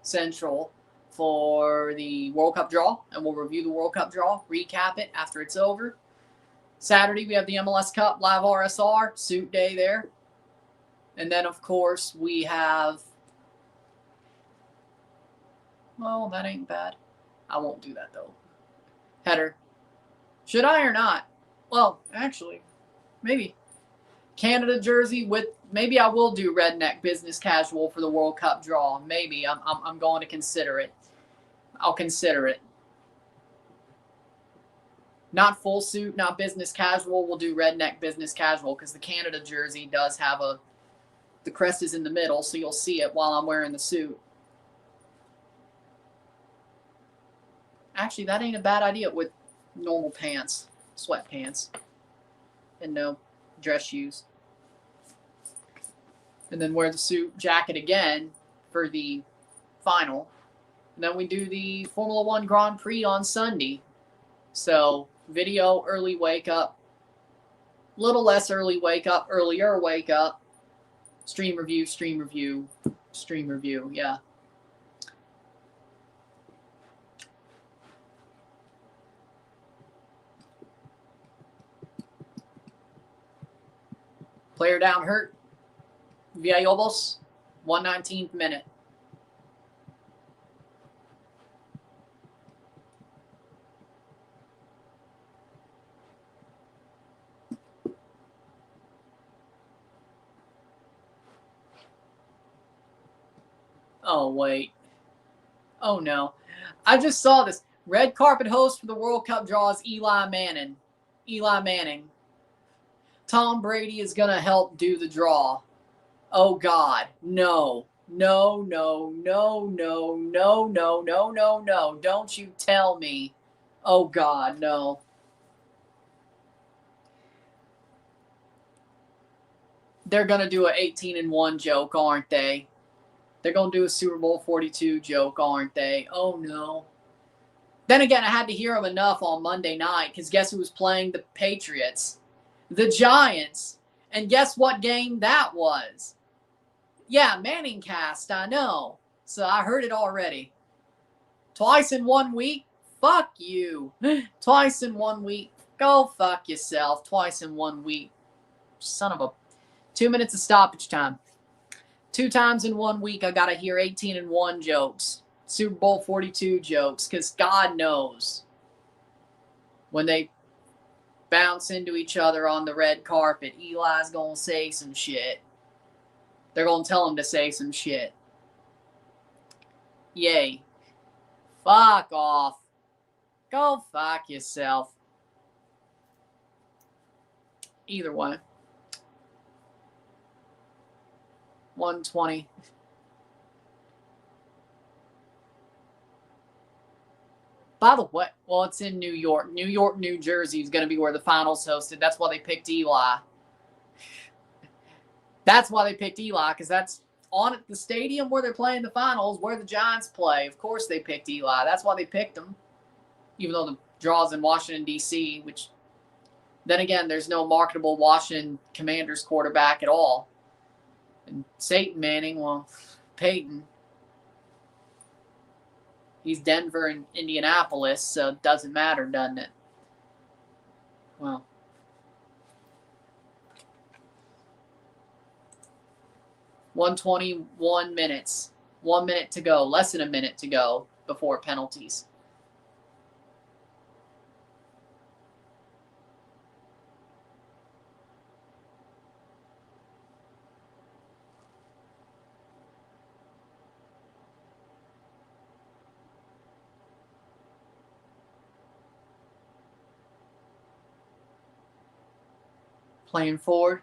Central for the World Cup draw, and we'll review the World Cup draw, recap it after it's over. Saturday we have the MLS Cup live RSR, suit day there. And then, of course, we have, well, that ain't bad. I won't do that, though. Header. Should I or not? Well, actually, maybe. Canada jersey with, maybe I will do redneck business casual for the World Cup draw. Maybe. I'm going to consider it. I'll consider it. Not full suit, not business casual. We'll do redneck business casual because the Canada jersey does have the crest is in the middle, so you'll see it while I'm wearing the suit. Actually, that ain't a bad idea with normal pants, sweatpants, and no dress shoes. And then wear the suit jacket again for the final. And then we do the Formula One Grand Prix on Sunday. So video, early wake up, little less early wake up, earlier wake up, stream review, yeah. Player down hurt. Villalobos, 119th minute. Oh, wait. Oh, no. I just saw this. Red carpet host for the World Cup draw is Eli Manning. Eli Manning. Tom Brady is going to help do the draw. Oh, God. No. No, no, no, no, no, no, no, no, no. Don't you tell me. Oh, God, no. They're going to do an 18-1 joke, aren't they? They're going to do a Super Bowl 42 joke, aren't they? Oh, no. Then again, I had to hear them enough on Monday night because guess who was playing the Patriots? The Giants. And guess what game that was? Yeah, Manning cast, I know. So I heard it already. Twice in 1 week? Fuck you. Twice in 1 week? Go fuck yourself. Twice in 1 week. Son of a... 2 minutes of stoppage time. 2 times in 1 week I got to hear 18-1 jokes. Super Bowl 42 jokes. Because God knows when they bounce into each other on the red carpet, Eli's going to say some shit. They're going to tell him to say some shit. Yay. Fuck off. Go fuck yourself. Either way. 120. By the way, well, it's in New York. New York, New Jersey is going to be where the finals hosted. That's why they picked Eli. That's why they picked Eli, because that's on at the stadium where they're playing the finals, where the Giants play. Of course they picked Eli. That's why they picked him. Even though the draw's in Washington, D.C., which, then again, there's no marketable Washington Commanders quarterback at all. And Satan Manning, well, Peyton. He's Denver and Indianapolis, so it doesn't matter, doesn't it? Well. $121 minutes. 1 minute to go. Less than a minute to go before penalties. Playing forward.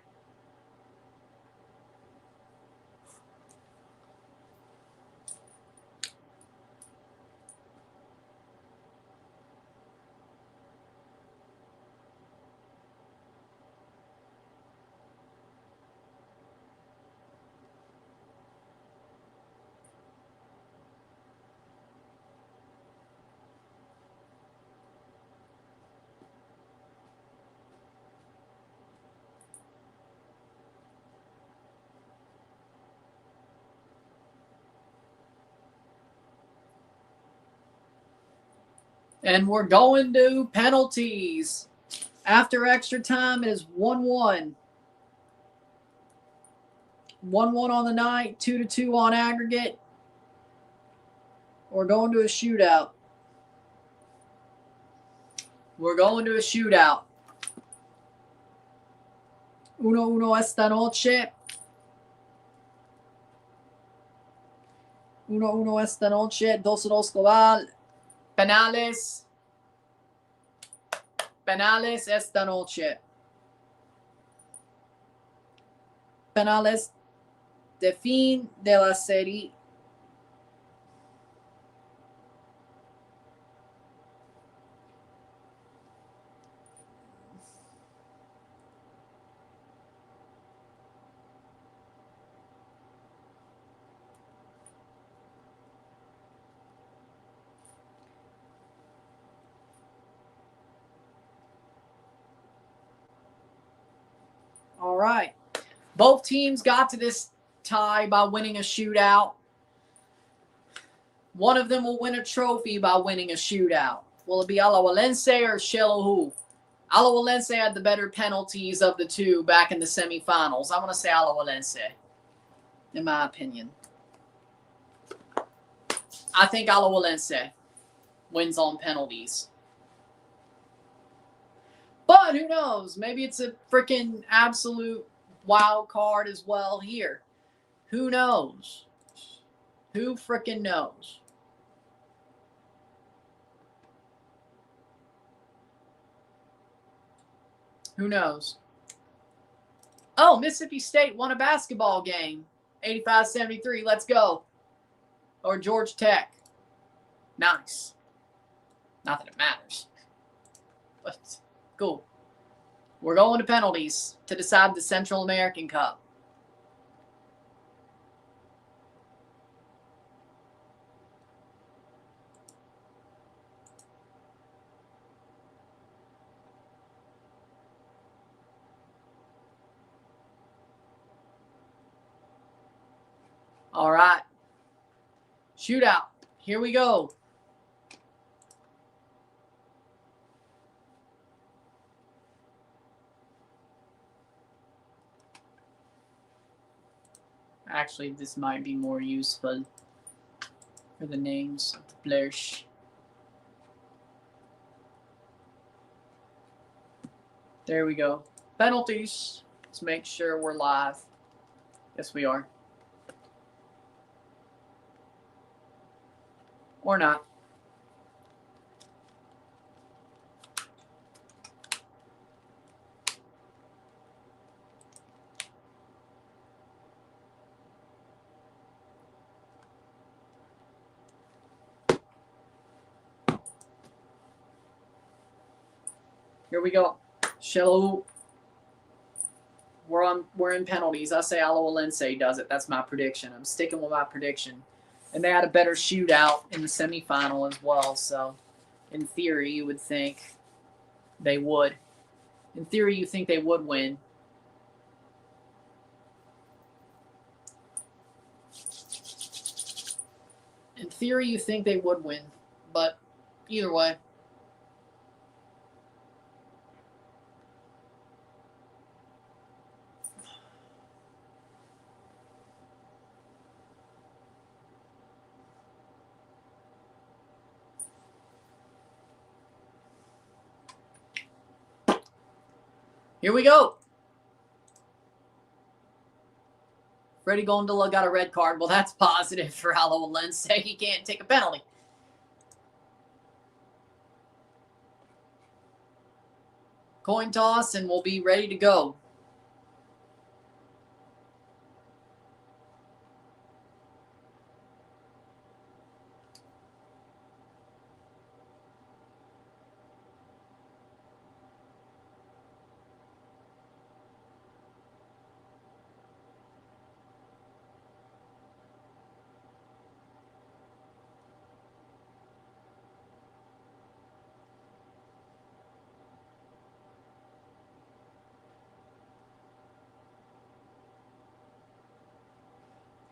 And we're going to penalties. After extra time, it is 1-1. 1-1 on the night, 2-2 on aggregate. We're going to a shootout. We're going to a shootout. 1-1 esta noche. 1-1 esta noche. 2-2 global. Penales. Penales esta noche. Penales de fin de la serie. All right. Both teams got to this tie by winning a shootout. One of them will win a trophy by winning a shootout. Will it be Alajuelense or Xelajú? Alajuelense had the better penalties of the two back in the semifinals. I'm going to say Alajuelense, in my opinion. I think Alajuelense wins on penalties. But who knows? Maybe it's a freaking absolute wild card as well here. Who knows? Who freaking knows? Who knows? Oh, Mississippi State won a basketball game. 85-73. Let's go. Or Georgia Tech. Nice. Not that it matters. But cool. We're going to penalties to decide the Central American Cup. All right. Shootout. Here we go. Actually, this might be more useful for the names of the players. There we go. Penalties. Let's make sure we're live. Yes, we are. Or not. Here we go. Xelajú. We're in penalties. I say Alajuelense does it. That's my prediction. I'm sticking with my prediction. And they had a better shootout in the semifinal as well. So, in theory, you would think they would. In theory, you think they would win. In theory, you think they would win. But either way. Here we go. Freddie Gondola got a red card. Well, that's positive for Alajuelense. He can't take a penalty. Coin toss, and we'll be ready to go.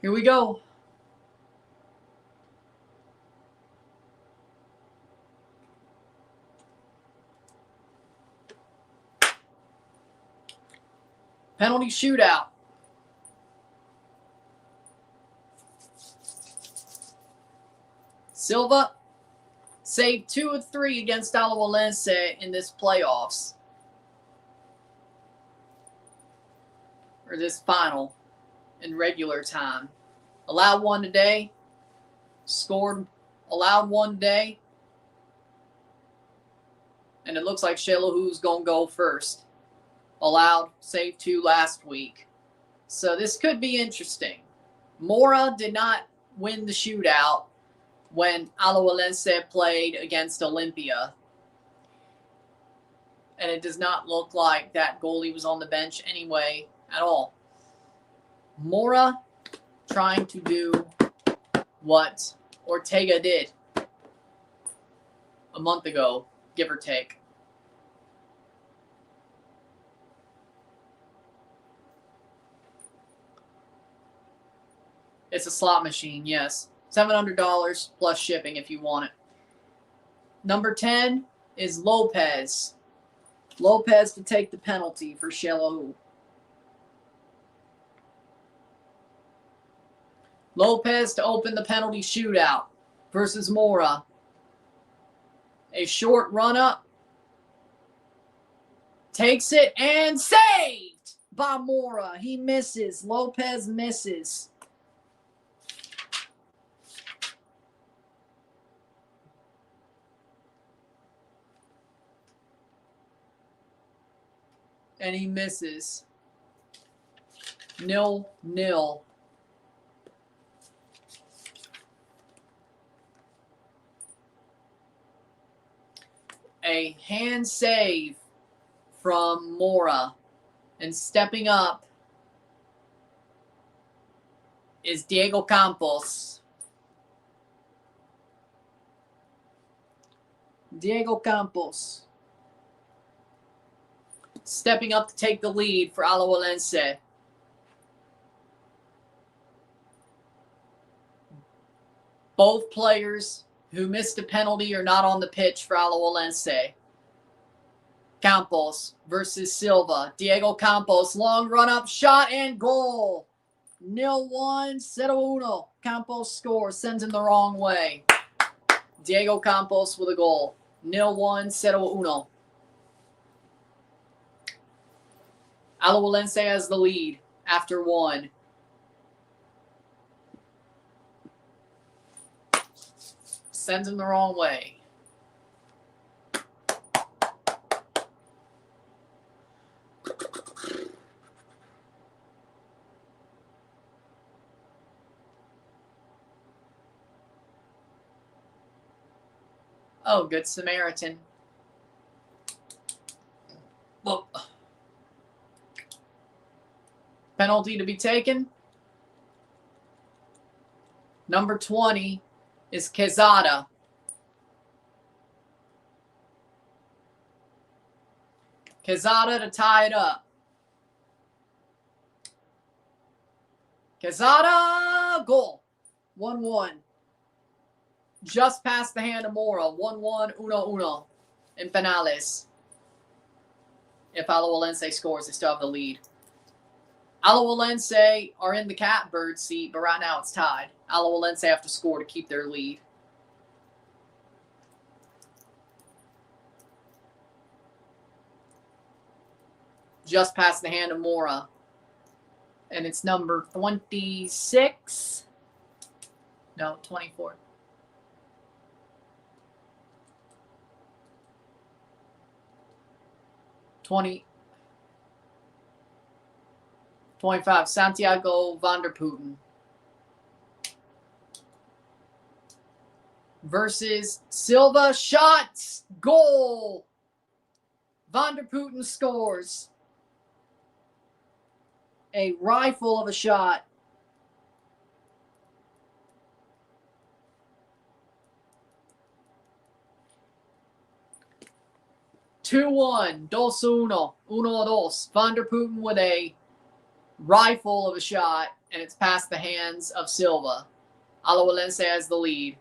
Here we go. Penalty shootout. Silva saved 2 of 3 against Alajuelense in this playoffs. Or this final in regular time. Allowed 1 today. Scored, allowed 1 today. And it looks like Xelaju's going to go first. Allowed, saved 2 last week. So this could be interesting. Mora did not win the shootout when Alajuelense played against Olympia. And it does not look like that goalie was on the bench anyway at all. Mora trying to do what Ortega did a month ago, give or take. It's a slot machine, yes. $700 plus shipping if you want it. Number 10 is Lopez. Lopez to take the penalty for Xelajú. Lopez to open the penalty shootout versus Mora. A short run-up. Takes it and saved by Mora. He misses. Lopez misses. And he misses. 0-0. A hand save from Mora. And stepping up is Diego Campos. Diego Campos. Stepping up to take the lead for Alajuelense. Both players who missed a penalty are not on the pitch for Alajuelense. Campos versus Silva. Diego Campos, long run-up, shot, and goal. 0-1, 0-1. Campos scores, sends him the wrong way. Diego Campos with a goal. 0-1, 0-1. Alajuelense has the lead after 1. Sends him the wrong way. Oh, Good Samaritan. Look. Penalty to be taken. Number 20 is Quezada. Quezada to tie it up. Quezada, goal. 1-1. Just past the hand of Mora. 1-1, 1-1 in penales. If Alajuelense scores, they still have the lead. Alajuelense are in the catbird seat, but right now it's tied. Alajuelense have to score to keep their lead. Just past the hand of Mora. And it's number 26. No, 24. $20. 25, Santiago van der Putten versus Silva. Shots, goal. Van der Putten scores. A rifle of a shot. Two-one, 2-1, 1-2. Van der Putten with a rifle of a shot, and it's past the hands of Silva. Alajuelense has the lead.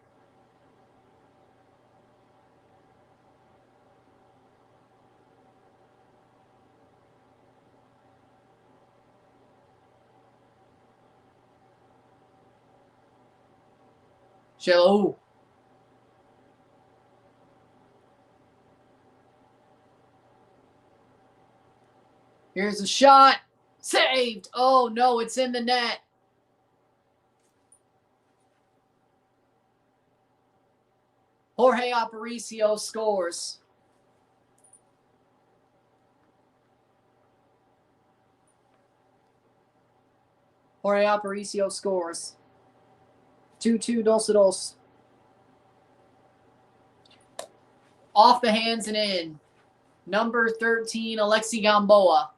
Xelajú. Here's a shot. Saved. Oh, no, it's in the net. Jorge Aparicio scores. Jorge Aparicio scores. 2-2, 2-2. Off the hands and in. Number 13, Alexi Gamboa.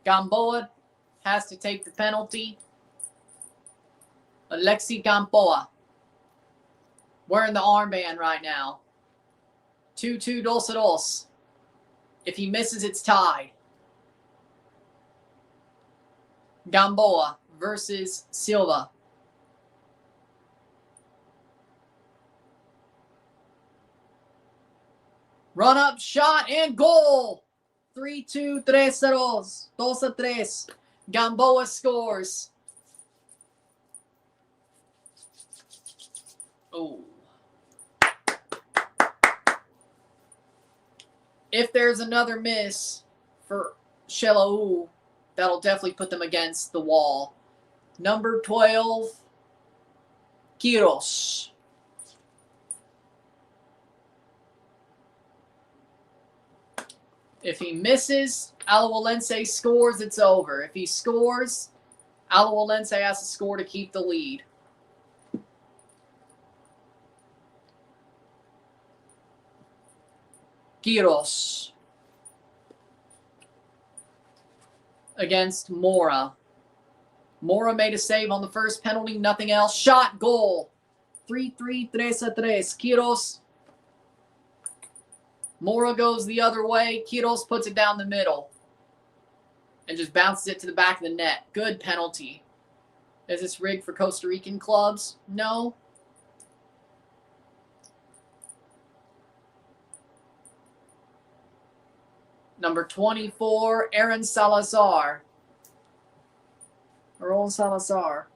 Gamboa has to take the penalty. Alexi Gamboa wearing the armband right now. 2-2, 2-2. If he misses, it's tied. Gamboa versus Silva. Run up, shot, and goal. 3-2, 3-0. 2-3. Gamboa scores. Oh. If there's another miss for Xelajú, that'll definitely put them against the wall. Number 12, Quiros. If he misses, Alajuelense scores, it's over. If he scores, Alajuelense has to score to keep the lead. Quiros against Mora. Mora made a save on the first penalty, nothing else. Shot, goal. 3-3, 3-3. Quiros. Mora goes the other way. Quiros puts it down the middle and just bounces it to the back of the net. Good penalty. Is this rigged for Costa Rican clubs? No. Number 24, Aaron Salazar. Aaron Salazar.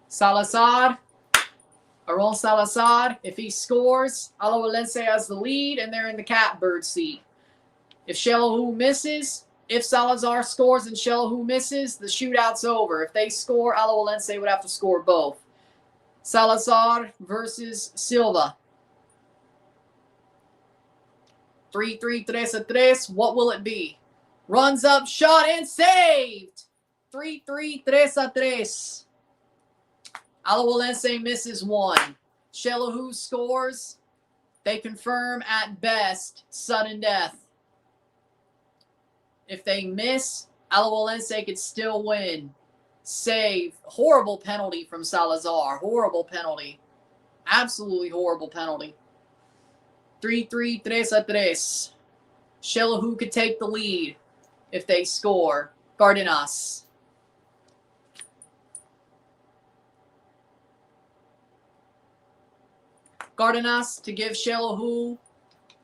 Salazar. Aaron Salazar. If he scores, Alajuelense has the lead, and they're in the catbird seat. If Xelajú misses, if Salazar scores and Xelajú misses, the shootout's over. If they score, Alajuelense would have to score both. Salazar versus Silva. 3-3, 3-3. What will it be? Runs up, shot, and saved. 3-3, 3-3. Alajuelense misses one. Xelajú scores. They confirm at best sudden death. If they miss, Alajuelense could still win. Save. Horrible penalty from Salazar. Horrible penalty. Absolutely horrible penalty. 3-3, 3-3. Xelajú could take the lead if they score. Cardenas. Cardenas to give Xelajú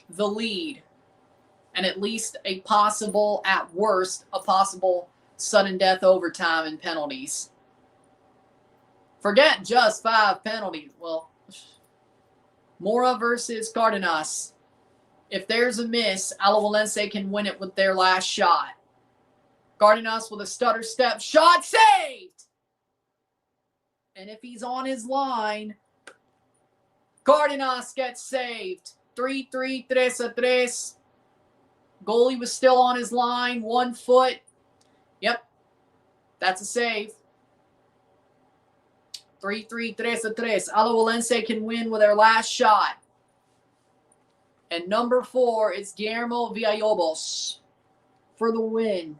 the lead. And at least a possible, at worst, a possible sudden death overtime and penalties. Forget just 5 penalties. Well, Mora versus Cardenas. If there's a miss, Alajuelense can win it with their last shot. Cardenas with a stutter step shot, saved! And if he's on his line, Cardenas gets saved. 3-3, 3-3. Goalie was still on his line, 1 foot. Yep, that's a save. 3-3, 3-3. Alajuelense can win with their last shot. And number 4 is Guillermo Villalobos for the win.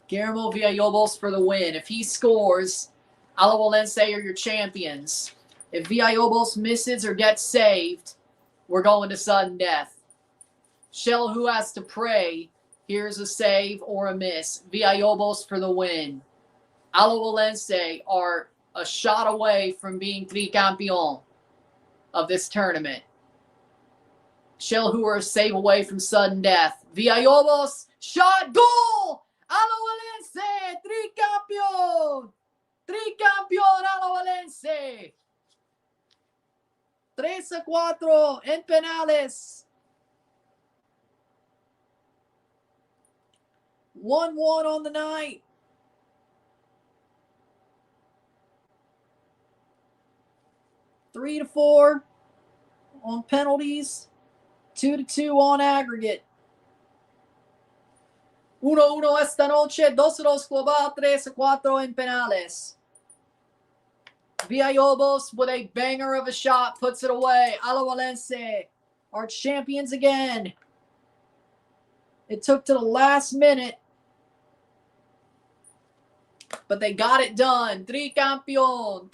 Guillermo Villalobos for the win. If he scores, Alajuelense are your champions. If Villalobos misses or gets saved, we're going to sudden death. Xelajú has to pray. Here's a save or a miss. Villalobos for the win. Alajuelense are a shot away from being tricampeon of this tournament. Xelajú are a save away from sudden death. Villalobos, shot, goal! Alajuelense, tricampeón! Tricampeón Alajuelense! 3-4 en penales. 1-1 on the night. Three to 4 on penalties. 2-2 on aggregate. 1-1 esta noche. 2-2 global. 3-4 en penales. Villalobos with a banger of a shot puts it away. Alajuelense are champions again. It took to the last minute, but they got it done. Tricampeón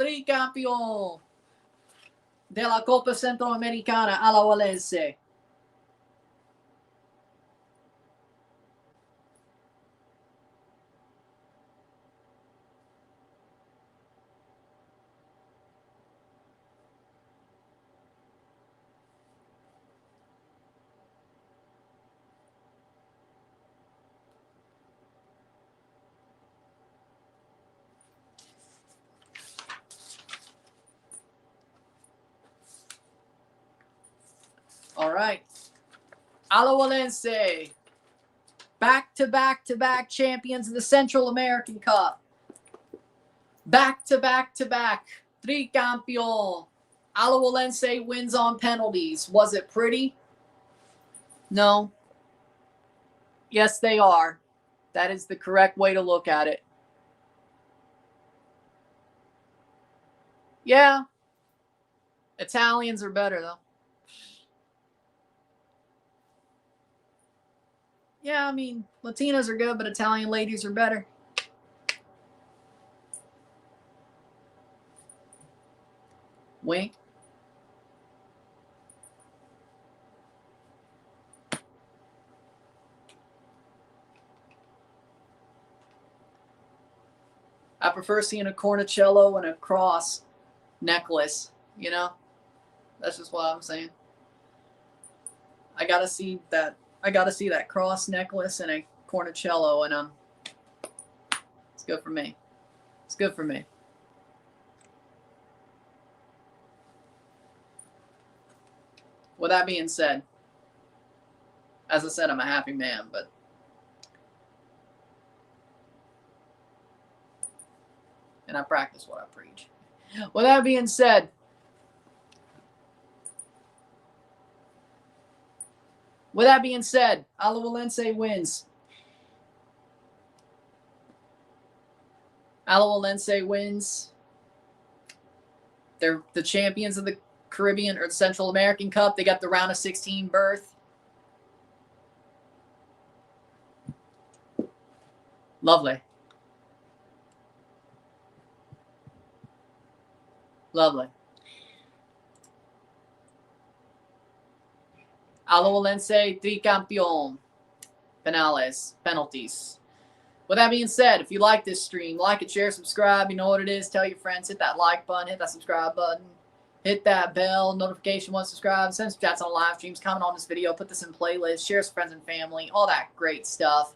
de la Copa Central Americana, Alajuelense. All right. Alajuelense, back-to-back-to-back champions of the Central American Cup. Back-to-back-to-back. Tricampeón. Alajuelense wins on penalties. Was it pretty? No. Yes, they are. That is the correct way to look at it. Yeah. Italians are better, though. Yeah, I mean, Latinas are good, but Italian ladies are better. Wink. I prefer seeing a cornicello and a cross necklace, you know? That's just what I'm saying. I gotta see that cross necklace and a cornicello, and it's good for me. It's good for me. With that being said, as I said, I'm a happy man, but and I practice what I preach. With that being said, Alajuelense wins. Alajuelense wins. They're the champions of the Caribbean or the Central American Cup. They got the round of 16 berth. Lovely. Lovely. Alajuelense, tricampeón. Penalties. With that being said, if you like this stream, like it, share, subscribe. You know what it is. Tell your friends. Hit that like button. Hit that subscribe button. Hit that bell notification once subscribed. Send some chats on live streams. Comment on this video. Put this in playlist. Share with friends and family. All that great stuff.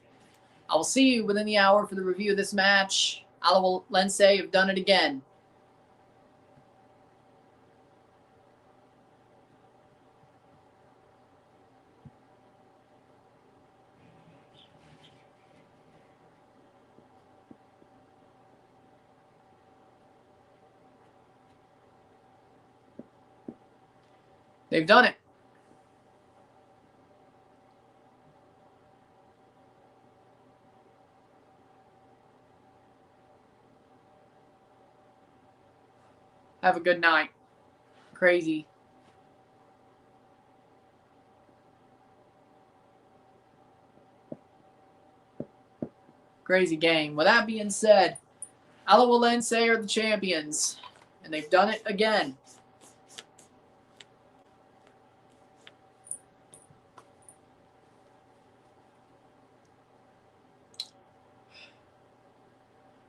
I will see you within the hour for the review of this match. Alajuelense have done it again. They've done it. Have a good night. Crazy. Crazy game. With that being said, Alajuelense are the champions, and they've done it again.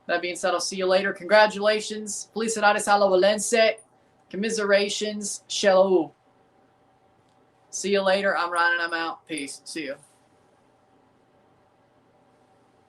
That being said, I'll see you later. Congratulations. Felicidades Alajuelense. Commiserations. Xelajú. See you later. I'm Ryan and I'm out. Peace. See you.